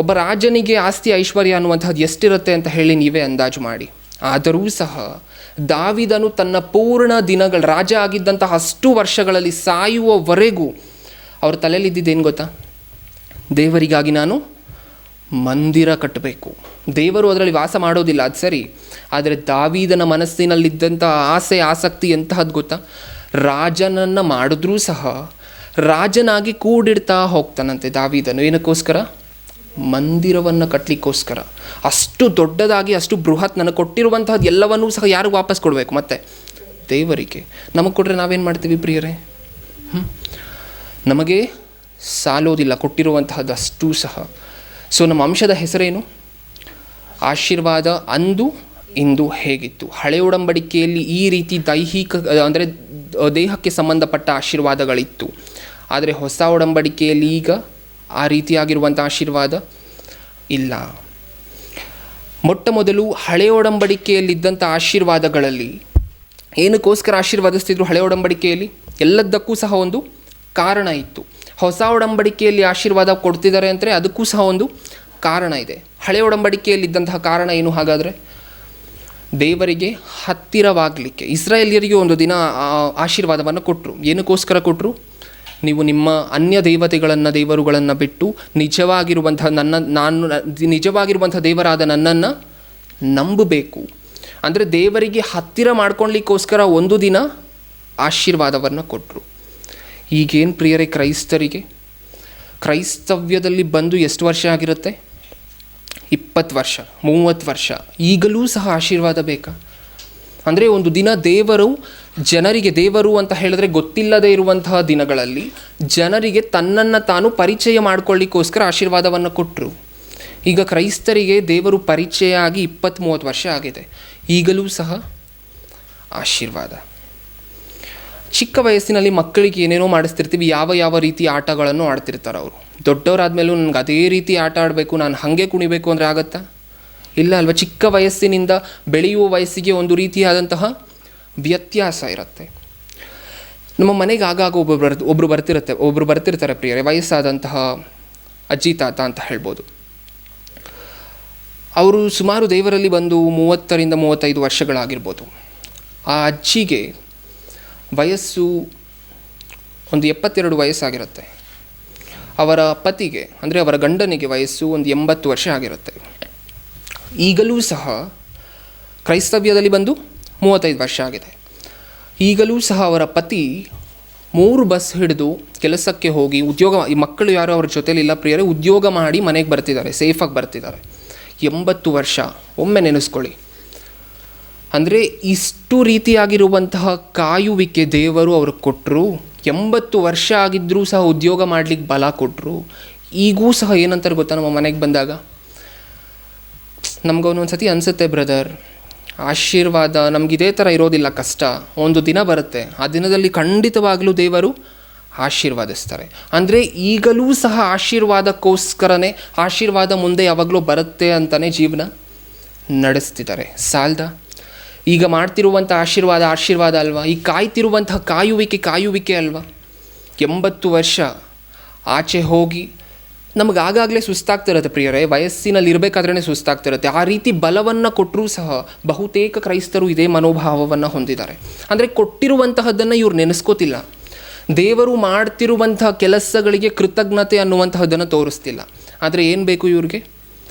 S1: ಒಬ್ಬ ರಾಜನಿಗೆ ಆಸ್ತಿ ಐಶ್ವರ್ಯ ಅನ್ನುವಂಥದ್ದು ಎಷ್ಟಿರುತ್ತೆ ಅಂತ ಹೇಳಿ ನೀವೇ ಅಂದಾಜು ಮಾಡಿ. ಆದರೂ ಸಹ ದಾವೀದನು ತನ್ನ ಪೂರ್ಣ ದಿನಗಳು ರಾಜ ಆಗಿದ್ದಂತಹ ಅಷ್ಟು ವರ್ಷಗಳಲ್ಲಿ ಸಾಯುವವರೆಗೂ ಅವ್ರ ತಲೆಯಲ್ಲಿದ್ದೇನು ಗೊತ್ತಾ? ದೇವರಿಗಾಗಿ ನಾನು ಮಂದಿರ ಕಟ್ಟಬೇಕು. ದೇವರು ಅದರಲ್ಲಿ ವಾಸ ಮಾಡೋದಿಲ್ಲ, ಅದು ಸರಿ. ಆದರೆ ದಾವೀದನ ಮನಸ್ಸಿನಲ್ಲಿದ್ದಂಥ ಆಸೆ ಆಸಕ್ತಿ ಎಂತಹದ್ದು ಗೊತ್ತಾ? ರಾಜನನ್ನು ಮಾಡಿದ್ರೂ ಸಹ ರಾಜನಾಗಿ ಕೂಡಿಡ್ತಾ ಹೋಗ್ತಾನಂತೆ ದಾವೀದನು. ಏನಕ್ಕೋಸ್ಕರ? ಮಂದಿರವನ್ನು ಕಟ್ಟಲಿಕ್ಕೋಸ್ಕರ. ಅಷ್ಟು ದೊಡ್ಡದಾಗಿ ಅಷ್ಟು ಬೃಹತ್ ನನಗೆ ಕೊಟ್ಟಿರುವಂತಹದ್ದು ಎಲ್ಲವನ್ನೂ ಸಹ ಯಾರಿಗೆ ವಾಪಸ್ ಕೊಡಬೇಕು? ಮತ್ತೆ ದೇವರಿಗೆ. ನಮಗೆ ಕೊಟ್ಟರೆ ನಾವೇನು ಮಾಡ್ತೀವಿ ಪ್ರಿಯರೇ? ನಮಗೆ ಸಾಲೋದಿಲ್ಲ ಕೊಟ್ಟಿರುವಂತಹದ್ದು ಅಷ್ಟೂ ಸಹ. ಸೊ ನಮ್ಮ ಅಂಶದ ಹೆಸರೇನು? ಆಶೀರ್ವಾದ ಅಂದು ಇಂದು ಹೇಗಿತ್ತು? ಹಳೆ ಒಡಂಬಡಿಕೆಯಲ್ಲಿ ಈ ರೀತಿ ದೈಹಿಕ ಅಂದರೆ ದೇಹಕ್ಕೆ ಸಂಬಂಧಪಟ್ಟ ಆಶೀರ್ವಾದಗಳಿತ್ತು. ಆದರೆ ಹೊಸ ಒಡಂಬಡಿಕೆಯಲ್ಲಿ ಈಗ ಆ ರೀತಿಯಾಗಿರುವಂಥ ಆಶೀರ್ವಾದ ಇಲ್ಲ. ಮೊಟ್ಟ ಮೊದಲು ಹಳೆ ಒಡಂಬಡಿಕೆಯಲ್ಲಿದ್ದಂಥ ಆಶೀರ್ವಾದಗಳಲ್ಲಿ ಏನಕ್ಕೋಸ್ಕರ ಆಶೀರ್ವಾದಿಸ್ತಿದ್ರು? ಹಳೆ ಒಡಂಬಡಿಕೆಯಲ್ಲಿ ಎಲ್ಲದಕ್ಕೂ ಸಹ ಒಂದು ಕಾರಣ ಇತ್ತು. ಹೊಸ ಒಡಂಬಡಿಕೆಯಲ್ಲಿ ಆಶೀರ್ವಾದ ಕೊಡ್ತಿದ್ದಾರೆ ಅಂದರೆ ಅದಕ್ಕೂ ಸಹ ಒಂದು ಕಾರಣ ಇದೆ. ಹಳೆ ಒಡಂಬಡಿಕೆಯಲ್ಲಿದ್ದಂತಹ ಕಾರಣ ಏನು ಹಾಗಾದರೆ? ದೇವರಿಗೆ ಹತ್ತಿರವಾಗಲಿಕ್ಕೆ. ಇಸ್ರಾಯೇಲಿಯರಿಗೆ ಒಂದು ದಿನ ಆಶೀರ್ವಾದವನ್ನು ಕೊಟ್ಟರು. ಏನಕ್ಕೋಸ್ಕರ ಕೊಟ್ಟರು? ನೀವು ನಿಮ್ಮ ಅನ್ಯ ದೇವರುಗಳನ್ನು ಬಿಟ್ಟು ನಿಜವಾಗಿರುವಂಥ ದೇವರಾದ ನನ್ನನ್ನು ನಂಬಬೇಕು. ಅಂದರೆ ದೇವರಿಗೆ ಹತ್ತಿರ ಮಾಡ್ಕೊಳ್ಲಿಕ್ಕೋಸ್ಕರ ಒಂದು ದಿನ ಆಶೀರ್ವಾದವನ್ನು ಕೊಟ್ಟರು. ಈಗೇನು ಪ್ರಿಯರೇ, ಕ್ರೈಸ್ತವ್ಯದಲ್ಲಿ ಬಂದು ಎಷ್ಟು ವರ್ಷ ಆಗಿರುತ್ತೆ? 20 ವರ್ಷ 30 ವರ್ಷ. ಈಗಲೂ ಸಹ ಆಶೀರ್ವಾದ ಬೇಕಾ? ಅಂದರೆ ಒಂದು ದಿನ ದೇವರು ಅಂತ ಹೇಳಿದ್ರೆ ಗೊತ್ತಿಲ್ಲದೆ ಇರುವಂತಹ ದಿನಗಳಲ್ಲಿ ಜನರಿಗೆ ತನ್ನನ್ನು ತಾನು ಪರಿಚಯ ಮಾಡಿಕೊಳ್ಳಿಕ್ಕೋಸ್ಕರ ಆಶೀರ್ವಾದವನ್ನು ಕೊಟ್ಟರು. ಈಗ ಕ್ರೈಸ್ತರಿಗೆ ದೇವರು ಪರಿಚಯ ಆಗಿ 20-30 ವರ್ಷ ಆಗಿದೆ. ಈಗಲೂ ಸಹ ಆಶೀರ್ವಾದ. ಚಿಕ್ಕ ವಯಸ್ಸಿನಲ್ಲಿ ಮಕ್ಕಳಿಗೆ ಏನೇನೋ ಮಾಡಿಸ್ತಿರ್ತೀವಿ, ಯಾವ ರೀತಿ ಆಟಗಳನ್ನು ಆಡ್ತಿರ್ತಾರೆ ಅವರು. ದೊಡ್ಡವರಾದ್ಮೇಲೂ ನನಗೆ ಅದೇ ರೀತಿ ಆಟ ಆಡಬೇಕು, ನಾನು ಹಾಗೆ ಕುಣಿಬೇಕು ಅಂದರೆ ಆಗತ್ತಾ? ಇಲ್ಲ ಅಲ್ವಾ? ಚಿಕ್ಕ ವಯಸ್ಸಿನಿಂದ ಬೆಳೆಯುವ ವಯಸ್ಸಿಗೆ ಒಂದು ರೀತಿಯಾದಂತಹ ವ್ಯತ್ಯಾಸ ಇರುತ್ತೆ. ನಮ್ಮ ಮನೆಗೆ ಆಗಾಗ ಒಬ್ಬರು ಬರ್ತಿರ್ತಾರೆ ಪ್ರಿಯರೇ, ವಯಸ್ಸಾದಂತಹ ಅಜ್ಜಿ ತಾತ ಅಂತ ಹೇಳ್ಬೋದು. ಅವರು ಸುಮಾರು ದೇವರಲ್ಲಿ ಬಂದು 30-35 ವರ್ಷಗಳಾಗಿರ್ಬೋದು. ಆ ಅಜ್ಜಿಗೆ ವಯಸ್ಸು ಒಂದು 72 ವಯಸ್ಸಾಗಿರುತ್ತೆ. ಅವರ ಪತಿಗೆ ಅಂದರೆ ಅವರ ಗಂಡನಿಗೆ ವಯಸ್ಸು ಒಂದು 80 ವರ್ಷ ಆಗಿರುತ್ತೆ. ಈಗಲೂ ಸಹ ಕ್ರೈಸ್ತವ್ಯದಲ್ಲಿ ಬಂದು 35 ವರ್ಷ ಆಗಿದೆ. ಈಗಲೂ ಸಹ ಅವರ ಪತಿ 3 ಬಸ್ ಹಿಡಿದು ಕೆಲಸಕ್ಕೆ ಹೋಗಿ ಈ ಮಕ್ಕಳು ಯಾರು ಅವ್ರ ಜೊತೆಲಿಲ್ಲ ಪ್ರಿಯರೇ, ಉದ್ಯೋಗ ಮಾಡಿ ಮನೆಗೆ ಬರ್ತಿದ್ದಾರೆ, ಸೇಫಾಗಿ ಬರ್ತಿದ್ದಾರೆ. 80 ವರ್ಷ. ಒಮ್ಮೆ ನೆನೆಸ್ಕೊಳ್ಳಿ. ಅಂದರೆ ಇಷ್ಟು ರೀತಿಯಾಗಿರುವಂತಹ ಕಾಯುವಿಕೆ ದೇವರು ಅವ್ರಿಗೆ ಕೊಟ್ಟರು. 80 ವರ್ಷ ಆಗಿದ್ದರೂ ಸಹ ಉದ್ಯೋಗ ಮಾಡಲಿಕ್ಕೆ ಬಲ ಕೊಟ್ಟರು. ಈಗೂ ಸಹ ಏನಂತಾರೆ ಗೊತ್ತಾ? ನಮ್ಮ ಮನೆಗೆ ಬಂದಾಗ ನಮಗೊಂದೊಂದು ಸತಿ ಅನಿಸುತ್ತೆ, ಬ್ರದರ್, ಆಶೀರ್ವಾದ ನಮಗಿದೇ ಥರ ಇರೋದಿಲ್ಲ, ಕಷ್ಟ ಒಂದು ದಿನ ಬರುತ್ತೆ, ಆ ದಿನದಲ್ಲಿ ಖಂಡಿತವಾಗಲೂ ದೇವರು ಆಶೀರ್ವಾದಿಸ್ತಾರೆ. ಅಂದರೆ ಈಗಲೂ ಸಹ ಆಶೀರ್ವಾದಕ್ಕೋಸ್ಕರನೇ ಆಶೀರ್ವಾದ ಮುಂದೆ ಯಾವಾಗಲೂ ಬರುತ್ತೆ ಅಂತಲೇ ಜೀವನ ನಡೆಸ್ತಿದ್ದಾರೆ. ಸಾಲ್ದ? ಈಗ ಮಾಡ್ತಿರುವಂಥ ಆಶೀರ್ವಾದ ಅಲ್ವಾ? ಈ ಕಾಯ್ತಿರುವಂತಹ ಕಾಯುವಿಕೆ ಅಲ್ವಾ? 80 ವರ್ಷ ಆಚೆ ಹೋಗಿ ನಮಗೆ ಆಗಾಗಲೇ ಸುಸ್ತಾಗ್ತಿರುತ್ತೆ ಪ್ರಿಯರೇ. ವಯಸ್ಸಿನಲ್ಲಿ ಇರಬೇಕಾದ್ರೇ ಸುಸ್ತಾಗ್ತಿರುತ್ತೆ. ಆ ರೀತಿ ಬಲವನ್ನು ಕೊಟ್ಟರೂ ಸಹ ಬಹುತೇಕ ಕ್ರೈಸ್ತರು ಇದೇ ಮನೋಭಾವವನ್ನು ಹೊಂದಿದ್ದಾರೆ. ಅಂದರೆ ಕೊಟ್ಟಿರುವಂತಹದ್ದನ್ನು ಇವ್ರು ನೆನೆಸ್ಕೋತಿಲ್ಲ. ದೇವರು ಮಾಡ್ತಿರುವಂತಹ ಕೆಲಸಗಳಿಗೆ ಕೃತಜ್ಞತೆ ಅನ್ನುವಂತಹದ್ದನ್ನು ತೋರಿಸ್ತಿಲ್ಲ. ಆದರೆ ಏನು ಬೇಕು ಇವ್ರಿಗೆ?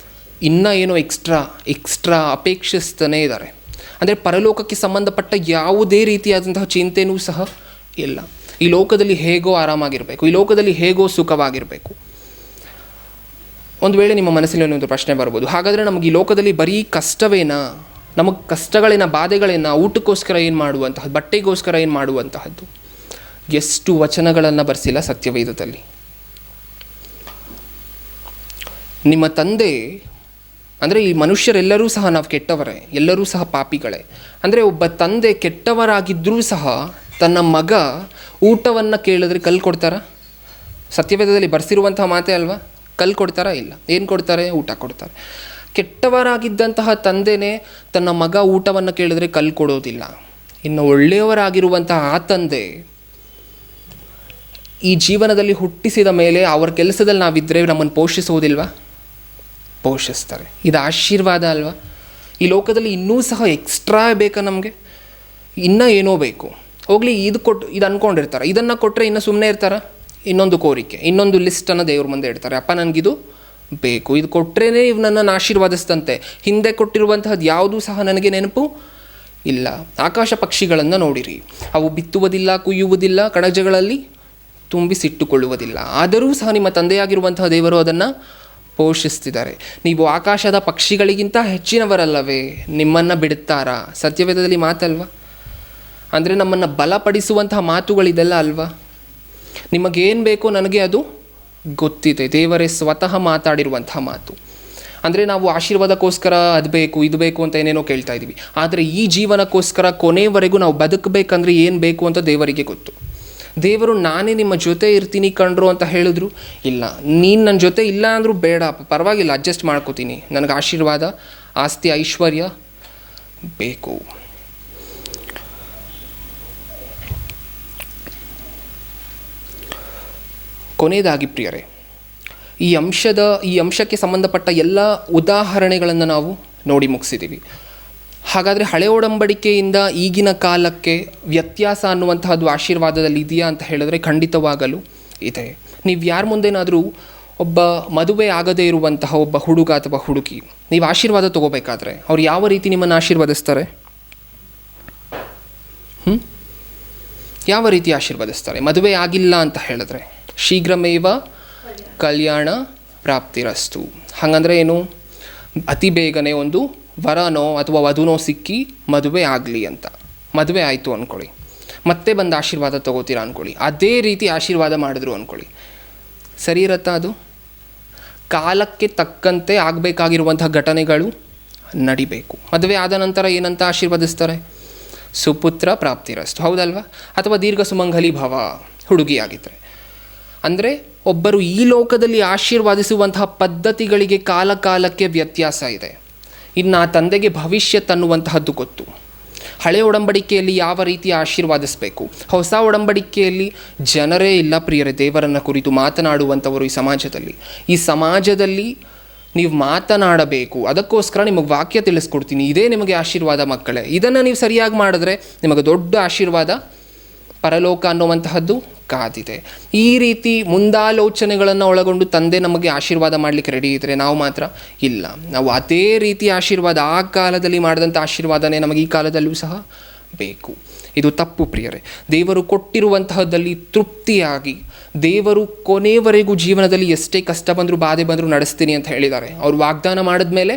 S1: ಇನ್ನೂ ಏನೋ ಎಕ್ಸ್ಟ್ರಾ ಅಪೇಕ್ಷಿಸ್ತಾನೇ ಇದ್ದಾರೆ. ಅಂದರೆ ಪರಲೋಕಕ್ಕೆ ಸಂಬಂಧಪಟ್ಟ ಯಾವುದೇ ರೀತಿಯಾದಂತಹ ಚಿಂತೆನೂ ಸಹ ಇಲ್ಲ. ಈ ಲೋಕದಲ್ಲಿ ಹೇಗೋ ಆರಾಮಾಗಿರಬೇಕು, ಈ ಲೋಕದಲ್ಲಿ ಹೇಗೋ ಸುಖವಾಗಿರಬೇಕು. ಒಂದು ವೇಳೆ ನಿಮ್ಮ ಮನಸ್ಸಲ್ಲಿ ಒಂದು ಪ್ರಶ್ನೆ ಬರ್ಬೋದು, ಹಾಗಾದರೆ ನಮಗೆ ಈ ಲೋಕದಲ್ಲಿ ಬರೀ ಕಷ್ಟವೇನಾ? ನಮಗೆ ಕಷ್ಟಗಳೇನ, ಬಾಧೆಗಳೇನ? ಊಟಕ್ಕೋಸ್ಕರ ಏನು ಮಾಡುವಂತಹದ್ದು, ಬಟ್ಟೆಗೋಸ್ಕರ ಏನು ಮಾಡುವಂತಹದ್ದು? ಎಷ್ಟು ವಚನಗಳನ್ನು ಬರೆಸಿಲ್ಲ ಸತ್ಯವೇದದಲ್ಲಿ. ನಿಮ್ಮ ತಂದೆ ಅಂದರೆ ಈ ಮನುಷ್ಯರೆಲ್ಲರೂ ಸಹ ನಾವು ಕೆಟ್ಟವರೇ, ಎಲ್ಲರೂ ಸಹ ಪಾಪಿಗಳೇ. ಅಂದರೆ ಒಬ್ಬ ತಂದೆ ಕೆಟ್ಟವರಾಗಿದ್ದರೂ ಸಹ ತನ್ನ ಮಗ ಊಟವನ್ನು ಕೇಳಿದ್ರೆ ಕಲ್ಲು ಕೊಡ್ತಾರಾ? ಸತ್ಯವೇದದಲ್ಲಿ ಬರೆಸಿರುವಂತಹ ಮಾತೇ ಅಲ್ವಾ? ಕಲ್ಲು ಕೊಡ್ತಾರಾ? ಇಲ್ಲ. ಏನು ಕೊಡ್ತಾರೆ? ಊಟ ಕೊಡ್ತಾರೆ. ಕೆಟ್ಟವರಾಗಿದ್ದಂತಹ ತಂದೆನೇ ತನ್ನ ಮಗ ಊಟವನ್ನು ಕೇಳಿದ್ರೆ ಕಲ್ಲು ಕೊಡೋದಿಲ್ಲ. ಇನ್ನು ಒಳ್ಳೆಯವರಾಗಿರುವಂತಹ ಆ ತಂದೆ ಈ ಜೀವನದಲ್ಲಿ ಹುಟ್ಟಿಸಿದ ಮೇಲೆ ಅವರ ಕೆಲಸದಲ್ಲಿ ನಾವಿದ್ದರೆ ನಮ್ಮನ್ನು ಪೋಷಿಸೋದಿಲ್ವಾ? ಪೋಷಿಸ್ತಾರೆ. ಇದು ಆಶೀರ್ವಾದ ಅಲ್ವಾ? ಈ ಲೋಕದಲ್ಲಿ ಇನ್ನೂ ಸಹ ಎಕ್ಸ್ಟ್ರಾ ಬೇಕಾ ನಮಗೆ? ಇನ್ನೂ ಏನೋ ಬೇಕು, ಹೋಗಲಿ ಇದು ಅಂದ್ಕೊಂಡಿರ್ತಾರೆ, ಇದನ್ನು ಕೊಟ್ಟರೆ ಇನ್ನೂ ಸುಮ್ಮನೆ ಇರ್ತಾರ? ಇನ್ನೊಂದು ಕೋರಿಕೆ, ಇನ್ನೊಂದು ಲಿಸ್ಟನ್ನು ದೇವ್ರ ಮುಂದೆ ಇಡ್ತಾರೆ. ಅಪ್ಪ ನನಗಿದು ಬೇಕು, ಇದು ಕೊಟ್ಟರೆ ಇವು ನನ್ನನ್ನು ಆಶೀರ್ವಾದಿಸ್ತಂತೆ. ಹಿಂದೆ ಕೊಟ್ಟಿರುವಂತಹದ್ದು ಯಾವುದೂ ಸಹ ನನಗೆ ನೆನಪು ಇಲ್ಲ. ಆಕಾಶ ಪಕ್ಷಿಗಳನ್ನು ನೋಡಿರಿ, ಅವು ಬಿತ್ತುವುದಿಲ್ಲ, ಕುಯ್ಯುವುದಿಲ್ಲ, ಕಣಜಗಳಲ್ಲಿ ತುಂಬಿಸಿಟ್ಟುಕೊಳ್ಳುವುದಿಲ್ಲ, ಆದರೂ ಸಹ ನಿಮ್ಮ ತಂದೆಯಾಗಿರುವಂತಹ ದೇವರು ಅದನ್ನು ಪೋಷಿಸ್ತಿದ್ದಾರೆ. ನೀವು ಆಕಾಶದ ಪಕ್ಷಿಗಳಿಗಿಂತ ಹೆಚ್ಚಿನವರಲ್ಲವೇ? ನಿಮ್ಮನ್ನು ಬಿಡುತ್ತಾರಾ? ಸತ್ಯವೇದದಲ್ಲಿ ಮಾತಲ್ವ? ಅಂದರೆ ನಮ್ಮನ್ನು ಬಲಪಡಿಸುವಂತಹ ಮಾತುಗಳಿದೆಲ್ಲ ಅಲ್ವಾ? ನಿಮಗೇನು ಬೇಕೋ ನನಗೆ ಅದು ಗೊತ್ತಿದೆ. ದೇವರೇ ಸ್ವತಃ ಮಾತಾಡಿರುವಂತಹ ಮಾತು. ಅಂದರೆ ನಾವು ಆಶೀರ್ವಾದಕ್ಕೋಸ್ಕರ ಅದು ಬೇಕು ಇದು ಬೇಕು ಅಂತ ಏನೇನೋ ಕೇಳ್ತಾ ಇದ್ದೀವಿ, ಆದರೆ ಈ ಜೀವನಕ್ಕೋಸ್ಕರ ಕೊನೆವರೆಗೂ ನಾವು ಬದುಕಬೇಕಂದ್ರೆ ಏನು ಬೇಕು ಅಂತ ದೇವರಿಗೆ ಗೊತ್ತು. ದೇವರು ನಾನೇ ನಿಮ್ಮ ಜೊತೆ ಇರ್ತೀನಿ ಕಣ್ರು ಅಂತ ಹೇಳಿದ್ರು, ಇಲ್ಲ ನೀನು ನನ್ನ ಜೊತೆ ಇಲ್ಲ ಅಂದರೂ ಬೇಡ, ಪರವಾಗಿಲ್ಲ, ಅಡ್ಜಸ್ಟ್ ಮಾಡ್ಕೋತೀನಿ, ನನಗೆ ಆಶೀರ್ವಾದ, ಆಸ್ತಿ, ಐಶ್ವರ್ಯ ಬೇಕು. ಕೊನೆಯದಾಗಿ ಪ್ರಿಯರೇ, ಈ ಅಂಶಕ್ಕೆ ಸಂಬಂಧಪಟ್ಟ ಎಲ್ಲ ಉದಾಹರಣೆಗಳನ್ನು ನಾವು ನೋಡಿ ಮುಗಿಸಿದ್ದೀವಿ. ಹಾಗಾದರೆ ಹಳೆ ಒಡಂಬಡಿಕೆಯಿಂದ ಈಗಿನ ಕಾಲಕ್ಕೆ ವ್ಯತ್ಯಾಸ ಅನ್ನುವಂತಹದ್ದು ಆಶೀರ್ವಾದದಲ್ಲಿ ಇದೆಯಾ ಅಂತ ಹೇಳಿದ್ರೆ ಖಂಡಿತವಾಗಲೂ ಇದೆ. ನೀವು ಯಾರ ಮುಂದೆನಾದರೂ ಒಬ್ಬ ಮದುವೆ ಆಗದೇ ಇರುವಂತಹ ಒಬ್ಬ ಹುಡುಗ ಅಥವಾ ಹುಡುಗಿ ನೀವು ಆಶೀರ್ವಾದ ತೊಗೋಬೇಕಾದ್ರೆ ಅವ್ರು ಯಾವ ರೀತಿ ನಿಮ್ಮನ್ನು ಆಶೀರ್ವದಿಸ್ತಾರೆ? ಯಾವ ರೀತಿ ಆಶೀರ್ವದಿಸ್ತಾರೆ? ಮದುವೆ ಆಗಿಲ್ಲ ಅಂತ ಹೇಳಿದ್ರೆ ಶೀಘ್ರಮೇವ ಕಲ್ಯಾಣ ಪ್ರಾಪ್ತಿರಸ್ತು. ಹಾಗಂದರೆ ಏನು? ಅತಿ ಬೇಗನೆ ಒಂದು ವರನೋ ಅಥವಾ ವಧುನೋ ಸಿಕ್ಕಿ ಮದುವೆ ಆಗಲಿ ಅಂತ. ಮದುವೆ ಆಯಿತು ಅಂದ್ಕೊಳ್ಳಿ, ಮತ್ತೆ ಬಂದು ಆಶೀರ್ವಾದ ತೊಗೋತೀರಾ ಅಂದ್ಕೊಳ್ಳಿ, ಅದೇ ರೀತಿ ಆಶೀರ್ವಾದ ಮಾಡಿದ್ರು ಅಂದ್ಕೊಳ್ಳಿ, ಸರಿ ಇರುತ್ತಾ? ಅದು ಕಾಲಕ್ಕೆ ತಕ್ಕಂತೆ ಆಗಬೇಕಾಗಿರುವಂತಹ ಘಟನೆಗಳು ನಡಿಬೇಕು. ಮದುವೆ ಆದ ನಂತರ ಏನಂತ ಆಶೀರ್ವದಿಸ್ತಾರೆ? ಸುಪುತ್ರ ಪ್ರಾಪ್ತಿರಸ್ತು, ಹೌದಲ್ವಾ? ಅಥವಾ ದೀರ್ಘ ಸುಮಂಗಲಿ ಭವ ಹುಡುಗಿಯಾಗಿದ್ದರೆ. ಅಂದರೆ ಒಬ್ಬರು ಈ ಲೋಕದಲ್ಲಿ ಆಶೀರ್ವಾದಿಸುವಂತಹ ಪದ್ಧತಿಗಳಿಗೆ ಕಾಲಕ್ಕೆ ವ್ಯತ್ಯಾಸ ಇದೆ. ಇನ್ನು ಆ ತಂದೆಗೆ ಭವಿಷ್ಯತ್ ಅನ್ನುವಂತಹದ್ದು ಗೊತ್ತು. ಹಳೆ ಒಡಂಬಡಿಕೆಯಲ್ಲಿ ಯಾವ ರೀತಿ ಆಶೀರ್ವಾದಿಸಬೇಕು, ಹೊಸ ಒಡಂಬಡಿಕೆಯಲ್ಲಿ ಜನರೇ ಇಲ್ಲ ಪ್ರಿಯರೇ ದೇವರನ್ನು ಕುರಿತು ಮಾತನಾಡುವಂಥವರು ಈ ಸಮಾಜದಲ್ಲಿ ನೀವು ಮಾತನಾಡಬೇಕು. ಅದಕ್ಕೋಸ್ಕರ ನಿಮಗೆ ವಾಕ್ಯ ತಿಳಿಸ್ಕೊಡ್ತೀನಿ, ಇದೇ ನಿಮಗೆ ಆಶೀರ್ವಾದ ಮಕ್ಕಳೇ. ಇದನ್ನು ನೀವು ಸರಿಯಾಗಿ ಮಾಡಿದ್ರೆ ನಿಮಗೆ ದೊಡ್ಡ ಆಶೀರ್ವಾದ ಪರಲೋಕ ಅನ್ನುವಂತಹದ್ದು ಕಾದಿದೆ. ಈ ರೀತಿ ಮುಂದಾಲೋಚನೆಗಳನ್ನು ಒಳಗೊಂಡು ತಂದೆ ನಮಗೆ ಆಶೀರ್ವಾದ ಮಾಡಲಿಕ್ಕೆ ರೆಡಿ ಇದ್ದರೆ ನಾವು ಮಾತ್ರ ಇಲ್ಲ. ನಾವು ಅದೇ ರೀತಿ ಆಶೀರ್ವಾದ, ಆ ಕಾಲದಲ್ಲಿ ಮಾಡಿದಂಥ ಆಶೀರ್ವಾದನೇ ನಮಗೆ ಈ ಕಾಲದಲ್ಲೂ ಸಹ ಬೇಕು. ಇದು ತಪ್ಪು ಪ್ರಿಯರೇ. ದೇವರು ಕೊಟ್ಟಿರುವಂತಹದ್ದಲ್ಲಿ ತೃಪ್ತಿಯಾಗಿ, ದೇವರು ಕೊನೆಯವರೆಗೂ ಜೀವನದಲ್ಲಿ ಎಷ್ಟೇ ಕಷ್ಟ ಬಂದರೂ ಬಾಧೆ ಬಂದರೂ ನಡೆಸ್ತೀನಿ ಅಂತ ಹೇಳಿದ್ದಾರೆ. ಅವರು ವಾಗ್ದಾನ ಮಾಡಿದ ಮೇಲೆ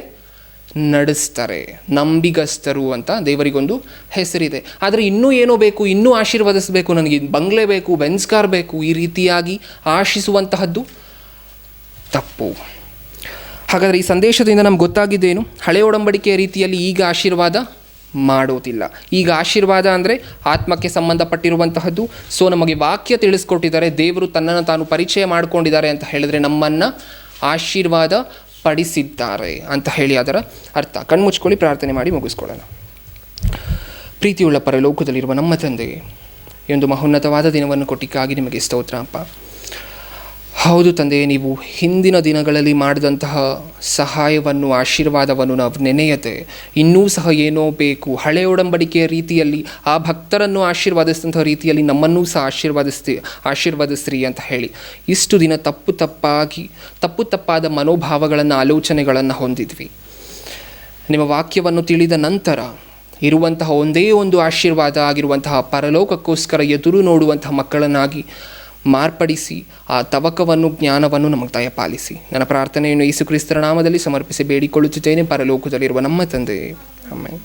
S1: ನಡೆಸ್ತಾರೆ. ನಂಬಿಗಸ್ತರು ಅಂತ ದೇವರಿಗೊಂದು ಹೆಸರಿದೆ. ಆದರೆ ಇನ್ನೂ ಏನೋ ಬೇಕು, ಇನ್ನೂ ಆಶೀರ್ವದಿಸಬೇಕು, ನನಗೆ ಬಂಗ್ಲೆ ಬೇಕು, ಬೆನ್ಸ್ ಕಾರ್ ಬೇಕು, ಈ ರೀತಿಯಾಗಿ ಆಶಿಸುವಂತಹದ್ದು ತಪ್ಪು. ಹಾಗಾದರೆ ಈ ಸಂದೇಶದಿಂದ ನಮ್ಗೆ ಗೊತ್ತಾಗಿದ್ದೇನು? ಹಳೆ ಒಡಂಬಡಿಕೆಯ ರೀತಿಯಲ್ಲಿ ಈಗ ಆಶೀರ್ವಾದ ಮಾಡೋದಿಲ್ಲ. ಈಗ ಆಶೀರ್ವಾದ ಅಂದರೆ ಆತ್ಮಕ್ಕೆ ಸಂಬಂಧಪಟ್ಟಿರುವಂತಹದ್ದು. ಸೊ ನಮಗೆ ವಾಕ್ಯ ತಿಳಿಸ್ಕೊಟ್ಟಿದ್ದಾರೆ, ದೇವರು ತನ್ನನ್ನು ತಾನು ಪರಿಚಯ ಮಾಡಿಕೊಂಡಿದ್ದಾರೆ ಅಂತ ಹೇಳಿದ್ರೆ ನಮ್ಮನ್ನು ಆಶೀರ್ವಾದ ಪಡಿಸಿದ್ದಾರೆ ಅಂತ ಹೇಳಿ ಅದರ ಅರ್ಥ. ಕಣ್ಮುಚ್ಕೊಳ್ಳಿ, ಪ್ರಾರ್ಥನೆ ಮಾಡಿ ಮುಗಿಸ್ಕೊಳ್ಳೋಣ. ಪ್ರೀತಿಯುಳ್ಳ ಪರಲೋಕದಲ್ಲಿರುವ ನಮ್ಮ ತಂದೆಗೆ ಈ ಒಂದು ಮಹೋನ್ನತವಾದ ದಿನವನ್ನು ಕೊಟ್ಟಿಕ್ಕಾಗಿ ನಿಮಗೆ ಸ್ತೋತ್ರ ಅಪ್ಪ. ಹೌದು ತಂದೆ, ನೀವು ಹಿಂದಿನ ದಿನಗಳಲ್ಲಿ ಮಾಡಿದಂತಹ ಸಹಾಯವನ್ನು, ಆಶೀರ್ವಾದವನ್ನು ನಾವು ನೆನೆಯದೆ ಇನ್ನೂ ಸಹ ಏನೋ ಬೇಕು, ಹಳೆ ಒಡಂಬಡಿಕೆಯ ರೀತಿಯಲ್ಲಿ ಆ ಭಕ್ತರನ್ನು ಆಶೀರ್ವಾದಿಸಿದಂತಹ ರೀತಿಯಲ್ಲಿ ನಮ್ಮನ್ನೂ ಸಹ ಆಶೀರ್ವದಿಸ್ರಿ ಅಂತ ಹೇಳಿ ಇಷ್ಟು ದಿನ ತಪ್ಪಾದ ಮನೋಭಾವಗಳನ್ನು, ಆಲೋಚನೆಗಳನ್ನು ಹೊಂದಿದ್ವಿ. ನಿಮ್ಮ ವಾಕ್ಯವನ್ನು ತಿಳಿದ ನಂತರ ಇರುವಂತಹ ಒಂದೇ ಒಂದು ಆಶೀರ್ವಾದ ಆಗಿರುವಂತಹ ಪರಲೋಕಕ್ಕೋಸ್ಕರ ಎದುರು ನೋಡುವಂತಹ ಮಕ್ಕಳನ್ನಾಗಿ ಮಾರ್ಪಡಿಸಿ ಆ ತವಕವನ್ನು, ಜ್ಞಾನವನ್ನು ನಮಗೆ ದಯಪಾಲಿಸಿ. ನನ್ನ ಪ್ರಾರ್ಥನೆಯನ್ನು ಯೇಸು ಕ್ರಿಸ್ತರ ನಾಮದಲ್ಲಿ ಸಮರ್ಪಿಸಿ ಬೇಡಿಕೊಳ್ಳುತ್ತಿದ್ದೇನೆ, ಪರಲೋಕದಲ್ಲಿರುವ ನಮ್ಮ ತಂದೆ. ಆಮೆನ್.